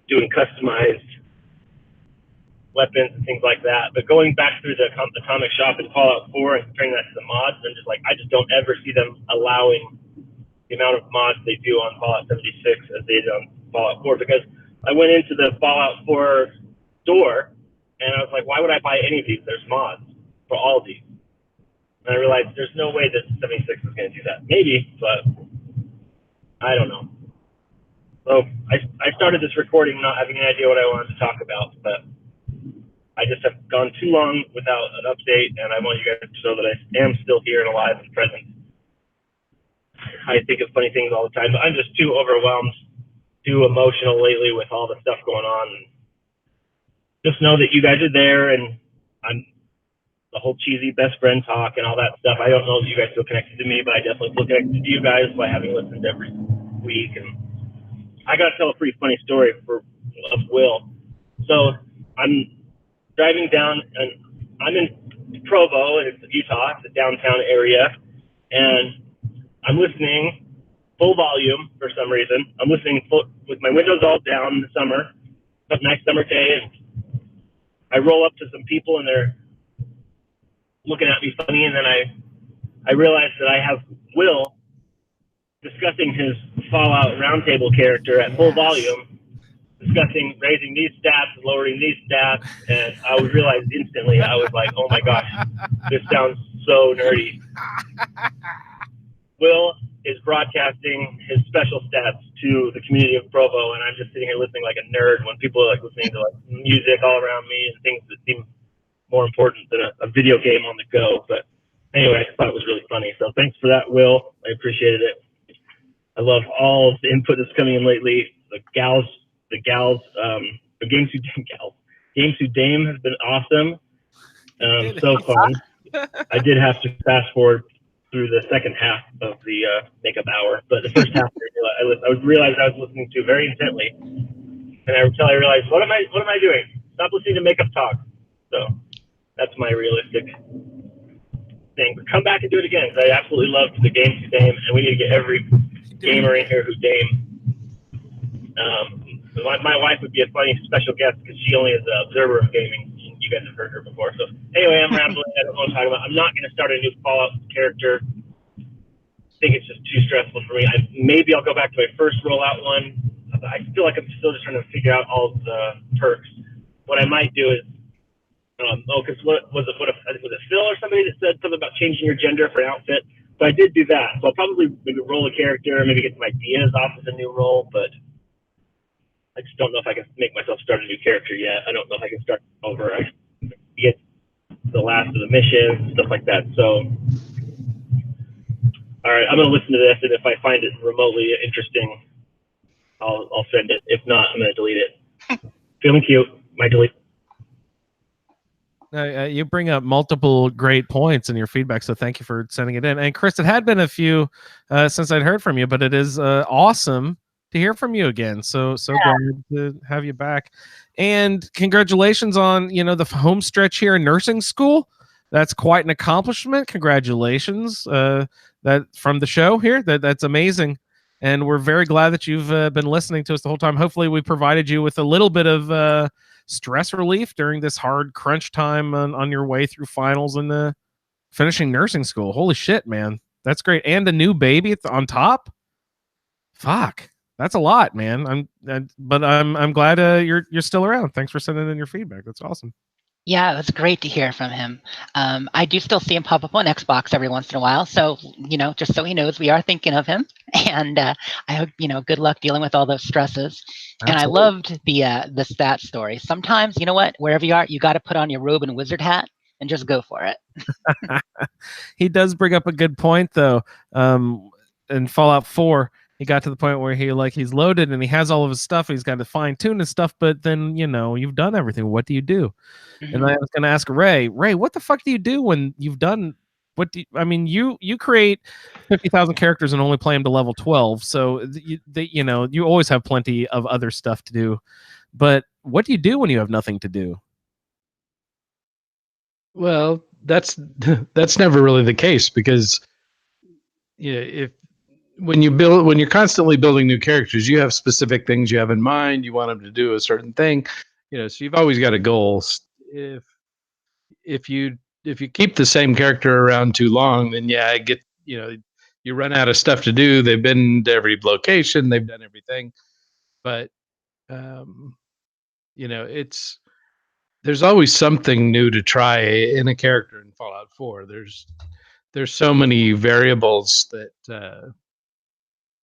doing customized weapons and things like that. But going back through the atomic shop in Fallout 4 and comparing that to the mods, and I just don't ever see them allowing the amount of mods they do on Fallout 76 as they did on Fallout 4, because I went into the Fallout 4 store and I was like, why would I buy any of these? There's mods for all of these. And I realized there's no way that 76 is going to do that. Maybe, but I don't know. So I started this recording not having any idea what I wanted to talk about, but I just have gone too long without an update, and I want you guys to know that I am still here and alive and present. I think of funny things all the time, but I'm just too overwhelmed, too emotional lately with all the stuff going on. Just know that you guys are there, and I'm the whole cheesy best friend talk and all that stuff. I don't know if you guys feel connected to me, but I definitely feel connected to you guys by having listened every week. And I got to tell a pretty funny story of Will. So I'm driving down, and I'm in Provo, and it's Utah. It's a downtown area, and I'm listening full volume for some reason. I'm listening with my windows all down in the summer. It's a nice summer day, and I roll up to some people, and they're looking at me funny, and then I realize that I have Will discussing his Fallout Roundtable character at full volume, discussing raising these stats and lowering these stats, and I realized instantly, I was like, oh my gosh, this sounds so nerdy. Will is broadcasting his special stats to the community of Provo, and I'm just sitting here listening like a nerd when people are listening to music all around me and things that seem more important than a video game on the go. But anyway, I thought it was really funny. So thanks for that, Will. I appreciated it. I love all of the input that's coming in lately. The Games Who Dame has been awesome. So fun. I did have to fast forward through the second half of the makeup hour, but the first half I realized I was listening to very intently, and until I realized, what am I doing? Stop listening to makeup talk. So that's my realistic thing. But come back and do it again, because I absolutely loved the Games Who Dame, and we need to get every gamer in here who's Dame. My wife would be a funny special guest because she only is an observer of gaming. You guys have heard her before. So anyway, I'm rambling. I don't know what I'm talking about. I'm not going to start a new Fallout character. I think it's just too stressful for me. Maybe I'll go back to my first rollout one. I feel like I'm still just trying to figure out all the perks. What I might do is, because was it Phil or somebody that said something about changing your gender for an outfit? So I did do that. So I'll probably maybe roll a character, maybe get some ideas off of the new role, but I just don't know if I can make myself start a new character yet. I don't know if I can start over. I get the last of the missions, stuff like that. So, all right, I'm going to listen to this, and if I find it remotely interesting, I'll send it. If not, I'm going to delete it. Feeling cute. My delete. You bring up multiple great points in your feedback, so thank you for sending it in. And Chris, it had been a few since I'd heard from you, but it is awesome to hear from you again. So glad to have you back. And congratulations on the home stretch here in nursing school. That's quite an accomplishment. Congratulations. That from the show here. That's amazing. and we're very glad that you've been listening to us the whole time. Hopefully, we provided you with a little bit of stress relief during this hard crunch time on your way through finals and finishing nursing school. Holy shit, man, that's great, and a new baby on top. Fuck, that's a lot, man. I'm glad you're still around. Thanks for sending in your feedback. That's awesome. Yeah, it was great to hear from him. I do still see him pop up on Xbox every once in a while. So, just so he knows, we are thinking of him. And I hope, good luck dealing with all those stresses. And I Absolutely. loved the stat story. Sometimes, you know what, wherever you are, you got to put on your robe and wizard hat and just go for it. He does bring up a good point, though. In Fallout 4, he got to the point where he's loaded and he has all of his stuff and he's got to fine tune his stuff, but then you've done everything. What do you do? And I was going to ask Ray, what the fuck do you do when you've done you create 50,000 characters and only play them to level 12, so you always have plenty of other stuff to do, but what do you do when you have nothing to do? Well, that's never really the case, because when you're constantly building new characters, you have specific things you have in mind. You want them to do a certain thing, so you've always got a goal. If you keep the same character around too long, then you run out of stuff to do. They've been to every location, they've done everything, but there's always something new to try in a character in Fallout 4. There's so many variables that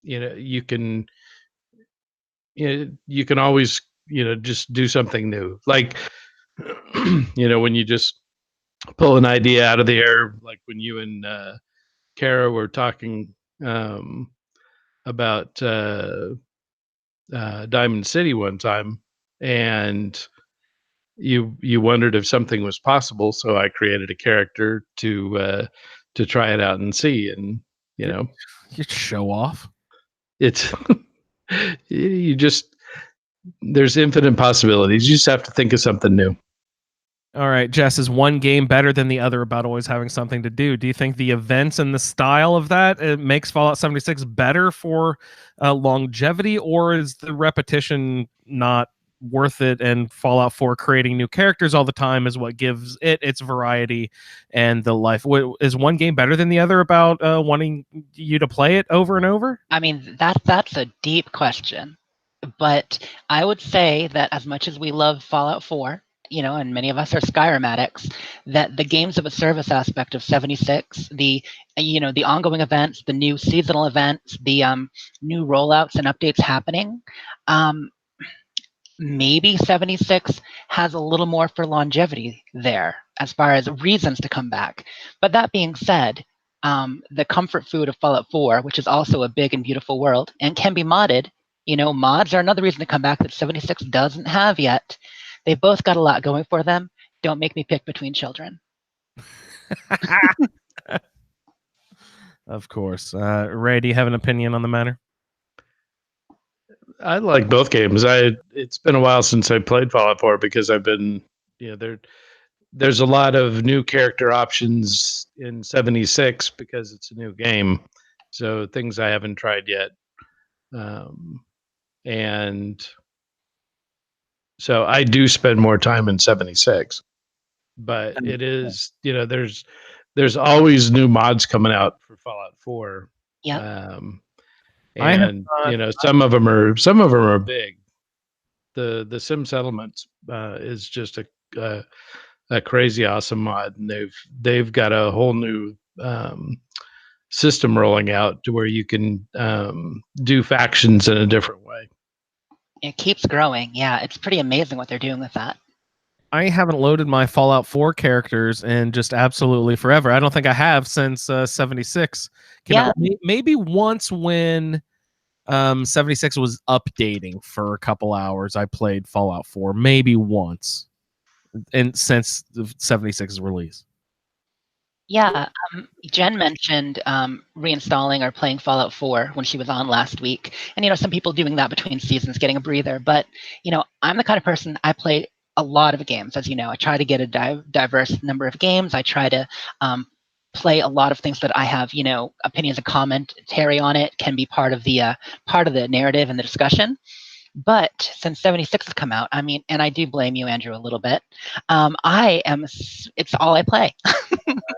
you can always just do something new, like when you just pull an idea out of the air, like when you and Kara were talking about Diamond City one time, and you wondered if something was possible, so I created a character to try it out and see. And you show off. It's there's infinite possibilities. You just have to think of something new. All right, Jess, is one game better than the other about always having something to do? Do you think the events and the style of that makes Fallout 76 better for longevity, or is the repetition not worth it, and Fallout 4 creating new characters all the time is what gives it its variety and the life? Is one game better than the other about wanting you to play it over and over? I mean, that's a deep question. But I would say that as much as we love Fallout 4, and many of us are Skyrim addicts, that the games of a service aspect of 76, the ongoing events, the new seasonal events, the new rollouts and updates happening, maybe 76 has a little more for longevity there as far as reasons to come back. But that being said, the comfort food of Fallout 4, which is also a big and beautiful world and can be modded, mods are another reason to come back that 76 doesn't have yet. They've both got a lot going for them. Don't make me pick between children. Of course. Ray, do you have an opinion on the matter? I like both games. It's been a while since I played Fallout 4 because I've been, there's a lot of new character options in 76 because it's a new game. So things I haven't tried yet. And so I do spend more time in 76, but it is, there's always new mods coming out for Fallout 4. Yeah. And some of them are big. The Sim Settlements is just a crazy awesome mod, and they've got a whole new system rolling out to where you can do factions in a different way. It keeps growing. Yeah, it's pretty amazing what they're doing with that. I haven't loaded my Fallout 4 characters in just absolutely forever. I don't think I have since 76 came out. Maybe once when 76 was updating for a couple hours, I played Fallout 4. Maybe once, and since the 76's release. Yeah, Jen mentioned reinstalling or playing Fallout 4 when she was on last week. And, some people doing that between seasons, getting a breather. But, I'm the kind of person, I play a lot of games. As you know, I try to get a diverse number of games. I try to play a lot of things that I have, opinions and commentary on it, can be part of the narrative and the discussion. But since 76 has come out, I mean, and I do blame you, Andrew, a little bit. It's all I play.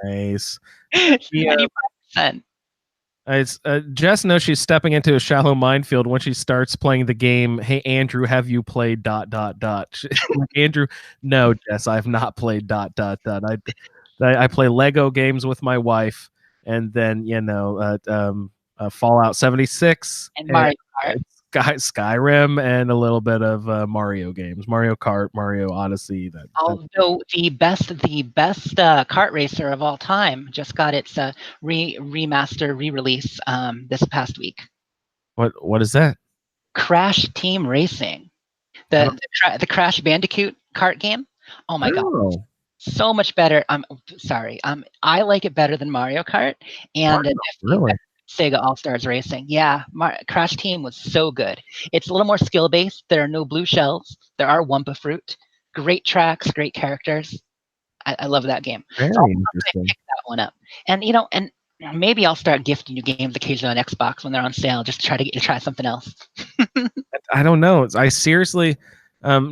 Nice. 95%. Jess knows she's stepping into a shallow minefield when she starts playing the game. Hey, Andrew, have you played ... Andrew, no, Jess, I've not played ... I play Lego games with my wife, and then Fallout 76 And Mario Kart. Skyrim, and a little bit of Mario games, Mario Kart, Mario Odyssey. Although the best kart racer of all time just got its remaster re-release this past week. What is that? Crash Team Racing, the Crash Bandicoot kart game. Oh my god, so much better. I'm sorry. I like it better than Mario Kart and really? Sega All Stars Racing. Yeah, Crash Team was so good. It's a little more skill based. There are no blue shells. There are Wumpa Fruit. Great tracks, great characters. I love that game. Very so interesting. Pick that one up, and and maybe I'll start gifting you games occasionally on Xbox when they're on sale, just to try to get you to try something else. I don't know. I seriously,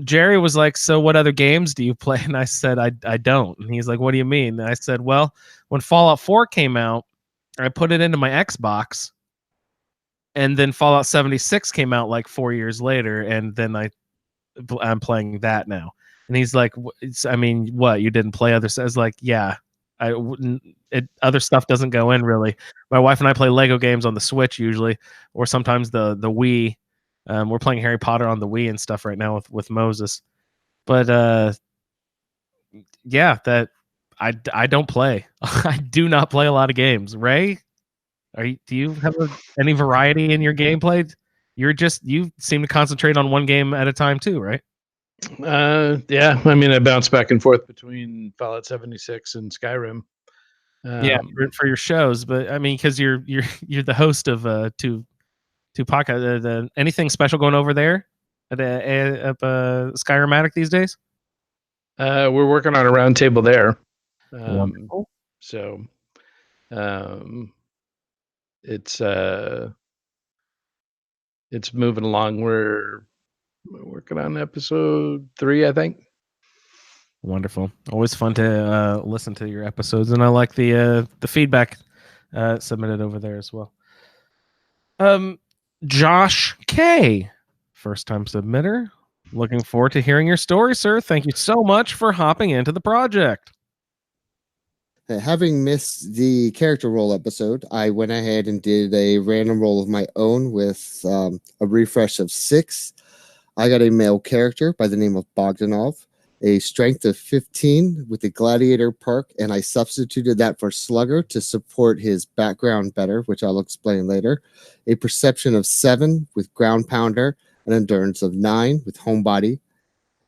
Jerry was like, "So what other games do you play?" And I said, "I don't." And he's like, "What do you mean?" And I said, "Well, when Fallout 4 came out, I put it into my Xbox, and then Fallout 76 came out like 4 years later, and then I'm playing that now." And he's like, "I mean, what? You didn't play other stuff?" I was like, "Yeah, I wouldn't. Other stuff doesn't go in really. My wife and I play Lego games on the Switch usually, or sometimes the Wii. We're playing Harry Potter on the Wii and stuff right now with Moses. But yeah, that I don't play. I do not play a lot of games. Ray, do you have any variety in your gameplay? You seem to concentrate on one game at a time too, right? Yeah, I mean, I bounce back and forth between Fallout 76 and Skyrim. Yeah, for your shows, but I mean, because you're the host of two podcasts. Anything special going over there at Skyrimatic these days? We're working on a roundtable there. Wonderful. So, it's moving along. We're working on episode 3, I think. Wonderful. Always fun to listen to your episodes, and I like the feedback submitted over there as well. Josh K, first time submitter. Looking forward to hearing your story, sir. Thank you so much for hopping into the project. Having missed the character roll episode, I went ahead and did a random roll of my own with a refresh of 6. I got a male character by the name of Bogdanov, a strength of 15 with a gladiator perk, and I substituted that for Slugger to support his background better, which I'll explain later. A perception of 7 with ground pounder, an endurance of 9 with homebody,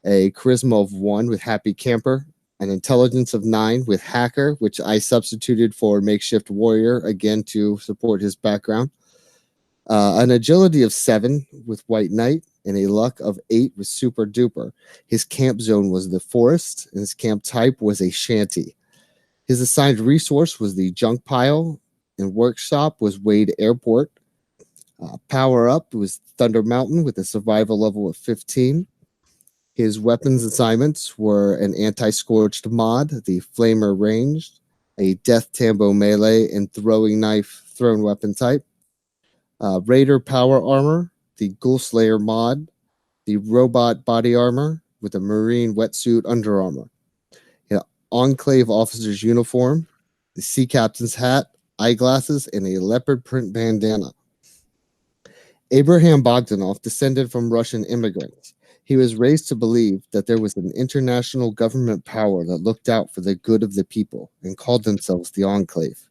a charisma of 1 with happy camper, an intelligence of 9 with hacker, which I substituted for makeshift warrior, again to support his background. An agility of 7 with white knight, and a luck of 8 with super duper. His camp zone was the forest, and his camp type was a shanty. His assigned resource was the junk pile, and workshop was Wade Airport. Power up was Thunder Mountain with a survival level of 15. His weapons assignments were an anti-scorched mod, the flamer ranged, a death tambo melee, and throwing knife thrown weapon type. Raider power armor, the Ghoul Slayer mod, the robot body armor with a marine wetsuit under armor, Enclave officer's uniform, the sea captain's hat, eyeglasses, and a leopard print bandana. Abraham Bogdanov descended from Russian immigrants. He was raised to believe that there was an international government power that looked out for the good of the people and called themselves the Enclave.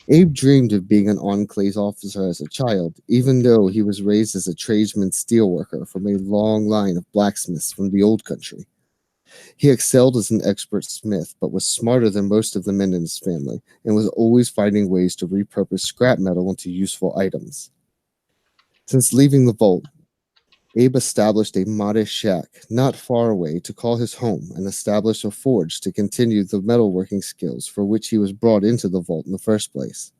Abe dreamed of being an Enclave's officer as a child, even though he was raised as a tradesman steelworker from a long line of blacksmiths from the old country. He excelled as an expert smith, but was smarter than most of the men in his family, and was always finding ways to repurpose scrap metal into useful items. Since leaving the vault, Abe established a modest shack not far away to call his home and established a forge to continue the metalworking skills for which he was brought into the vault in the first place.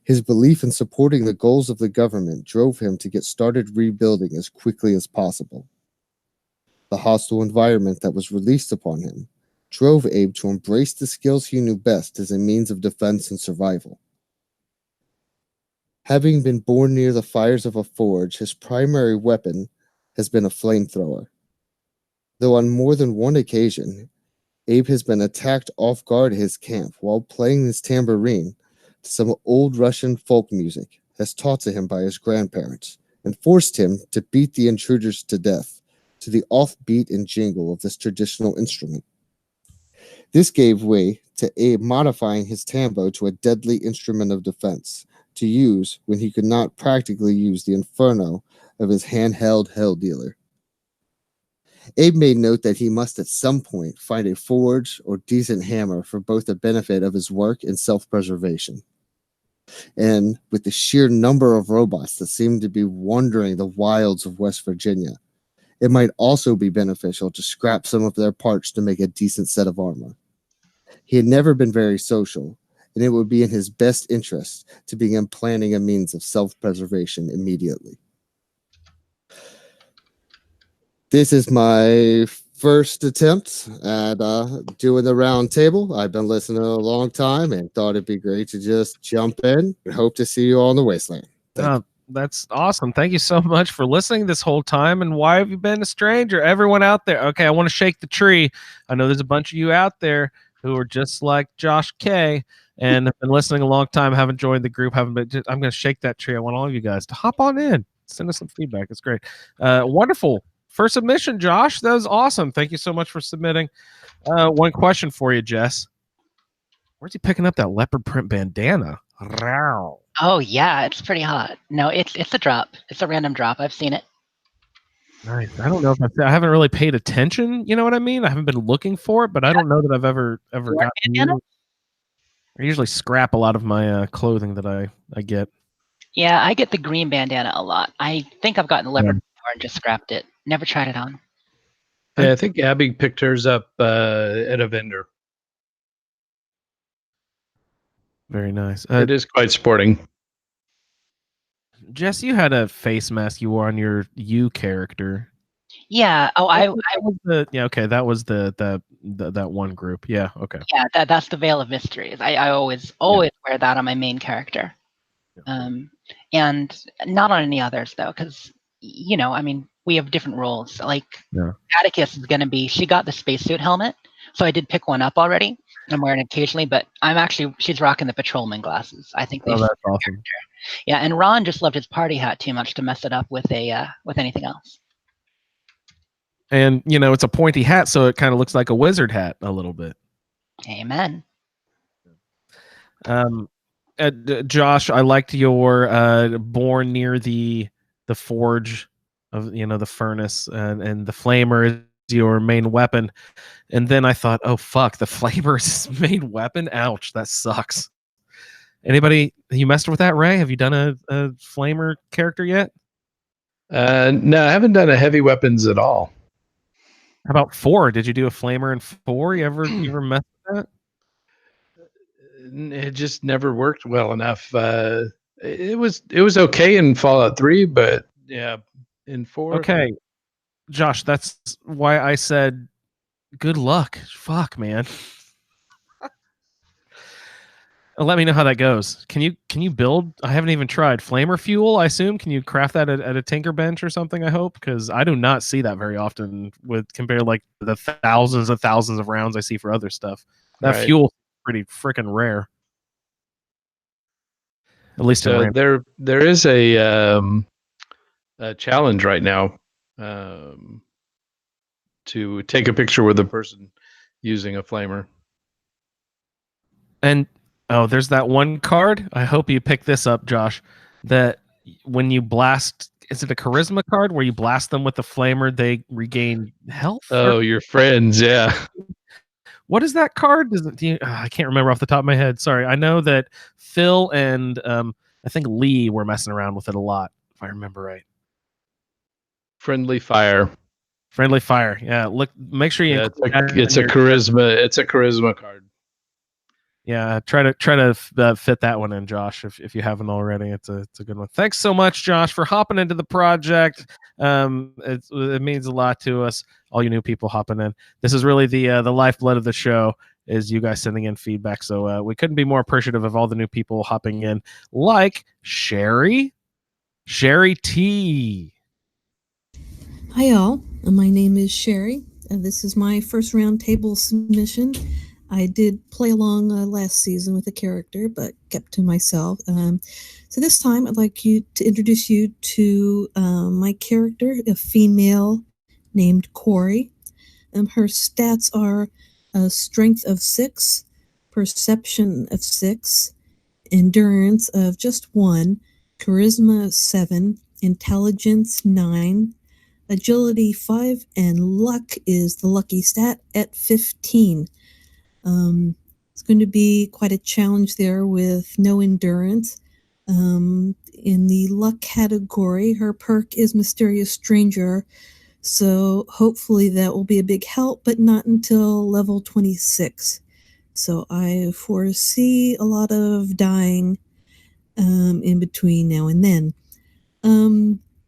His belief in supporting the goals of the government drove him to get started rebuilding as quickly as possible. The hostile environment that was released upon him drove Abe to embrace the skills he knew best as a means of defense and survival. Having been born near the fires of a forge, his primary weapon has been a flamethrower. Though on more than one occasion, Abe has been attacked off guard at his camp while playing his tambourine to some old Russian folk music as taught to him by his grandparents and forced him to beat the intruders to death to the offbeat and jingle of this traditional instrument. This gave way to Abe modifying his tambo to a deadly instrument of defense to use when he could not practically use the inferno of his handheld hell dealer. Abe made note that he must at some point find a forge or decent hammer for both the benefit of his work and self-preservation. And with the sheer number of robots that seemed to be wandering the wilds of West Virginia, it might also be beneficial to scrap some of their parts to make a decent set of armor. He had never been very social, and it would be in his best interest to begin planning a means of self-preservation immediately. This is my first attempt at doing the round table. I've been listening a long time and thought it'd be great to just jump in and hope to see you all in the wasteland. That's awesome. Thank you so much for listening this whole time. And why have you been a stranger? Everyone out there. Okay, I want to shake the tree. I know there's a bunch of you out there who are just like Josh K and have been listening a long time, haven't joined the group, haven't been. I'm going to shake that tree. I want all of you guys to hop on in, send us some feedback. It's great. Wonderful. First submission, Josh. That was awesome. Thank you so much for submitting. One question for you, Jess. Where's he picking up that leopard print bandana? Wow. Oh yeah, it's pretty hot. No, it's a drop. It's a random drop. I've seen it. Nice. I don't know if I haven't really paid attention. You know what I mean? I haven't been looking for it, but I don't know that I've ever gotten. I usually scrap a lot of my clothing that I get. Yeah, I get the green bandana a lot. I think I've gotten the leopard before and just scrapped it. Never tried it on. Yeah, I think Abby picked hers up at a vendor. Very nice. It is quite sporting. Jess, you had a face mask you wore on your You character. Yeah. Oh, okay. That was that one group. Yeah. Okay. Yeah, that's the Veil of Mysteries. I always wear that on my main character, and not on any others though, because I mean, we have different roles. Like Atticus is going to be. She got the spacesuit helmet, so I did pick one up already. I'm wearing it occasionally, but she's rocking the patrolman glasses. I think that's awesome. Yeah, and Ron just loved his party hat too much to mess it up with anything else. And it's a pointy hat, so it kind of looks like a wizard hat a little bit. Amen. Josh, I liked your born near the forge of the furnace, and the flamer is your main weapon. And then I thought, oh fuck, the flamer is his main weapon. Ouch, that sucks. Anybody, you messed with that, Ray? Have you done a flamer character yet? No, I haven't done a heavy weapons at all. How about 4? Did you do a flamer in 4? You ever messed with that? It just never worked well enough. It was okay in Fallout 3, but yeah, in 4. Okay, Josh, that's why I said good luck. Fuck, man. Let me know how that goes. Can you build? I haven't even tried flamer fuel. I assume. Can you craft that at a tinker bench or something? I hope, because I do not see that very often compared like the thousands of rounds I see for other stuff. That fuel is pretty freaking rare. At least there is a challenge right now to take a picture with a person using a flamer. And there's that one card. I hope you pick this up, Josh. That when you blast, is it a charisma card where you blast them with the flamer, they regain health? Oh, your friends, yeah. What is that card? I can't remember off the top of my head. Sorry. I know that Phil and I think Lee were messing around with it a lot, if I remember right. Friendly fire. Friendly fire. Yeah, look. Make sure you. Yeah, include that it's in a your- charisma. It's a charisma card. Yeah, try to fit that one in, Josh, if you haven't already. It's a good one. Thanks so much, Josh, for hopping into the project. It means a lot to us, all you new people hopping in. This is really the lifeblood of the show, is you guys sending in feedback. So we couldn't be more appreciative of all the new people hopping in, like Sherry T. Hi, all. My name is Sherry. This is my first roundtable submission. I did play along last season with a character, but kept to myself. So this time, I'd like to introduce you to my character, a female named Corey. Her stats are strength of 6, perception of 6, endurance of just 1, charisma 7, intelligence 9, agility 5, and luck is the lucky stat at 15. It's going to be quite a challenge there with no endurance. In the luck category, her perk is Mysterious Stranger, so hopefully that will be a big help, but not until level 26. So I foresee a lot of dying in between now and then.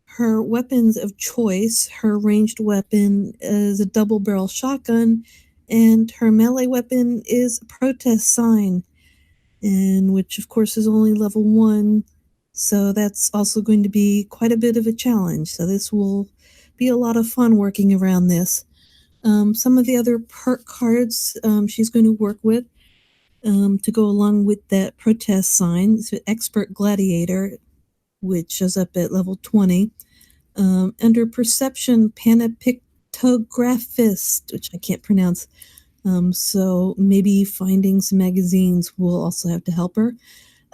Her weapons of choice, her ranged weapon is a double barrel shotgun, and her melee weapon is a protest sign, and which of course is only level 1. So that's also going to be quite a bit of a challenge. So this will be a lot of fun working around this. Some of the other perk cards she's going to work with to go along with that protest sign. So Expert Gladiator, which shows up at level 20. Under Perception, Panopictographist, which I can't pronounce. So maybe finding some magazines will also have to help her.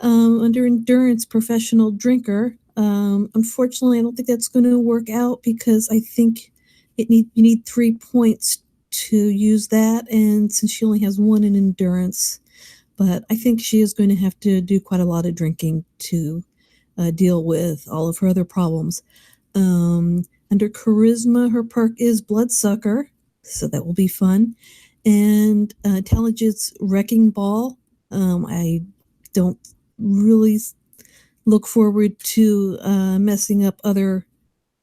Under Endurance, Professional Drinker. Unfortunately, I don't think that's going to work out because I think you need 3 points to use that, and since she only has 1 in Endurance, but I think she is going to have to do quite a lot of drinking to deal with all of her other problems. Under Charisma, her perk is Bloodsucker, so that will be fun. And Intelligence Wrecking Ball. I don't really look forward to messing up other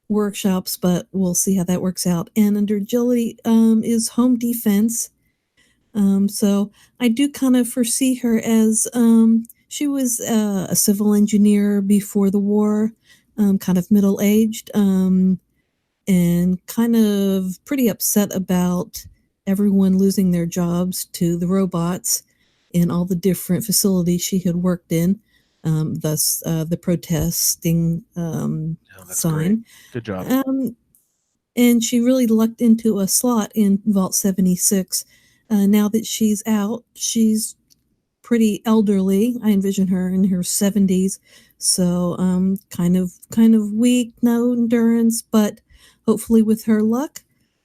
workshops, but we'll see how that works out. And under Agility is Home Defense. So I do kind of foresee her as she was a civil engineer before the war, kind of middle-aged, and kind of pretty upset about everyone losing their jobs to the robots in all the different facilities she had worked in, thus the protesting sign. Great. Good job. And she really lucked into a slot in Vault 76. Now that she's out, she's pretty elderly. I envision her in her 70s, so kind of weak, no endurance, but hopefully with her luck,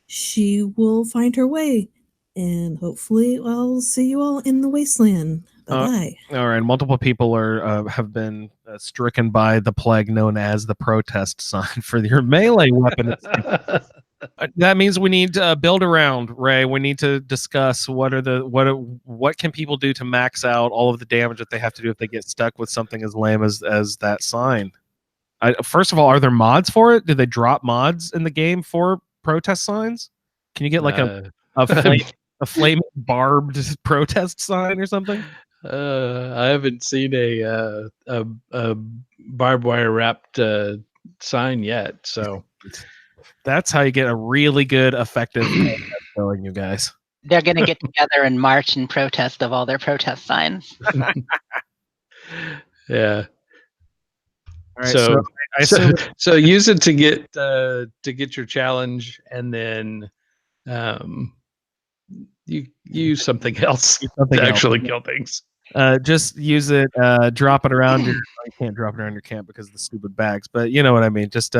she will find her way. And hopefully I'll see you all in the wasteland. Bye-bye. All right. Multiple people have been stricken by the plague known as the protest sign for your melee weapon. That means we need to build around, Ray. We need to discuss what can people do to max out all of the damage that they have to do if they get stuck with something as lame as that sign. First of all, are there mods for it? Do they drop mods in the game for protest signs? Can you get like a flaming barbed protest sign or something? I haven't seen a barbed wire wrapped sign yet, so that's how you get a really good, effective going, you guys. They're going to get together in March and protest of all their protest signs. Yeah. All right, so use it to get your challenge, and then you use something else to actually kill things. Just use it, drop it around your. You can't drop it around your camp because of the stupid bags, but you know what I mean. Just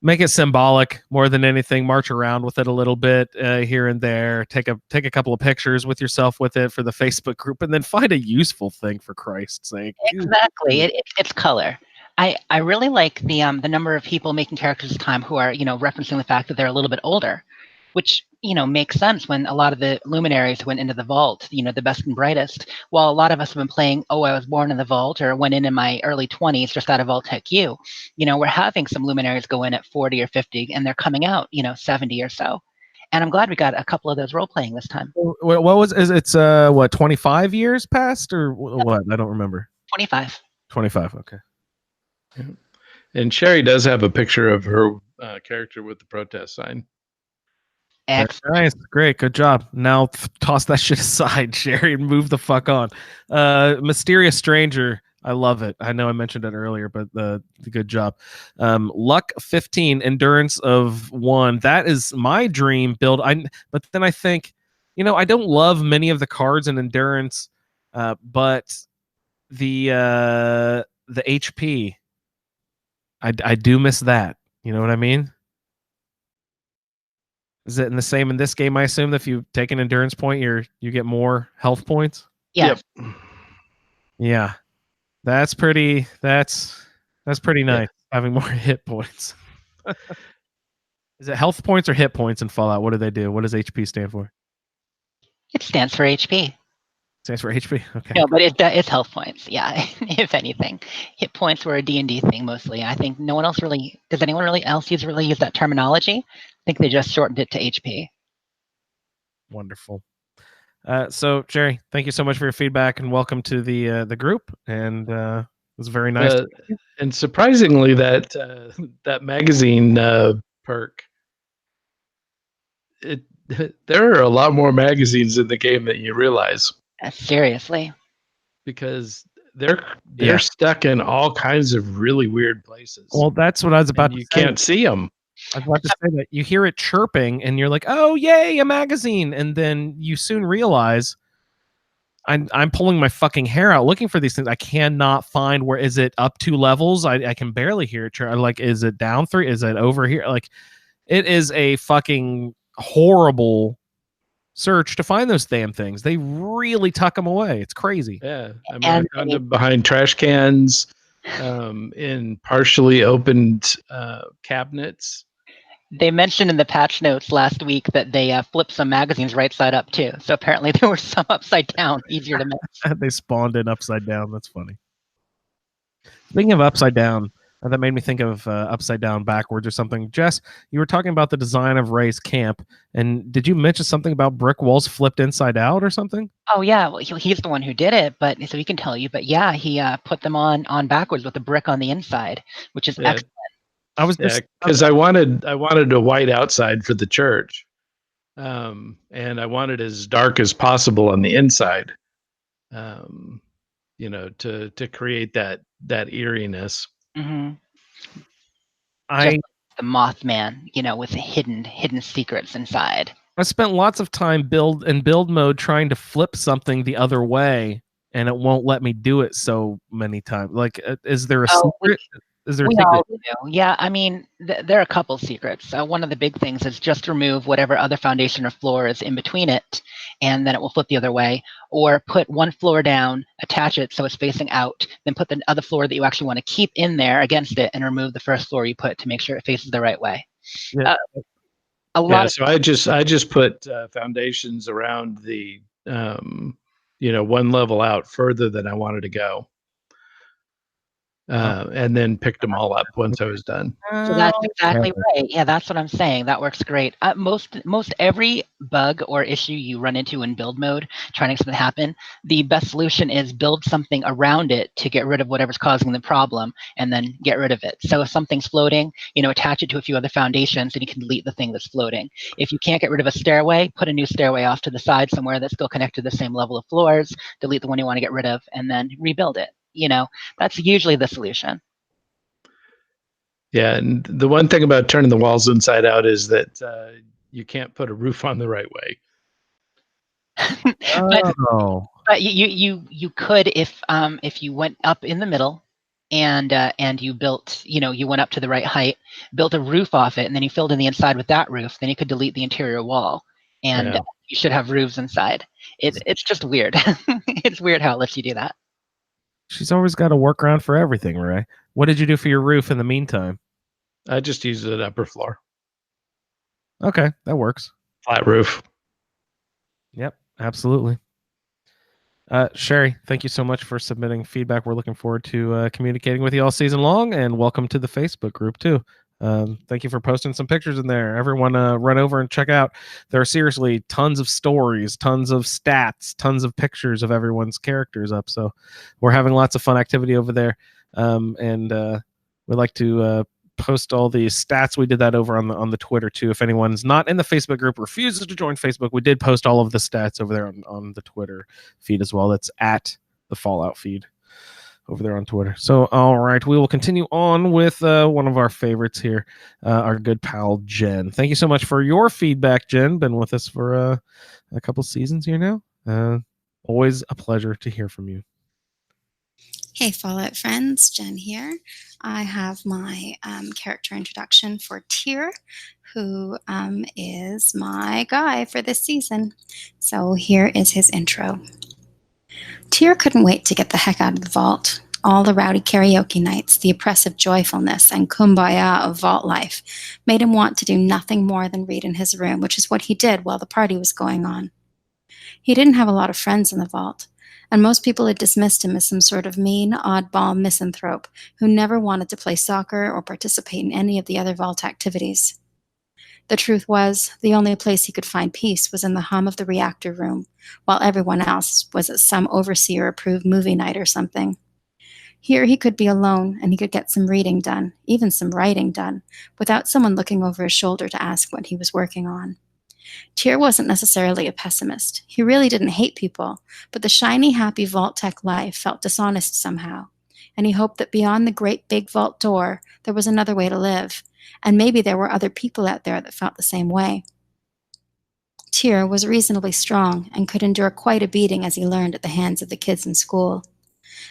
make it symbolic more than anything. March around with it a little bit here and there. Take a couple of pictures with yourself with it for the Facebook group, and then find a useful thing, for Christ's sake. Exactly, it's color. I really like the number of people making characters this time who are, referencing the fact that they're a little bit older, which, makes sense when a lot of the luminaries went into the vault, the best and brightest. While a lot of us have been playing, oh, I was born in the vault or went in my early 20s just out of Vault Tech U, we're having some luminaries go in at 40 or 50 and they're coming out, 70 or so. And I'm glad we got a couple of those role playing this time. What was it's 25 years past or what? I don't remember. 25. 25. Okay. And Sherry does have a picture of her character with the protest sign. Excellent. Nice, great, good job. Now toss that shit aside, Sherry, and move the fuck on. Mysterious Stranger, I love it. I know I mentioned it earlier, but the good job. Luck 15, endurance of 1. That is my dream build. But then I think, I don't love many of the cards in endurance, but the HP, I do miss that. You know what I mean? Is it in the same in this game? I assume that if you take an endurance point, you get more health points. Yeah. Yep. Yeah, that's pretty nice. Having more hit points. Is it health points or hit points in Fallout? What do they do? What does HP stand for? It stands for HP. Stands for HP. Okay. No, but it's health points. Yeah, if anything, hit points were a D&D thing mostly. I think no one else really. Does anyone else use that terminology? I think they just shortened it to HP. Wonderful. So Jerry, thank you so much for your feedback and welcome to the group. And it was very nice. And surprisingly, that magazine perk, there are a lot more magazines in the game than you realize. Seriously. Because they're stuck in all kinds of really weird places. Well, that's what I was about to say. You can't see them. I was about to say that you hear it chirping and you're like, oh, yay, a magazine. And then you soon realize I'm pulling my fucking hair out looking for these things. I cannot find where is it up 2 levels? I can barely hear it. Like, is it down 3? Is it over here? Like, it is a fucking horrible search to find those damn things. They really tuck them away. It's crazy. Yeah. I mean, I found them behind trash cans, in partially opened cabinets. They mentioned in the patch notes last week that they flipped some magazines right side up too. So apparently there were some upside down, easier to miss. They spawned in upside down. That's funny. Speaking of upside down, that made me think of upside down backwards or something. Jess, you were talking about the design of Ray's camp, and did you mention something about brick walls flipped inside out or something? Oh yeah, well, he's the one who did it, but so he can tell you. But yeah, he put them on backwards with a brick on the inside, which is excellent. I was because I wanted a white outside for the church, and I wanted as dark as possible on the inside, to create that eeriness. Mm-hmm. The Mothman, with hidden secrets inside. I spent lots of time build mode trying to flip something the other way, and it won't let me do it so many times. Like, is there a secret? Is there a secret? All do. Yeah, I mean, there are a couple secrets. One of the big things is just remove whatever other foundation or floor is in between it, and then it will flip the other way. Or put one floor down, attach it so it's facing out, then put the other floor that you actually want to keep in there against it, and remove the first floor you put to make sure it faces the right way. Yeah. So I just put foundations around the one level out further than I wanted to go. And then picked them all up once I was done. So that's exactly right. Yeah, that's what I'm saying. That works great. Most every bug or issue you run into in build mode, trying to make something happen, the best solution is build something around it to get rid of whatever's causing the problem, and then get rid of it. So if something's floating, attach it to a few other foundations, and you can delete the thing that's floating. If you can't get rid of a stairway, put a new stairway off to the side somewhere that's still connected to the same level of floors. Delete the one you want to get rid of, and then rebuild it. That's usually the solution. Yeah, and the one thing about turning the walls inside out is that you can't put a roof on the right way. But you could if you went up in the middle and you built, you went up to the right height, built a roof off it, and then you filled in the inside with that roof, then you could delete the interior wall, and you should have roofs inside. It's just weird. It's weird how it lets you do that. She's always got a workaround for everything, Ray. What did you do for your roof in the meantime? I just used an upper floor, Okay, that works. flat roof. Yep, absolutely. Sherry, thank you so much for submitting feedback. We're looking forward to communicating with you all season long, and welcome to the Facebook group too. Thank you for posting some pictures in there. Everyone run over and check out. There are seriously tons of stories, tons of stats, tons of pictures of everyone's characters up. So we're having lots of fun activity over there. And we'd like to post all the stats. We did that over on the Twitter too. If anyone's not in the Facebook group, refuses to join Facebook, we did post all of the stats over there on the Twitter feed as well. That's at the Fallout feed over there on Twitter. So, all right, we will continue on with one of our favorites here, our good pal Jen. Thank you so much for your feedback, Jen. Been with us for a couple seasons here now. Always a pleasure to hear from you. Hey, Fallout friends, Jen here. I have my character introduction for Tyr, who is my guy for this season. So here is his intro. Tyr couldn't wait to get the heck out of the vault. All the rowdy karaoke nights, the oppressive joyfulness, and kumbaya of vault life made him want to do nothing more than read in his room, which is what he did while the party was going on. He didn't have a lot of friends in the vault, and most people had dismissed him as some sort of mean, oddball misanthrope who never wanted to play soccer or participate in any of the other vault activities. The truth was, the only place he could find peace was in the hum of the reactor room, while everyone else was at some overseer-approved movie night or something. Here he could be alone, and he could get some reading done, even some writing done, without someone looking over his shoulder to ask what he was working on. Tyr wasn't necessarily a pessimist. He really didn't hate people, but the shiny, happy vault tech life felt dishonest somehow, and he hoped that beyond the great big vault door, there was another way to live, and maybe there were other people out there that felt the same way. Tyr was reasonably strong and could endure quite a beating as he learned at the hands of the kids in school.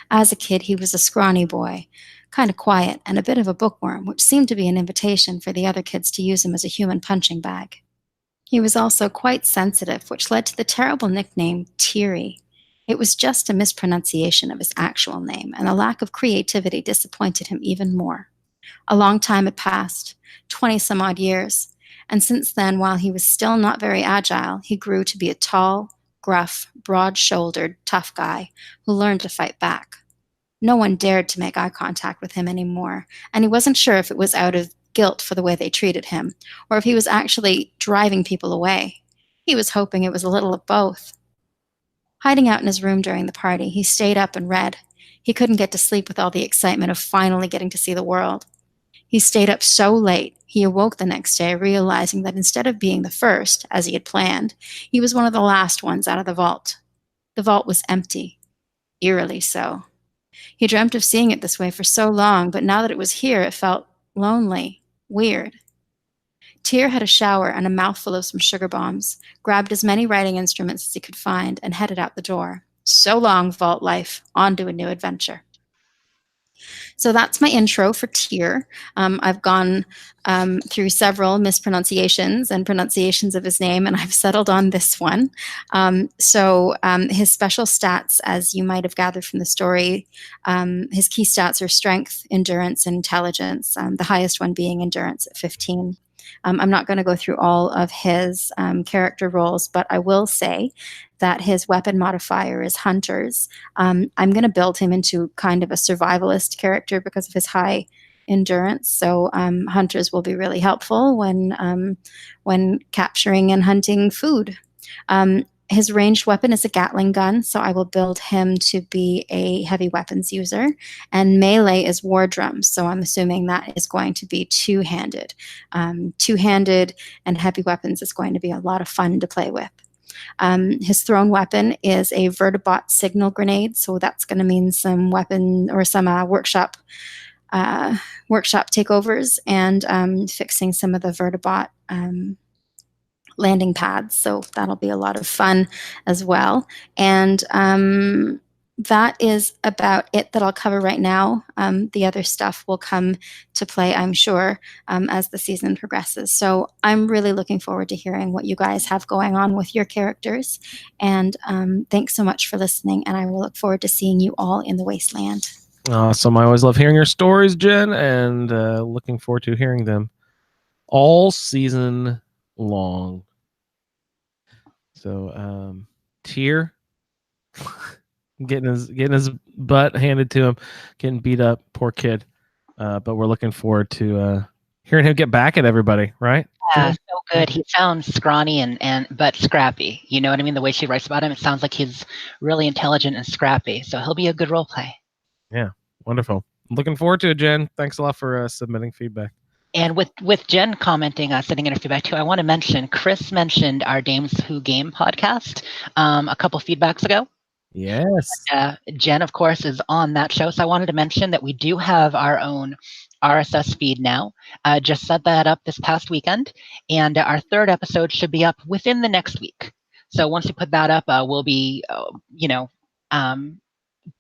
As a kid, he was a scrawny boy, kind of quiet and a bit of a bookworm, which seemed to be an invitation for the other kids to use him as a human punching bag. He was also quite sensitive, which led to the terrible nickname Tyry. It was just a mispronunciation of his actual name, and the lack of creativity disappointed him even more. A long time had passed, 20-some-odd years, and since then, while he was still not very agile, he grew to be a tall, gruff, broad-shouldered, tough guy who learned to fight back. No one dared to make eye contact with him anymore, and he wasn't sure if it was out of guilt for the way they treated him, or if he was actually driving people away. He was hoping it was a little of both. Hiding out in his room during the party, he stayed up and read. He couldn't get to sleep with all the excitement of finally getting to see the world. He stayed up so late, he awoke the next day realizing that instead of being the first, as he had planned, he was one of the last ones out of the vault. The vault was empty, eerily so. He dreamt of seeing it this way for so long, but now that it was here, it felt lonely. Weird. Tyr had a shower and a mouthful of some sugar bombs, grabbed as many writing instruments as he could find, and headed out the door. So long, vault life. On to a new adventure. So that's my intro for Tyr. I've gone through several mispronunciations and pronunciations of his name, and I've settled on this one. His special stats, as you might have gathered from the story, his key stats are strength, endurance, and intelligence, the highest one being endurance at 15. I'm not going to go through all of his character roles, but I will say that his weapon modifier is hunters. I'm going to build him into kind of a survivalist character because of his high endurance. So hunters will be really helpful when capturing and hunting food. His ranged weapon is a Gatling gun, so I will build him to be a heavy weapons user. And melee is war drums, so I'm assuming that is going to be two-handed. Two-handed and heavy weapons is going to be a lot of fun to play with. His thrown weapon is a Vertibird signal grenade, so that's going to mean some weapon or some workshop takeovers and fixing some of the Vertibird landing pads, so that'll be a lot of fun as well. And that is about it that I'll cover right now. The other stuff will come to play, I'm sure, as the season progresses. So I'm really looking forward to hearing what you guys have going on with your characters. And thanks so much for listening, and I will look forward to seeing you all in the Wasteland. Awesome. I always love hearing your stories, Jen, and looking forward to hearing them all season long. So, Tier getting his butt handed to him, getting beat up, poor kid. But we're looking forward to hearing him get back at everybody, right? Yeah, so good. He sounds scrawny and but scrappy. You know what I mean? The way she writes about him, it sounds like he's really intelligent and scrappy. So he'll be a good role play. Yeah, wonderful. Looking forward to it, Jen. Thanks a lot for submitting feedback. And with Jen commenting, sending in her feedback too, I want to mention Chris mentioned our Dames Who Game podcast a couple feedbacks ago. Yes. Jen, of course, is on that show. So I wanted to mention that we do have our own RSS feed now. Just set that up this past weekend. And our third episode should be up within the next week. So once we put that up, we'll be,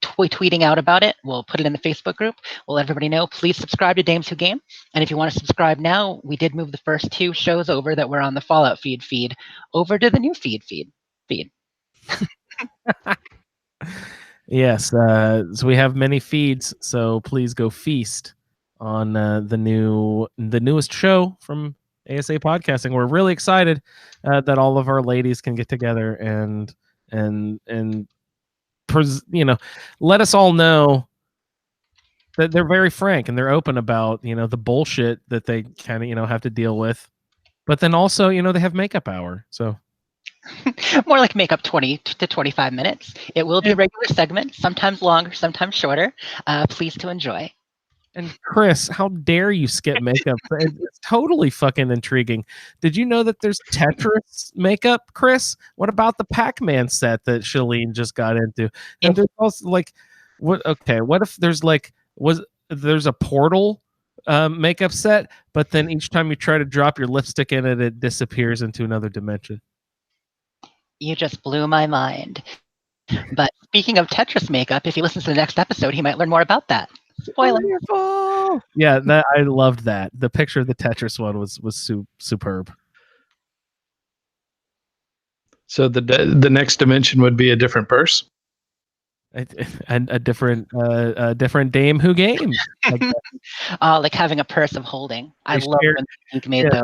tweeting out about it. We'll put it in the Facebook group. We'll let everybody know. Please subscribe to Dames Who Game. And if you want to subscribe now, we did move the first 2 shows over that were on the Fallout feed over to the new feed. Yes. So we have many feeds. So please go feast on the newest show from ASA Podcasting. We're really excited that all of our ladies can get together and let us all know that they're very frank and they're open about the bullshit that they kind of have to deal with, but then also they have makeup hour. So more like makeup 20 to 25 minutes. It will be a regular segment, sometimes longer, sometimes shorter. Please to enjoy. And Chris, how dare you skip makeup? It's totally fucking intriguing. Did you know that there's Tetris makeup, Chris? What about the Pac-Man set that Shalene just got into? And there's also what if there's there's a Portal makeup set, but then each time you try to drop your lipstick in it, it disappears into another dimension. You just blew my mind. But speaking of Tetris makeup, if he listens to the next episode, he might learn more about that. Spoiler. Yeah, that I loved that. The picture of the Tetris one was superb. So the next dimension would be a different purse. And a different Dame Who Game. Like having a purse of holding. I love when Geek made those.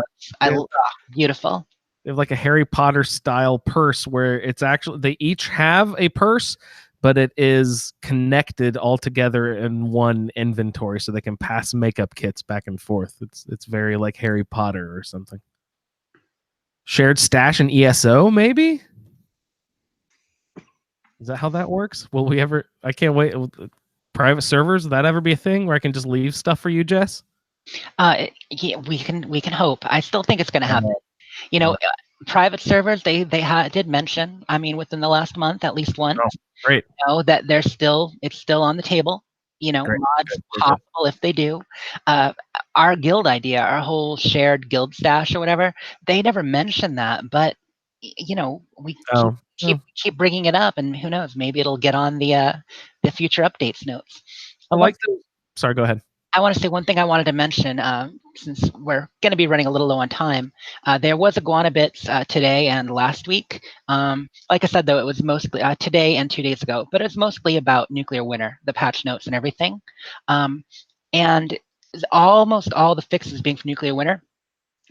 Beautiful. They have like a Harry Potter style purse where it's actually they each have a purse, but it is connected all together in one inventory, so they can pass makeup kits back and forth. It's very like Harry Potter or something. Shared stash and ESO, maybe? Is that how that works? Will we ever? I can't wait. Private servers, will that ever be a thing where I can just leave stuff for you, Jess? Yeah, we can hope. I still think it's going to happen. Private servers, they did mention, within the last month, at least once. Oh, great. That it's still on the table. Mods possible if they do. Our guild idea, our whole shared guild stash or whatever, they never mentioned that, but we keep bringing it up, and who knows, maybe it'll get on the future updates notes. Sorry, go ahead. I want to say one thing I wanted to mention, since we're going to be running a little low on time. There was Iguana Bits today and last week. Like I said, though, it was mostly today and 2 days ago, but it's mostly about Nuclear Winter, the patch notes and everything. And almost all the fixes being for Nuclear Winter.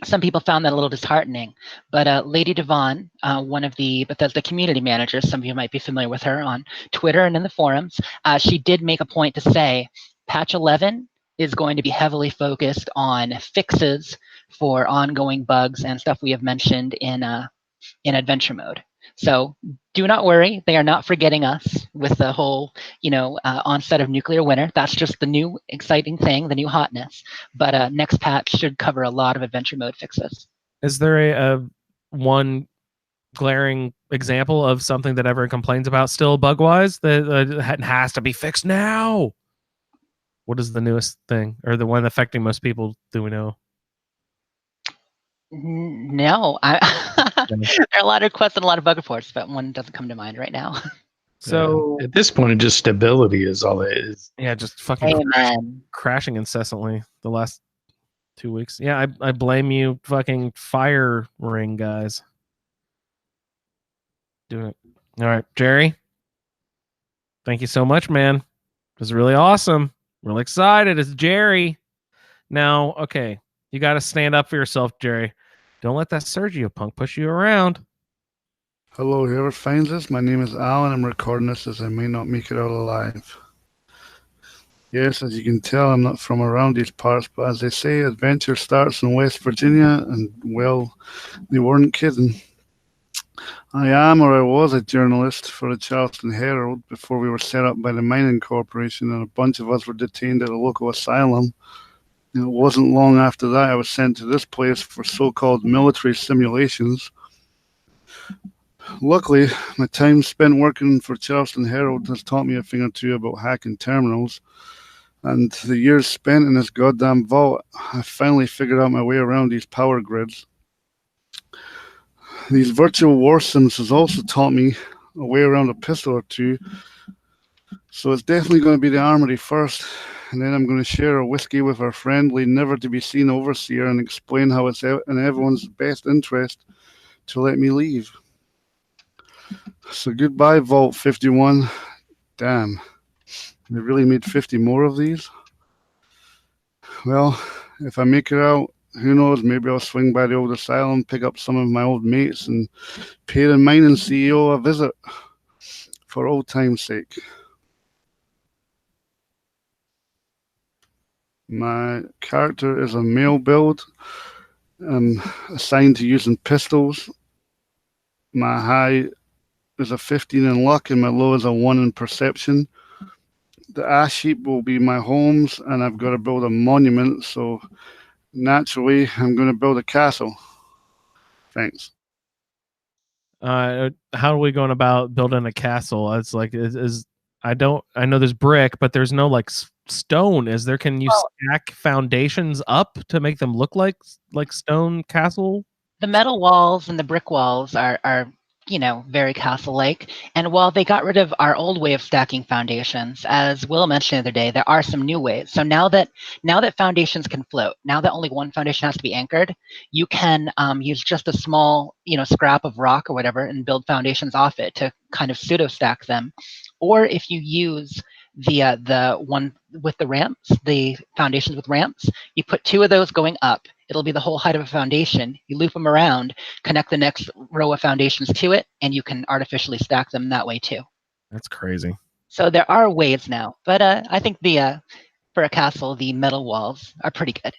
Some people found that a little disheartening, but Lady Devon, one of the Bethesda community managers, some of you might be familiar with her on Twitter and in the forums, she did make a point to say patch 11 is going to be heavily focused on fixes for ongoing bugs and stuff we have mentioned in adventure mode. So do not worry, they are not forgetting us with the whole, onset of Nuclear Winter. That's just the new exciting thing, the new hotness. But next patch should cover a lot of adventure mode fixes. Is there a one glaring example of something that everyone complains about still bug-wise that has to be fixed now? What is the newest thing, or the one affecting most people? Do we know? No, there are a lot of requests and a lot of bug reports, but one doesn't come to mind right now. So at this point, just stability is all it is. Yeah, just fucking crashing incessantly the last 2 weeks. Yeah, I blame you, fucking Fire Ring guys. Do it. All right, Jerry. Thank you so much, man. was really awesome. Really excited. It's Jerry. Now, okay, you got to stand up for yourself, Jerry. Don't let that Sergio punk push you around. Hello, whoever finds this. My name is Alan. I'm recording this as I may not make it out alive. Yes, as you can tell, I'm not from around these parts, but as they say, adventure starts in West Virginia, and, well, they weren't kidding. I am, or I was, a journalist for the Charleston Herald before we were set up by the mining corporation, and a bunch of us were detained at a local asylum. And it wasn't long after that I was sent to this place for so-called military simulations. Luckily, my time spent working for Charleston Herald has taught me a thing or two about hacking terminals, and the years spent in this goddamn vault, I finally figured out my way around these power grids. These virtual war sims has also taught me a way around a pistol or two, so it's definitely going to be the armory first, and then I'm going to share a whiskey with our friendly, never-to-be-seen overseer and explain how it's in everyone's best interest to let me leave. So goodbye, Vault 51. Damn, they really made 50 more of these? Well, if I make it out, who knows, maybe I'll swing by the old asylum, pick up some of my old mates, and pay the mining CEO a visit for old time's sake. My character is a male build. I'm assigned to using pistols. My high is a 15 in luck, and my low is a 1 in perception. The ash heap will be my homes, and I've got to build a monument, so naturally I'm going to build a castle. Thanks. How are we going about building a castle? It's like I know there's brick, but there's no like stone. Is there? Can you stack foundations up to make them look like stone castle? The metal walls and the brick walls are very castle-like. And while they got rid of our old way of stacking foundations, as Will mentioned the other day, there are some new ways. So now that foundations can float, now that only one foundation has to be anchored, you can use just a small scrap of rock or whatever and build foundations off it to kind of pseudo stack them. Or if you use the one with the ramps, the foundations with ramps, you put 2 of those going up. It'll be the whole height of a foundation. You loop them around, connect the next row of foundations to it, and you can artificially stack them that way too. That's crazy. So there are ways now, but I think for a castle, the metal walls are pretty good.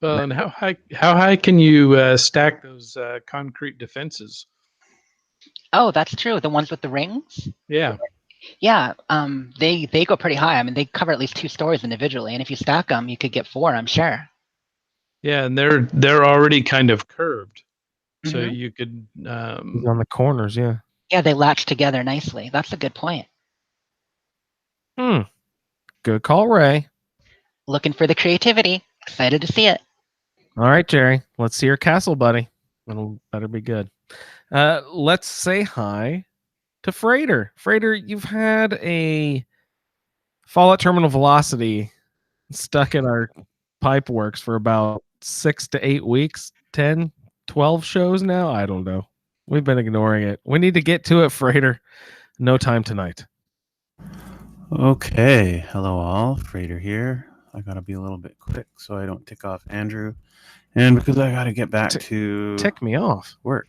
Well, and how high can you stack those concrete defenses? Oh, that's true. The ones with the rings? Yeah. Yeah, they go pretty high. I mean, they cover at least 2 stories individually, and if you stack them, you could get 4, I'm sure. Yeah, and they're already kind of curved, so Mhm. you could on the corners, yeah. Yeah, they latch together nicely. That's a good point. Good call, Ray. Looking for the creativity. Excited to see it. All right, Jerry. Let's see your castle, buddy. It'll better be good. Let's say hi to Freighter. Freighter, you've had a Fallout Terminal Velocity stuck in our pipe works for about 6 to 8 weeks, 10, 12 shows now. I don't know. We've been ignoring it. We need to get to it, Freighter. No time tonight. Okay, hello all, Freighter here. I gotta be a little bit quick so I don't tick off Andrew, and because I gotta get back to tick me off work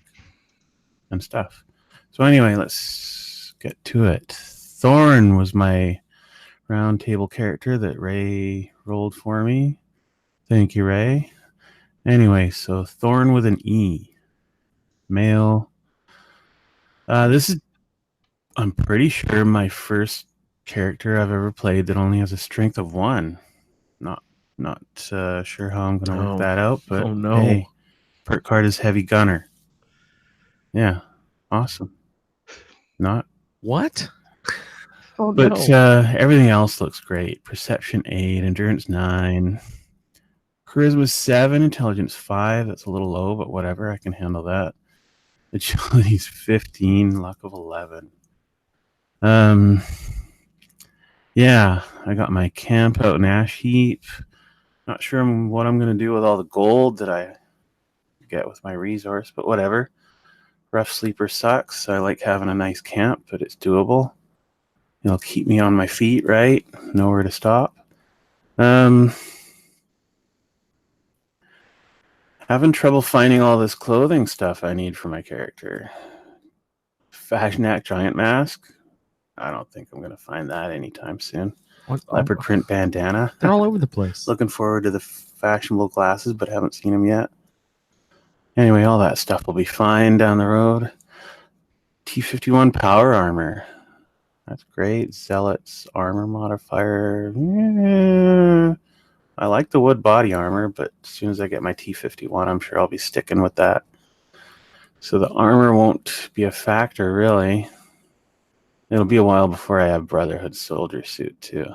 and stuff. So anyway, let's get to it. Thorn was my round table character that Ray rolled for me. Thank you, Ray. Anyway, so Thorn with an E, male. This is, I'm pretty sure, my first character I've ever played that only has a strength of 1. Not sure how I'm going to work that out, but hey, perk card is Heavy Gunner. Yeah, awesome. Not what? But everything else looks great. Perception 8, endurance 9, charisma 7, intelligence 5. That's a little low, but whatever, I can handle that. Agility's 15, luck of 11. Yeah, I got my camp out in Ash Heap. Not sure what I'm going to do with all the gold that I get with my resource, but whatever. Rough Sleeper sucks. I like having a nice camp, but it's doable. It'll keep me on my feet, right? Nowhere to stop. Having trouble finding all this clothing stuff I need for my character. Fashionac giant mask. I don't think I'm going to find that anytime soon. Leopard print bandana. They're all over the place. Looking forward to the fashionable glasses, but haven't seen them yet. Anyway, all that stuff will be fine down the road. T51 power armor. That's great. Zealot's armor modifier. Yeah. I like the wood body armor, but as soon as I get my T51, I'm sure I'll be sticking with that. So the armor won't be a factor, really. It'll be a while before I have Brotherhood soldier suit, too.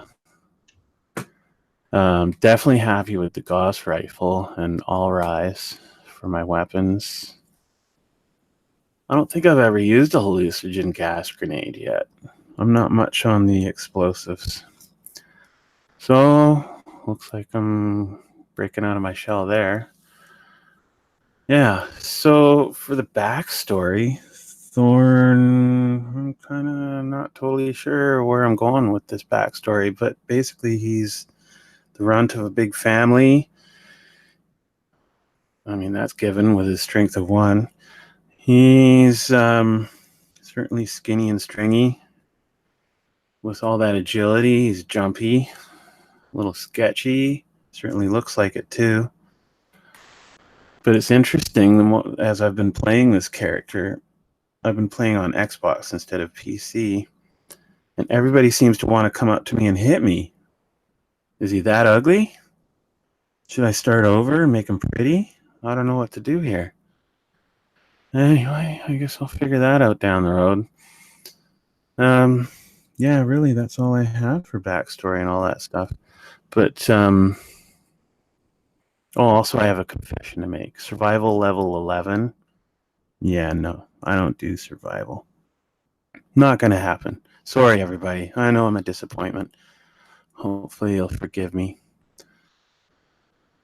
Definitely happy with the Gauss rifle and all rise for my weapons. I don't think I've ever used a hallucinogen gas grenade yet. I'm not much on the explosives. So, looks like I'm breaking out of my shell there. Yeah, so for the backstory, Thorn, I'm kind of not totally sure where I'm going with this backstory, but basically he's the runt of a big family. I mean, that's given with his strength of 1. He's certainly skinny and stringy. With all that agility, he's jumpy, a little sketchy. Certainly looks like it too. But it's interesting, as I've been playing this character, I've been playing on Xbox instead of PC, and everybody seems to want to come up to me and hit me. Is he that ugly? Should I start over and make him pretty? I don't know what to do here. Anyway, I guess I'll figure that out down the road. Yeah, really, that's all I have for backstory and all that stuff. But, also I have a confession to make. Survival level 11. Yeah, no, I don't do survival. Not going to happen. Sorry, everybody. I know I'm a disappointment. Hopefully you'll forgive me.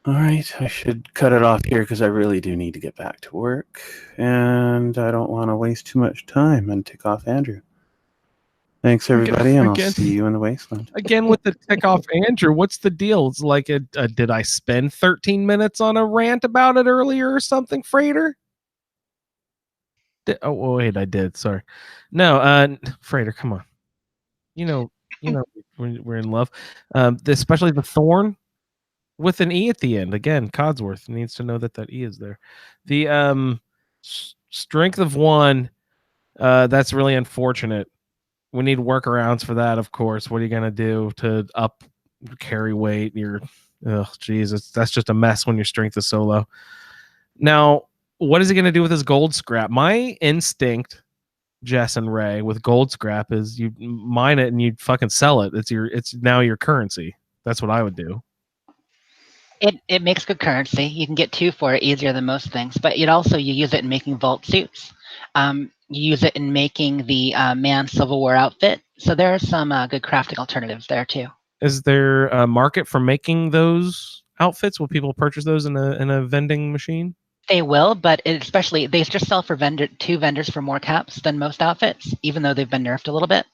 All right, I should cut it off here because I really do need to get back to work. And I don't want to waste too much time and tick off Andrew. Thanks, everybody, and I'll see you in the wasteland. Again with the tick off Andrew, what's the deal? It's like, did I spend 13 minutes on a rant about it earlier or something, Freighter? Oh, wait, I did. Sorry. No, Freighter, come on. You know, we're in love. Especially the Thorn with an E at the end. Again, Codsworth needs to know that E is there. The strength of 1, that's really unfortunate. We need workarounds for that, of course. What are you going to do to up carry weight? Jesus, that's just a mess when your strength is so low. Now, what is he going to do with his gold scrap? My instinct, Jess and Ray, with gold scrap is you mine it and you fucking sell it. It's now your currency. That's what I would do. It makes good currency. You can get 2 for it easier than most things, but you use it in making vault suits. You use it in making the man Civil War outfit. So there are some good crafting alternatives there too. Is there a market for making those outfits? Will people purchase those in a vending machine? They will, but especially they just sell for 2 vendors for more caps than most outfits, even though they've been nerfed a little bit.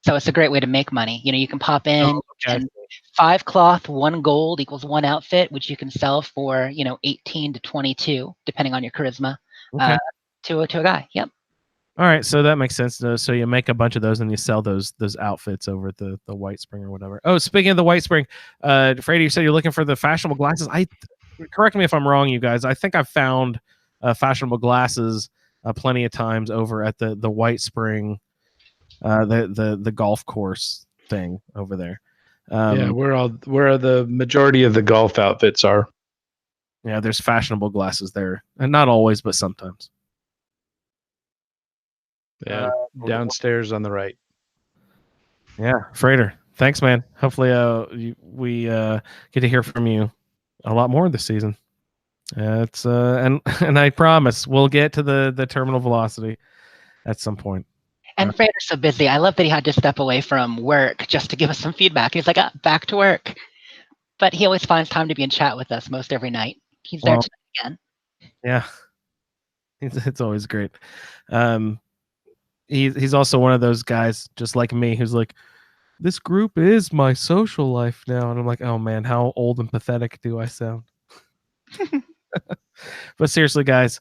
So it's a great way to make money. You can pop in and 5 cloth, 1 gold equals 1 outfit, which you can sell for 18 to 22, depending on your charisma. Okay. To a guy. Yep. All right, so that makes sense. So you make a bunch of those and you sell those outfits over at the White Spring or whatever. Oh, speaking of the White Spring, Frady, you said you're looking for the fashionable glasses. Correct me if I'm wrong, you guys. I think I've found fashionable glasses plenty of times over at the White Spring, the golf course thing over there. Yeah, where the majority of the golf outfits are. Yeah, there's fashionable glasses there, and not always, but sometimes. Yeah, downstairs on the right. Yeah, Freighter. Thanks, man. Hopefully, we get to hear from you a lot more this season. It's and I promise we'll get to the terminal velocity at some point. And Freighter's so busy. I love that he had to step away from work just to give us some feedback. He's like, back to work. But he always finds time to be in chat with us most every night. He's there tonight again. Yeah, it's always great. he's also one of those guys, just like me, who's like, this group is my social life now, and I'm like, oh man, how old and pathetic do I sound? But seriously, guys,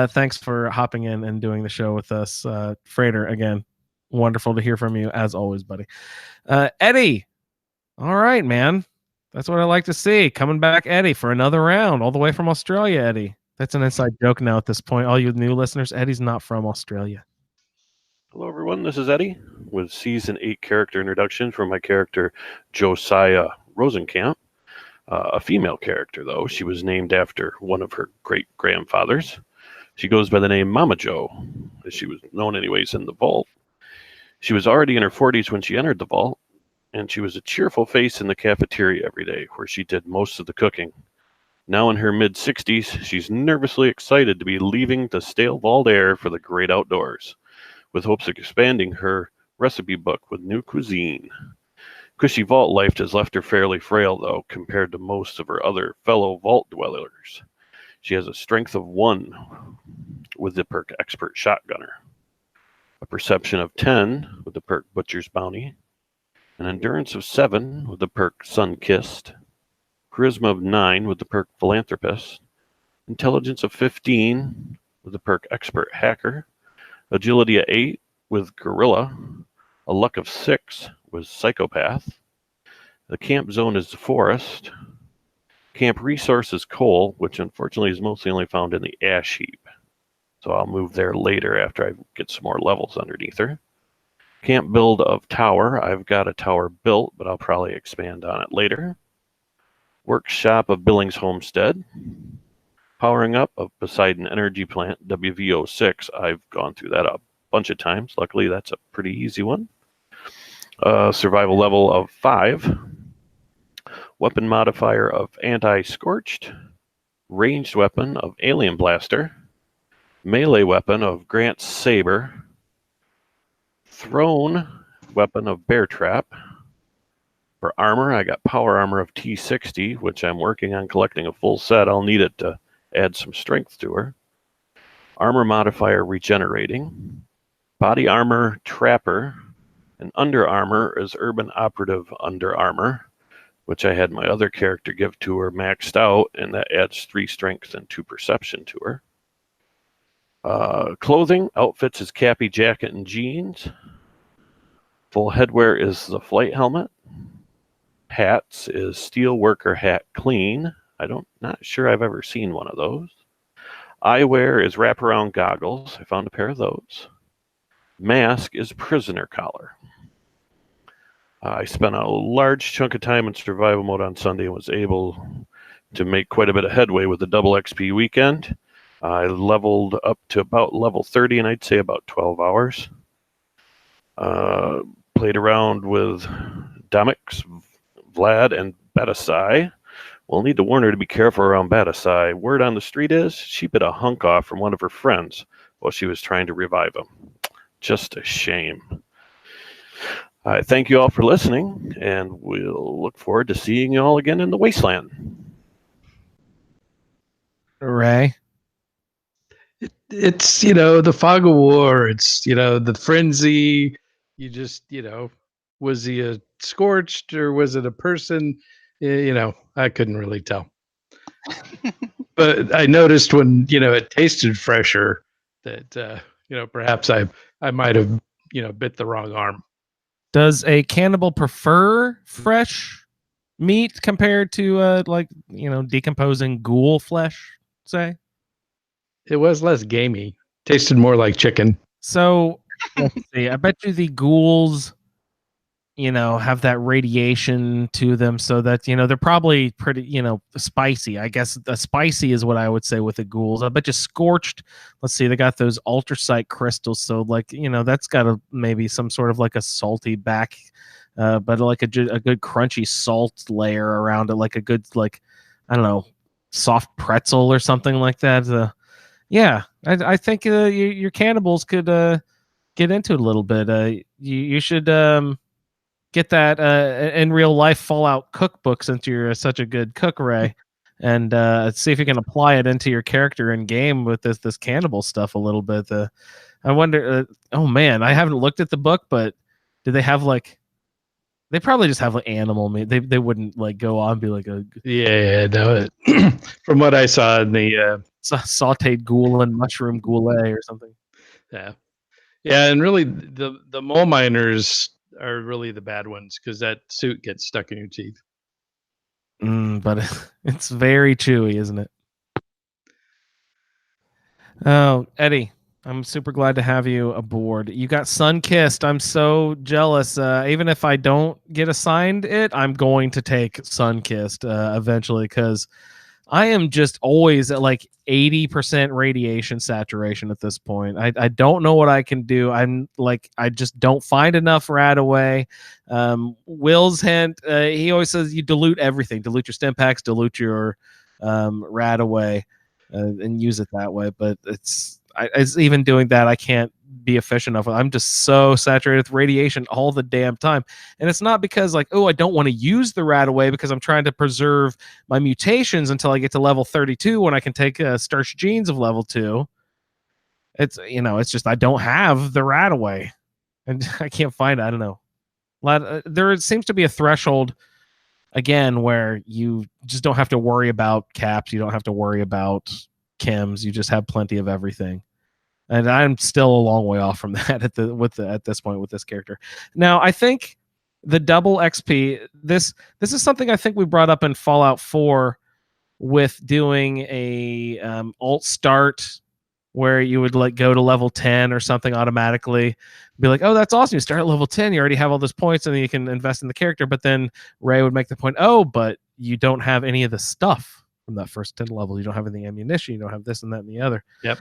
thanks for hopping in and doing the show with us. Freighter, again, wonderful to hear from you as always, buddy. Eddie, all right, man. That's what I like to see. Coming back, Eddie, for another round, all the way from Australia, Eddie. That's an inside joke now at this point. All you new listeners, Eddie's not from Australia. Hello, everyone. This is Eddie with Season 8 character introduction for my character, Josiah Rosenkamp. A female character, though. She was named after one of her great-grandfathers. She goes by the name Mama Jo, as she was known anyways in the vault. She was already in her 40s when she entered the vault, and she was a cheerful face in the cafeteria every day, where she did most of the cooking. Now in her mid-60s, she's nervously excited to be leaving the stale vault air for the great outdoors, with hopes of expanding her recipe book with new cuisine. Cushy vault life has left her fairly frail, though, compared to most of her other fellow vault dwellers. She has a strength of 1 with the perk Expert Shotgunner, a perception of 10 with the perk Butcher's Bounty, an endurance of 7 with the perk Sun-Kissed, charisma of 9 with the perk Philanthropist, intelligence of 15 with the perk Expert Hacker, agility of 8 with Gorilla, a luck of 6 with Psychopath. The camp zone is the forest. Camp resource is coal, which unfortunately is mostly only found in the ash heap. So I'll move there later after I get some more levels underneath her. Camp build of tower. I've got a tower built, but I'll probably expand on it later. Workshop of Billings Homestead. Powering up of Poseidon Energy Plant, WVO6. I've gone through that a bunch of times. Luckily, that's a pretty easy one. Survival level of 5. Weapon modifier of Anti-Scorched. Ranged weapon of Alien Blaster. Melee weapon of Grant's Saber. Thrown weapon of Bear Trap. For armor, I got power armor of T60, which I'm working on collecting a full set. I'll need it to add some strength to her. Armor modifier Regenerating. Body armor Trapper. And under armor is Urban Operative Under Armor, which I had my other character give to her maxed out, and that adds 3 strength and 2 perception to her. Clothing, outfits is Cappy Jacket and Jeans. Full headwear is the Flight Helmet. Hats is Steel Worker Hat Clean. Not sure I've ever seen one of those. Eyewear is Wraparound Goggles. I found a pair of those. Mask is Prisoner Collar. I spent a large chunk of time in survival mode on Sunday and was able to make quite a bit of headway with the double XP weekend. I leveled up to about level 30 in, I'd say, about 12 hours. Played around with Domix, Vlad, and Batasai. We'll need to warn her to be careful around Batasai. Word on the street is she bit a hunk off from one of her friends while she was trying to revive him. Just a shame. I thank you all for listening, and we'll look forward to seeing you all again in the Wasteland. Ray? It's, the fog of war. It's, the frenzy. You just, was he a scorched or was it a person? I couldn't really tell. But I noticed when, it tasted fresher that, perhaps I might have, bit the wrong arm. Does a cannibal prefer fresh meat compared to decomposing ghoul flesh, say? It was less gamey. Tasted more like chicken. So let's see. I bet you the ghouls, have that radiation to them, so that they're probably pretty, spicy. I guess the spicy is what I would say with the ghouls. I bet you scorched. Let's see, they got those ultrasite crystals, so that's got maybe some sort of like a salty back, but like a good crunchy salt layer around it, like a good I don't know, soft pretzel or something like that. Yeah, I think your cannibals could get into it a little bit. You should get that in real life Fallout cookbook, since you're such a good cook, Ray, and see if you can apply it into your character in game with this cannibal stuff a little bit. I wonder. Oh man, I haven't looked at the book, but do they have like? They probably just have like animal meat. They wouldn't like go on and be like a Yeah, no. From what I saw in the sautéed ghoul and mushroom goulet or something. yeah, and really the mole miners are really the bad ones because that suit gets stuck in your teeth. But it's very chewy, isn't it? Oh, Eddie, I'm super glad to have you aboard. You got sun-kissed. I'm so jealous. Even if I don't get assigned it, I'm going to take sun-kissed eventually because I am just always at like 80% radiation saturation at this point. I don't know what I can do. I'm like, I just don't find enough Radaway. Will's hint, he always says you dilute everything. Dilute your stim packs, dilute your Radaway, and use it that way. But it's even doing that, I can't be efficient enough. I'm just so saturated with radiation all the damn time. And it's not because like, oh, I don't want to use the Radaway because I'm trying to preserve my mutations until I get to level 32 when I can take starch genes of level 2. It's, it's just I don't have the Radaway and I can't find it. I don't know. There seems to be a threshold again where you just don't have to worry about caps. You don't have to worry about chems. You just have plenty of everything. And I'm still a long way off from that at this point with this character. Now, I think the double XP, this is something I think we brought up in Fallout 4 with doing a alt start where you would like go to level 10 or something automatically. Be like, oh, that's awesome. You start at level 10, you already have all those points, and then you can invest in the character. But then Ray would make the point, oh, but you don't have any of the stuff from that first 10 level. You don't have any ammunition. You don't have this and that and the other. Yep.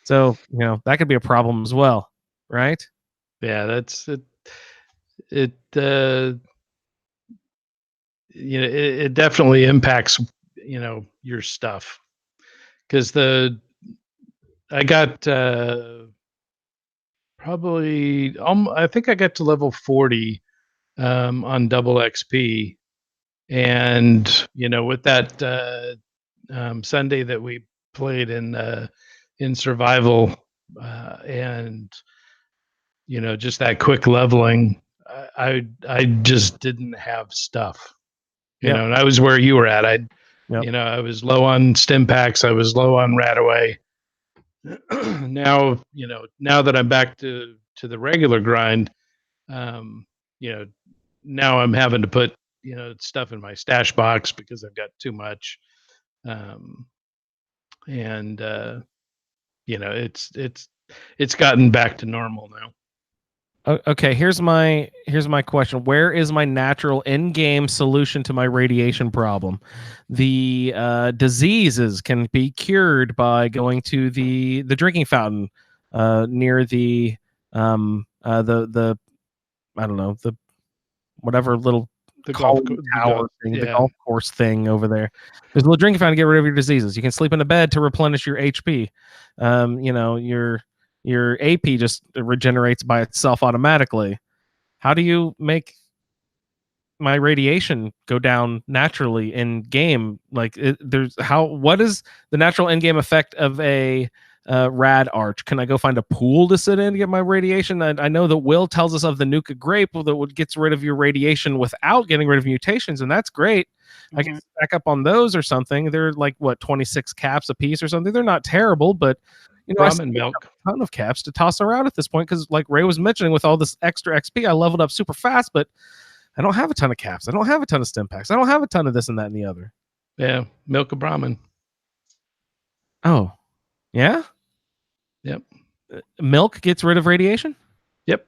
So, that could be a problem as well, right? Yeah, that's it. It definitely impacts, your stuff. Because I got probably, I think I got to level 40 on double XP. And, with that Sunday that we played in survival and just that quick leveling, I just didn't have stuff, Yep. and I was where you were at. Yep. I was low on stim packs, I was low on Radaway. Now that I'm back to the regular grind, now I'm having to put stuff in my stash box because I've got too much. And it's gotten back to normal now. Okay, here's my question. Where is my natural in-game solution to my radiation problem? The diseases can be cured by going to the drinking fountain near the I don't know, the whatever little the golf tower thing, the golf course thing over there. There's a little drinking fountain to get rid of your diseases. You can sleep in a bed to replenish your HP. Your AP just regenerates by itself automatically. How do you make my radiation go down naturally in game? Like, what is the natural in game effect of a rad arch? Can I go find a pool to sit in to get my radiation? I know that Will tells us of the Nuka grape that gets rid of your radiation without getting rid of mutations, and that's great. I can stack up on those or something. They're like, what, 26 caps a piece or something? They're not terrible, but ramen milk, a ton of caps to toss around at this point because, like Ray was mentioning, with all this extra XP, I leveled up super fast, but I don't have a ton of caps. I don't have a ton of stim packs. I don't have a ton of this and that and the other. Yeah, milk of Brahmin. Oh, yeah? Yep. Milk gets rid of radiation? Yep.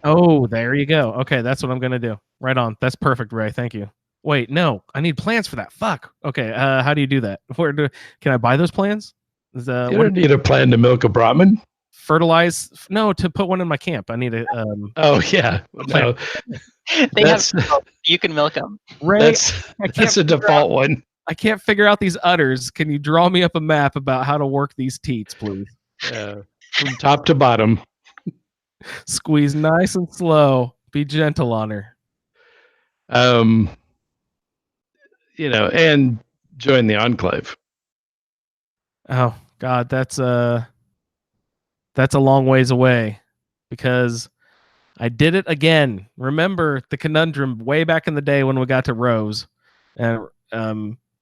Oh, there you go. Okay, that's what I'm going to do. Right on. That's perfect, Ray. Thank you. Wait, no. I need plans for that. Fuck. Okay, how do you do that? Can I buy those plans? You don't need a plan to milk a Brahmin. Fertilize? No, to put one in my camp. I need a... oh, yeah. No. You can milk them. Ray, that's a default one. I can't figure out these udders. Can you draw me up a map about how to work these teats, please? From top to bottom. Squeeze nice and slow. Be gentle on her. And join the Enclave. Oh God, that's that's a long ways away because I did it again. Remember the conundrum way back in the day when we got to Rose, and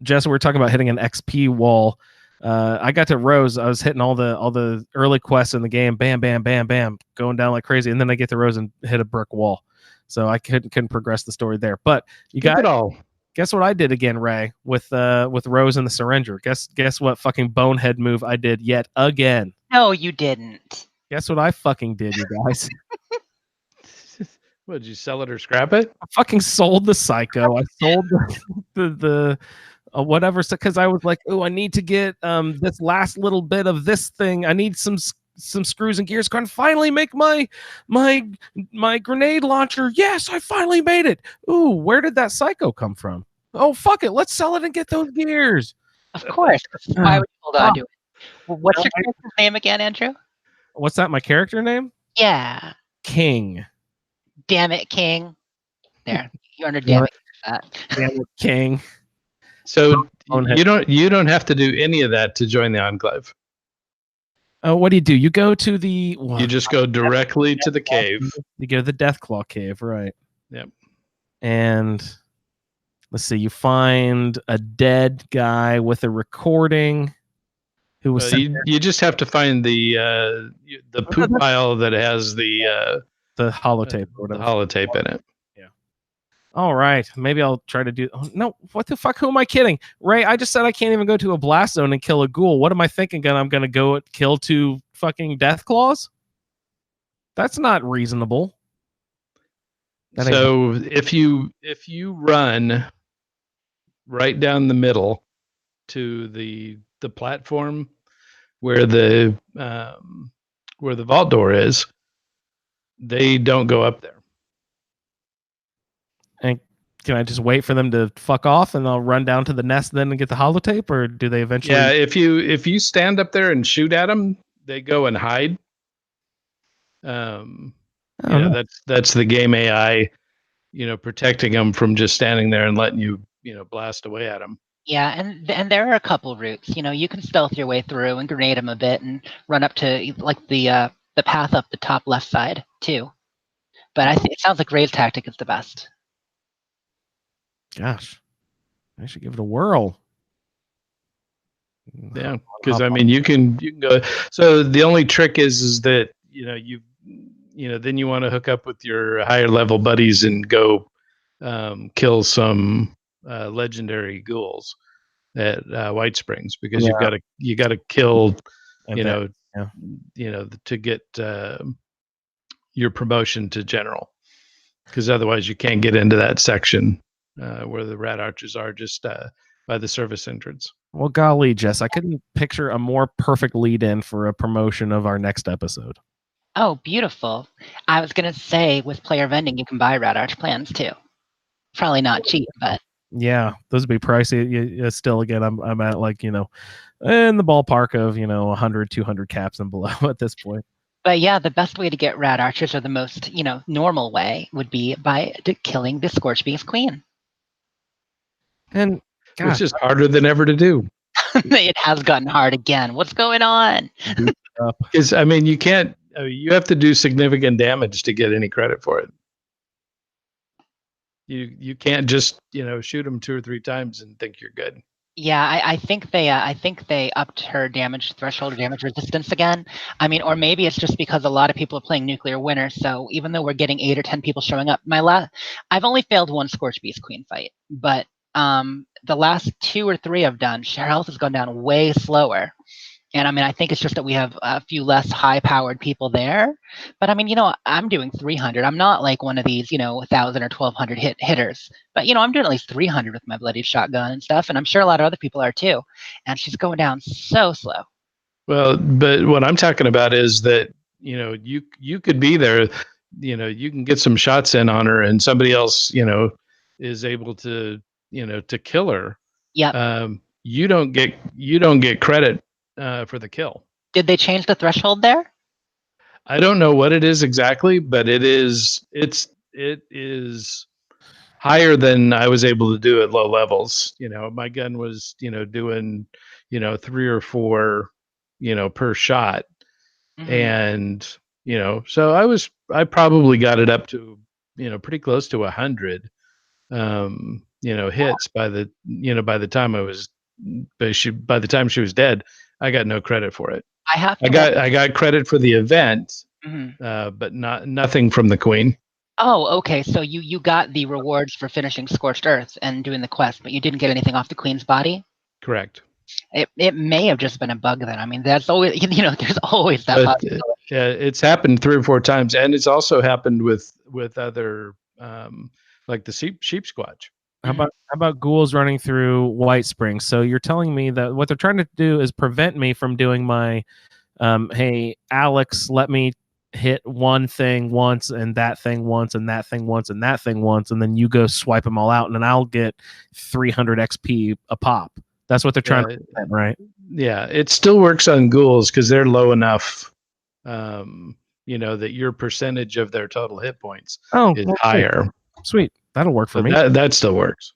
Jess, we were talking about hitting an XP wall. I got to Rose. I was hitting all the early quests in the game. Bam, bam, bam, bam, going down like crazy. And then I get to Rose and hit a brick wall. So I couldn't progress the story there. But you got it all. Guess what I did again, Ray, with Rose and the Syringer. Guess what fucking bonehead move I did yet again. No, you didn't. Guess what I fucking did, you guys. What, did you sell it or scrap it? I fucking sold the Psycho. I sold the whatever, because I was like, oh, I need to get this last little bit of this thing. I need some screws and gears. Can finally make my grenade launcher. Yes, I finally made it. Ooh, where did that Psycho come from? Oh, fuck it. Let's sell it and get those gears. Of course. Why would you hold on to it? Well, what's your character's name again, Andrew? What's that? My character name? Yeah. King. Damn it, King. There. You're under damn it. Damn it, King. So you don't have to do any of that to join the Enclave. Oh, what do? You go to the... You just go directly to the cave. You go to the Deathclaw Cave, right? Yep. And let's see, you find a dead guy with a recording who was... you just have to find the poop pile that has the holotape or whatever. The holotape in it. All right, maybe I'll try to do... Oh, no, what the fuck? Who am I kidding? Ray, I just said I can't even go to a blast zone and kill a ghoul. What am I thinking? I'm going to go kill 2 fucking Deathclaws? That's not reasonable. So if you run right down the middle to the platform where the vault door is, they don't go up there. And can I just wait for them to fuck off and I'll run down to the nest then and get the holotape, or do they eventually? Yeah, if you stand up there and shoot at them, they go and hide. That's the game AI, protecting them from just standing there and letting you, blast away at them. Yeah, and there are a couple routes. You can stealth your way through and grenade them a bit and run up to like the path up the top left side too. But I think it sounds like Ray's tactic is the best. Gosh, I should give it a whirl. Yeah, because I mean, you can go. So the only trick is that then you want to hook up with your higher level buddies and go kill some legendary ghouls at White Springs, because you got to kill to get your promotion to general, because otherwise you can't get into that section where the rat archers are, just by the service entrance. Well, golly, Jess, I couldn't picture a more perfect lead-in for a promotion of our next episode. Oh, beautiful. I was going to say, with player vending, you can buy rat arch plans too. Probably not cheap, but... Yeah, those would be pricey. Still, again, I'm at like, in the ballpark of, 100, 200 caps and below at this point. But yeah, the best way to get rat archers, or the most, normal way, would be by killing the Scorchbeast Queen. And which is harder than ever to do. It has gotten hard again. What's going on? Because I mean, you can't. You have to do significant damage to get any credit for it. You can't just shoot them 2 or 3 times and think you're good. Yeah, I think they upped her damage threshold or damage resistance again. I mean, or maybe it's just because a lot of people are playing Nuclear Winter. So even though we're getting 8 or 10 people showing up, I've only failed 1 Scorchbeast Queen fight, but the last 2 or 3 I've done, share health has gone down way slower. And I mean, I think it's just that we have a few less high-powered people there. But I mean, I'm doing 300. I'm not like one of these, 1,000 or 1,200 hitters. But I'm doing at least 300 with my bloody shotgun and stuff. And I'm sure a lot of other people are too. And she's going down so slow. Well, but what I'm talking about is that you could be there. You can get some shots in on her, and somebody else is able to to kill her. Yeah. You don't get credit for the kill. Did they change the threshold there? I don't know what it is exactly, but it is higher than I was able to do at low levels. My gun was doing 3 or 4 per shot. And so I probably got it up to pretty close to 100 hits by the time by the time she was dead. I got no credit for it. I got credit for the event, but nothing from the queen. Oh, okay. So you got the rewards for finishing Scorched Earth and doing the quest, but you didn't get anything off the queen's body? Correct. It may have just been a bug then. I mean, that's always there's always that possibility. Yeah, it's happened 3 or 4 times, and it's also happened with other like the sheep squatch. How about ghouls running through White Springs? So you're telling me that what they're trying to do is prevent me from doing my, hey, Alex, let me hit one thing once and that thing once and that thing once and that thing once, and then you go swipe them all out, and then I'll get 300 XP a pop. That's what they're trying to prevent, right? Yeah, it still works on ghouls because they're low enough, that your percentage of their total hit points is higher. Sweet. That'll work for me. That still works.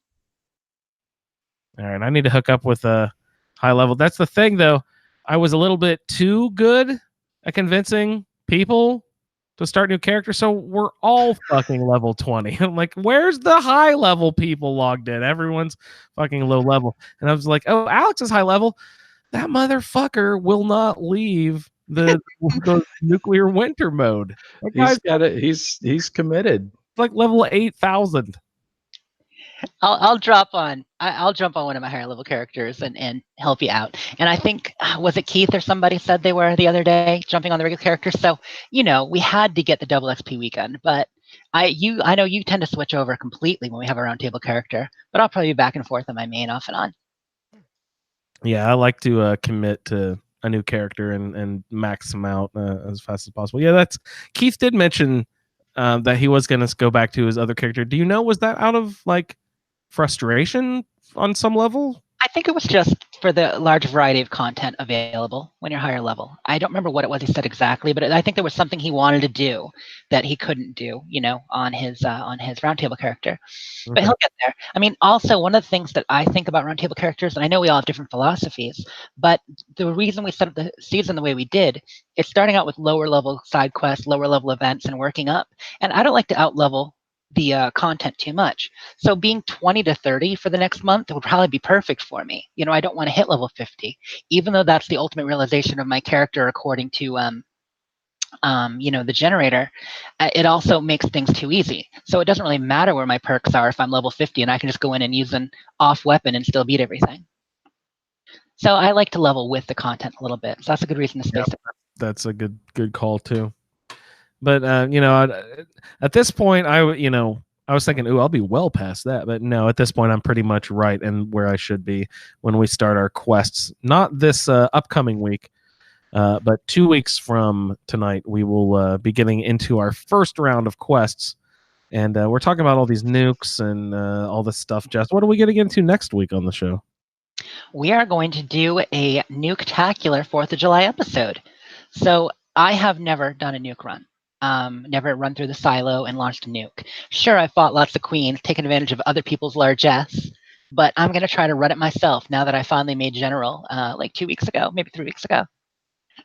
All right, I need to hook up with a high level. That's the thing, though. I was a little bit too good at convincing people to start new characters, so we're all fucking level 20. I'm like, where's the high level people logged in? Everyone's fucking low level. And I was like, oh, Alex is high level. That motherfucker will not leave the nuclear winter mode. That guy's got it. He's committed. Like level 8,000. I'll jump on one of my higher level characters and help you out. And I think was it Keith or somebody said they were the other day jumping on the regular character. So we had to get the double XP weekend, but I know you tend to switch over completely when we have a roundtable character, but I'll probably be back and forth on my main off and on. Yeah, I like to commit to a new character and max them out as fast as possible. Yeah, Keith did mention that he was going to go back to his other character. Do you know, was that out of like frustration on some level? I think it was just for the large variety of content available when you're higher level. I don't remember what it was he said exactly, but I think there was something he wanted to do that he couldn't do, on his roundtable character. But he'll get there. I mean, also one of the things that I think about roundtable characters, and I know we all have different philosophies, but the reason we set up the season the way we did is starting out with lower level side quests, lower level events, and working up. And I don't like to out level the content too much. So being 20 to 30 for the next month would probably be perfect for me. I don't want to hit level 50, even though that's the ultimate realization of my character according to the generator. It also makes things too easy. So it doesn't really matter where my perks are if I'm level 50 and I can just go in and use an off weapon and still beat everything. So I like to level with the content a little bit. So that's a good reason to space it. That's a good call too. But at this point, I was thinking, ooh, I'll be well past that. But no, at this point, I'm pretty much right and where I should be when we start our quests. Not this upcoming week, but 2 weeks from tonight, we will be getting into our first round of quests. And we're talking about all these nukes and all this stuff. Jess, what are we going to get into next week on the show? We are going to do a nuke-tacular 4th of July episode. So I have never done a nuke run. Never run through the silo and launched a nuke. Sure, I fought lots of queens, taken advantage of other people's largesse, but I'm going to try to run it myself now that I finally made general like 2 weeks ago, maybe 3 weeks ago.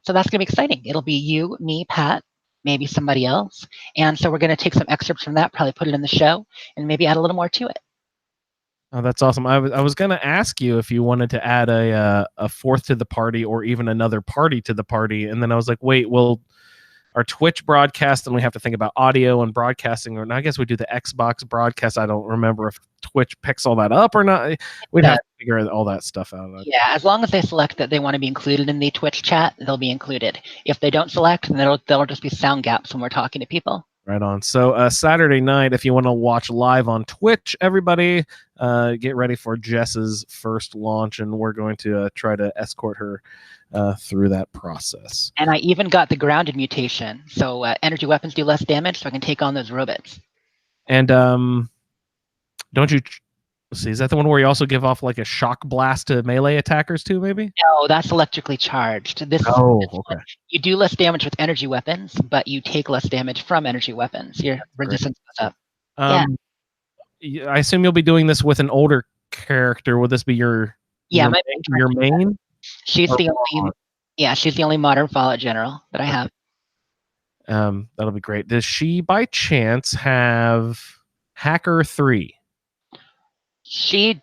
So that's going to be exciting. It'll be you, me, Pat, maybe somebody else. And so we're going to take some excerpts from that, probably put it in the show, and maybe add a little more to it. Oh, that's awesome. I was going to ask you if you wanted to add a fourth to the party or even another party to the party. And then I was like, wait, well, our Twitch broadcast, and we have to think about audio and broadcasting, or I guess we do the Xbox broadcast. I don't remember if Twitch picks all that up or not. We'd have to figure all that stuff out. Yeah, as long as they select that they want to be included in the Twitch chat, they'll be included. If they don't select, then there'll just be sound gaps when we're talking to people. Right on. So Saturday night, if you want to watch live on Twitch, everybody get ready for Jess's first launch, and we're going to try to escort her through that process. And I even got the grounded mutation, so energy weapons do less damage, so I can take on those robots. And don't you see? Is that the one where you also give off like a shock blast to melee attackers too? Maybe. No, that's electrically charged. This okay. One, you do less damage with energy weapons, but you take less damage from energy weapons. Your resistance goes up. I assume you'll be doing this with an older character. Will this be your your main? She's the only. Yeah, she's the only modern Fallout general that I have. That'll be great. Does she, by chance, have Hacker 3? She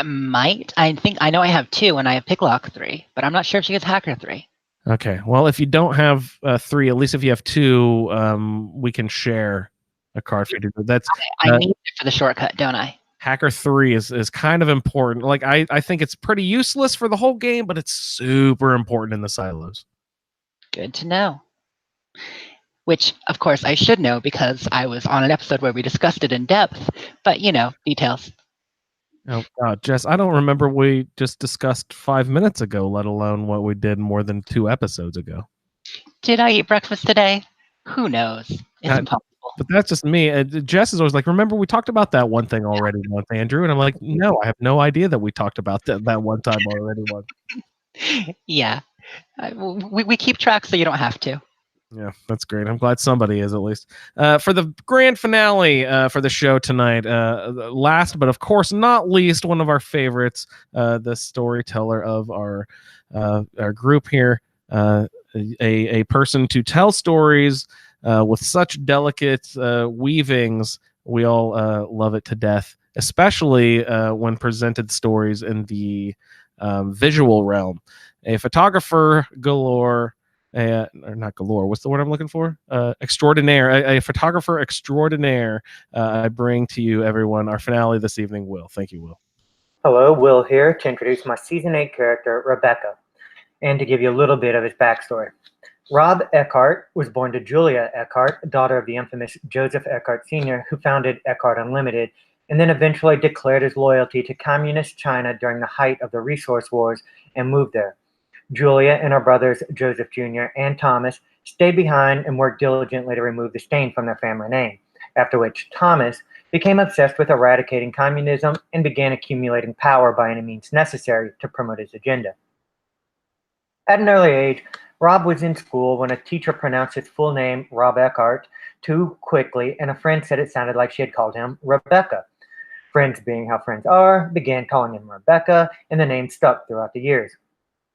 might. I know I have 2, and I have Picklock 3, but I'm not sure if she has Hacker 3. Okay. Well, if you don't have 3, at least if you have 2, we can share a card for you. That's I need it for the shortcut, don't I? Hacker 3 is kind of important. Like I think it's pretty useless for the whole game, but it's super important in the silos. Good to know. Which, of course, I should know because I was on an episode where we discussed it in depth. But, details. Oh, God, Jess, I don't remember we just discussed 5 minutes ago, let alone what we did more than 2 episodes ago. Did I eat breakfast today? Who knows? It's impossible. But that's just me. Jess is always like, remember we talked about that one thing already once, Andrew? And I'm like, no, I have no idea that we talked about that one time already once. Yeah. We keep track so you don't have to. Yeah, that's great. I'm glad somebody is, at least. For the grand finale for the show tonight, last but of course not least, one of our favorites, the storyteller of our group here, a person to tell stories with such delicate weavings. We all love it to death, especially when presented stories in the visual realm. A photographer galore. Or not galore. What's the word I'm looking for? Extraordinaire. A photographer extraordinaire. I bring to you, everyone, our finale this evening. Will, thank you, Will. Hello, Will here to introduce my Season 8 character, Rebecca, and to give you a little bit of his backstory. Rob Eckhart was born to Julia Eckhart, daughter of the infamous Joseph Eckhart Sr., who founded Eckhart Unlimited, and then eventually declared his loyalty to Communist China during the height of the resource wars and moved there. Julia and her brothers, Joseph Jr. and Thomas, stayed behind and worked diligently to remove the stain from their family name, after which Thomas became obsessed with eradicating communism and began accumulating power by any means necessary to promote his agenda. At an early age, Rob was in school when a teacher pronounced his full name, Rob Eckhart, too quickly, and a friend said it sounded like she had called him Rebecca. Friends, being how friends are, began calling him Rebecca, and the name stuck throughout the years.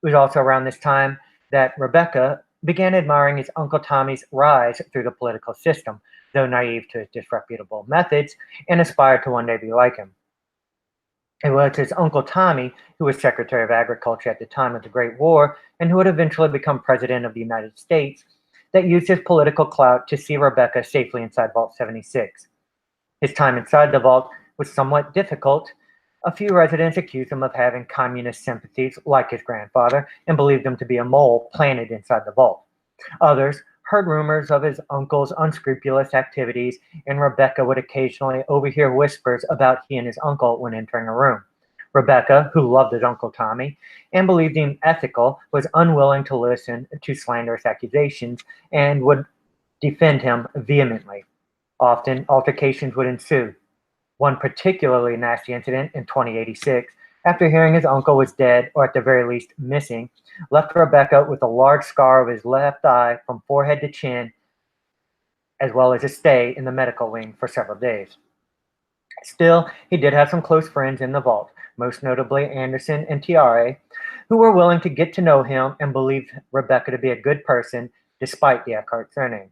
It was also around this time that Rebecca began admiring his Uncle Tommy's rise through the political system, though naive to his disreputable methods, and aspired to one day be like him. It was his Uncle Tommy, who was Secretary of Agriculture at the time of the Great War and who would eventually become President of the United States, that used his political clout to see Rebecca safely inside Vault 76. His time inside the vault was somewhat difficult. A few residents accused him of having communist sympathies like his grandfather and believed him to be a mole planted inside the vault. Others heard rumors of his uncle's unscrupulous activities, and Rebecca would occasionally overhear whispers about he and his uncle when entering a room. Rebecca, who loved his Uncle Tommy and believed him ethical, was unwilling to listen to slanderous accusations and would defend him vehemently. Often, altercations would ensue. One particularly nasty incident in 2086, after hearing his uncle was dead, or at the very least missing, left Rebecca with a large scar of his left eye from forehead to chin, as well as a stay in the medical wing for several days. Still, he did have some close friends in the vault, most notably Anderson and Tiare, who were willing to get to know him and believed Rebecca to be a good person, despite the Eckhart surname.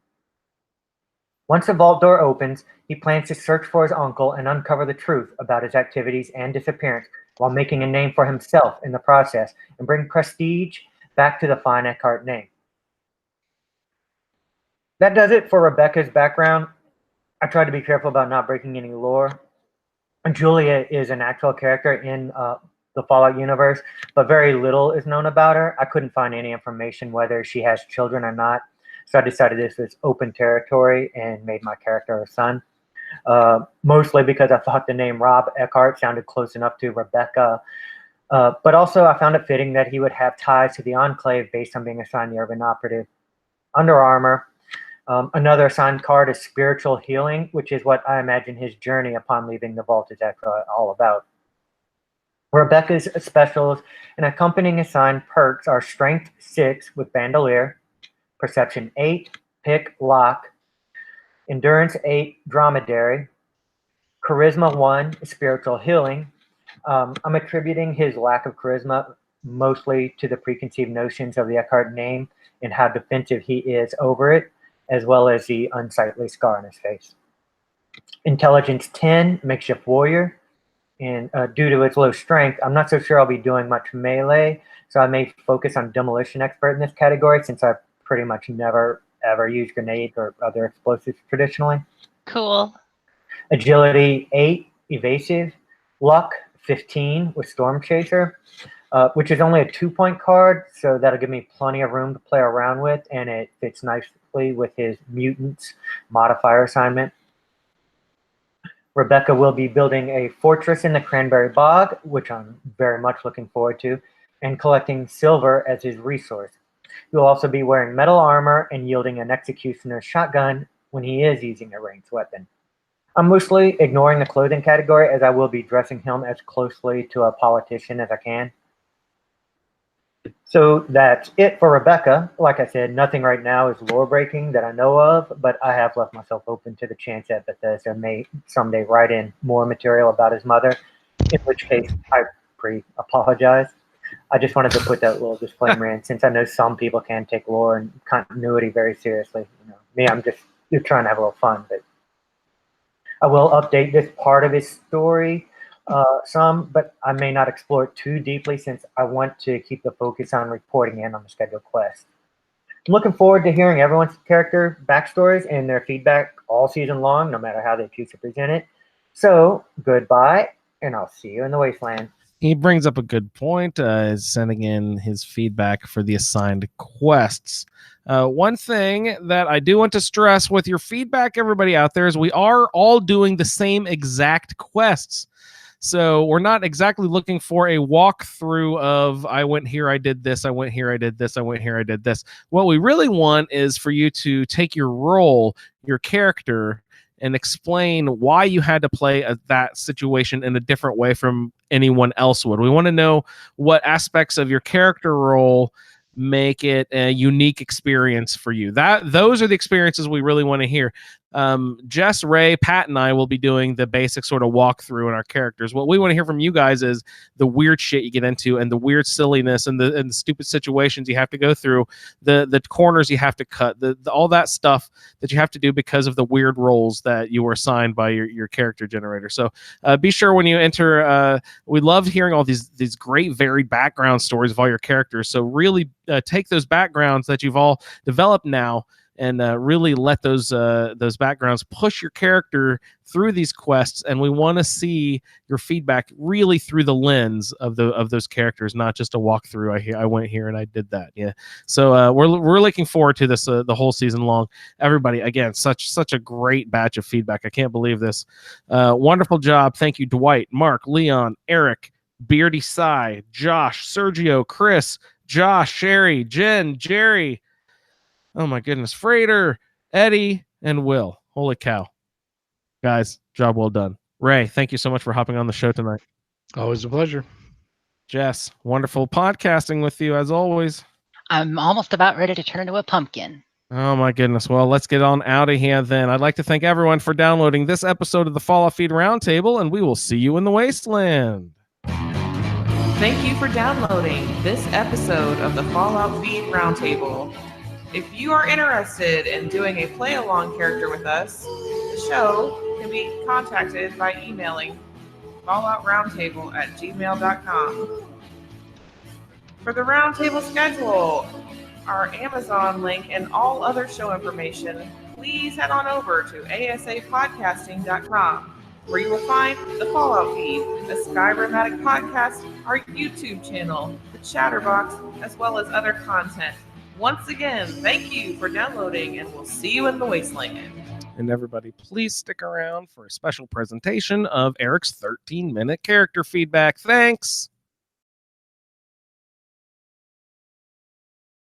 Once the vault door opens, he plans to search for his uncle and uncover the truth about his activities and disappearance while making a name for himself in the process and bring prestige back to the fine Eckhart name. That does it for Rebecca's background. I tried to be careful about not breaking any lore. Julia is an actual character in the Fallout universe, but very little is known about her. I couldn't find any information whether she has children or not. So I decided this was open territory and made my character a son. Mostly because I thought the name Rob Eckhart sounded close enough to Rebecca. But also I found it fitting that he would have ties to the Enclave based on being assigned the urban operative. Under Armor. Another assigned card is Spiritual Healing, which is what I imagine his journey upon leaving the vault is actually all about. Rebecca's specials and accompanying assigned perks are Strength 6 with Bandolier, Perception 8, Pick, Lock, Endurance 8, Dromedary, Charisma 1, Spiritual Healing. I'm attributing his lack of charisma mostly to the preconceived notions of the Eckhart name and how defensive he is over it, as well as the unsightly scar on his face. Intelligence 10, makeshift warrior. And due to its low strength, I'm not so sure I'll be doing much melee, so I may focus on demolition expert in this category since I've pretty much never ever used grenades or other explosives traditionally. Cool. Agility 8, evasive. Luck 15 with Storm Chaser, which is only a 2-point card, so that'll give me plenty of room to play around with, and it fits nicely with his mutants modifier assignment. Rebecca will be building a fortress in the Cranberry Bog, which I'm very much looking forward to, and collecting silver as his resource. He'll also be wearing metal armor and yielding an executioner's shotgun when he is using a ranged weapon. I'm mostly ignoring the clothing category as I will be dressing him as closely to a politician as I can. So that's it for Rebecca. Like I said, nothing right now is lore breaking that I know of, but I have left myself open to the chance that Bethesda may someday write in more material about his mother, in which case I pre-apologize. I just wanted to put that little disclaimer in since I know some people can take lore and continuity very seriously. Me, I'm just trying to have a little fun, but I will update this part of his story some, but I may not explore it too deeply since I want to keep the focus on reporting in on the scheduled quest. I'm looking forward to hearing everyone's character backstories and their feedback all season long, no matter how they choose to present it. So, goodbye, and I'll see you in the wasteland. He brings up a good point, is sending in his feedback for the assigned quests. One thing that I do want to stress with your feedback, everybody out there, is we are all doing the same exact quests. So we're not exactly looking for a walkthrough of I went here, I did this, I went here, I did this, I went here, I did this. What we really want is for you to take your role, your character, and explain why you had to play that situation in a different way from anyone else would. We want to know what aspects of your character role make it a unique experience for you. Those are the experiences we really want to hear. Jess, Ray, Pat, and I will be doing the basic sort of walkthrough in our characters. What we want to hear from you guys is the weird shit you get into and the weird silliness and the stupid situations you have to go through, the corners you have to cut, all that stuff that you have to do because of the weird roles that you were assigned by your character generator. So be sure when you enter, we love hearing all these great varied background stories of all your characters. So really take those backgrounds that you've all developed now and really let those backgrounds push your character through these quests. And we want to see your feedback really through the lens of those characters, not just a walkthrough. I went here and I did that. Yeah. So we're looking forward to this the whole season long. Everybody, again, such a great batch of feedback. I can't believe this. Wonderful job. Thank you, Dwight, Mark, Leon, Eric, Beardy Sai, Josh, Sergio, Chris, Josh, Sherry, Jen, Jerry. Oh my goodness, Freighter, Eddie, and Will. Holy cow. Guys, job well done. Ray, thank you so much for hopping on the show tonight. Always a pleasure. Jess, wonderful podcasting with you as always. I'm almost about ready to turn into a pumpkin. Oh my goodness. Well, let's get on out of here then. I'd like to thank everyone for downloading this episode of the Fallout Feed Roundtable, and we will see you in the wasteland. Thank you for downloading this episode of the Fallout Feed Roundtable. If you are interested in doing a play-along character with us, the show can be contacted by emailing falloutroundtable@gmail.com. For the roundtable schedule, our Amazon link, and all other show information, please head on over to asapodcasting.com, where you will find the Fallout Feed, the Skyrimatic Podcast, our YouTube channel, the Chatterbox, as well as other content. Once again, thank you for downloading, and we'll see you in the wasteland. And everybody, please stick around for a special presentation of Eric's 13-minute character feedback. Thanks!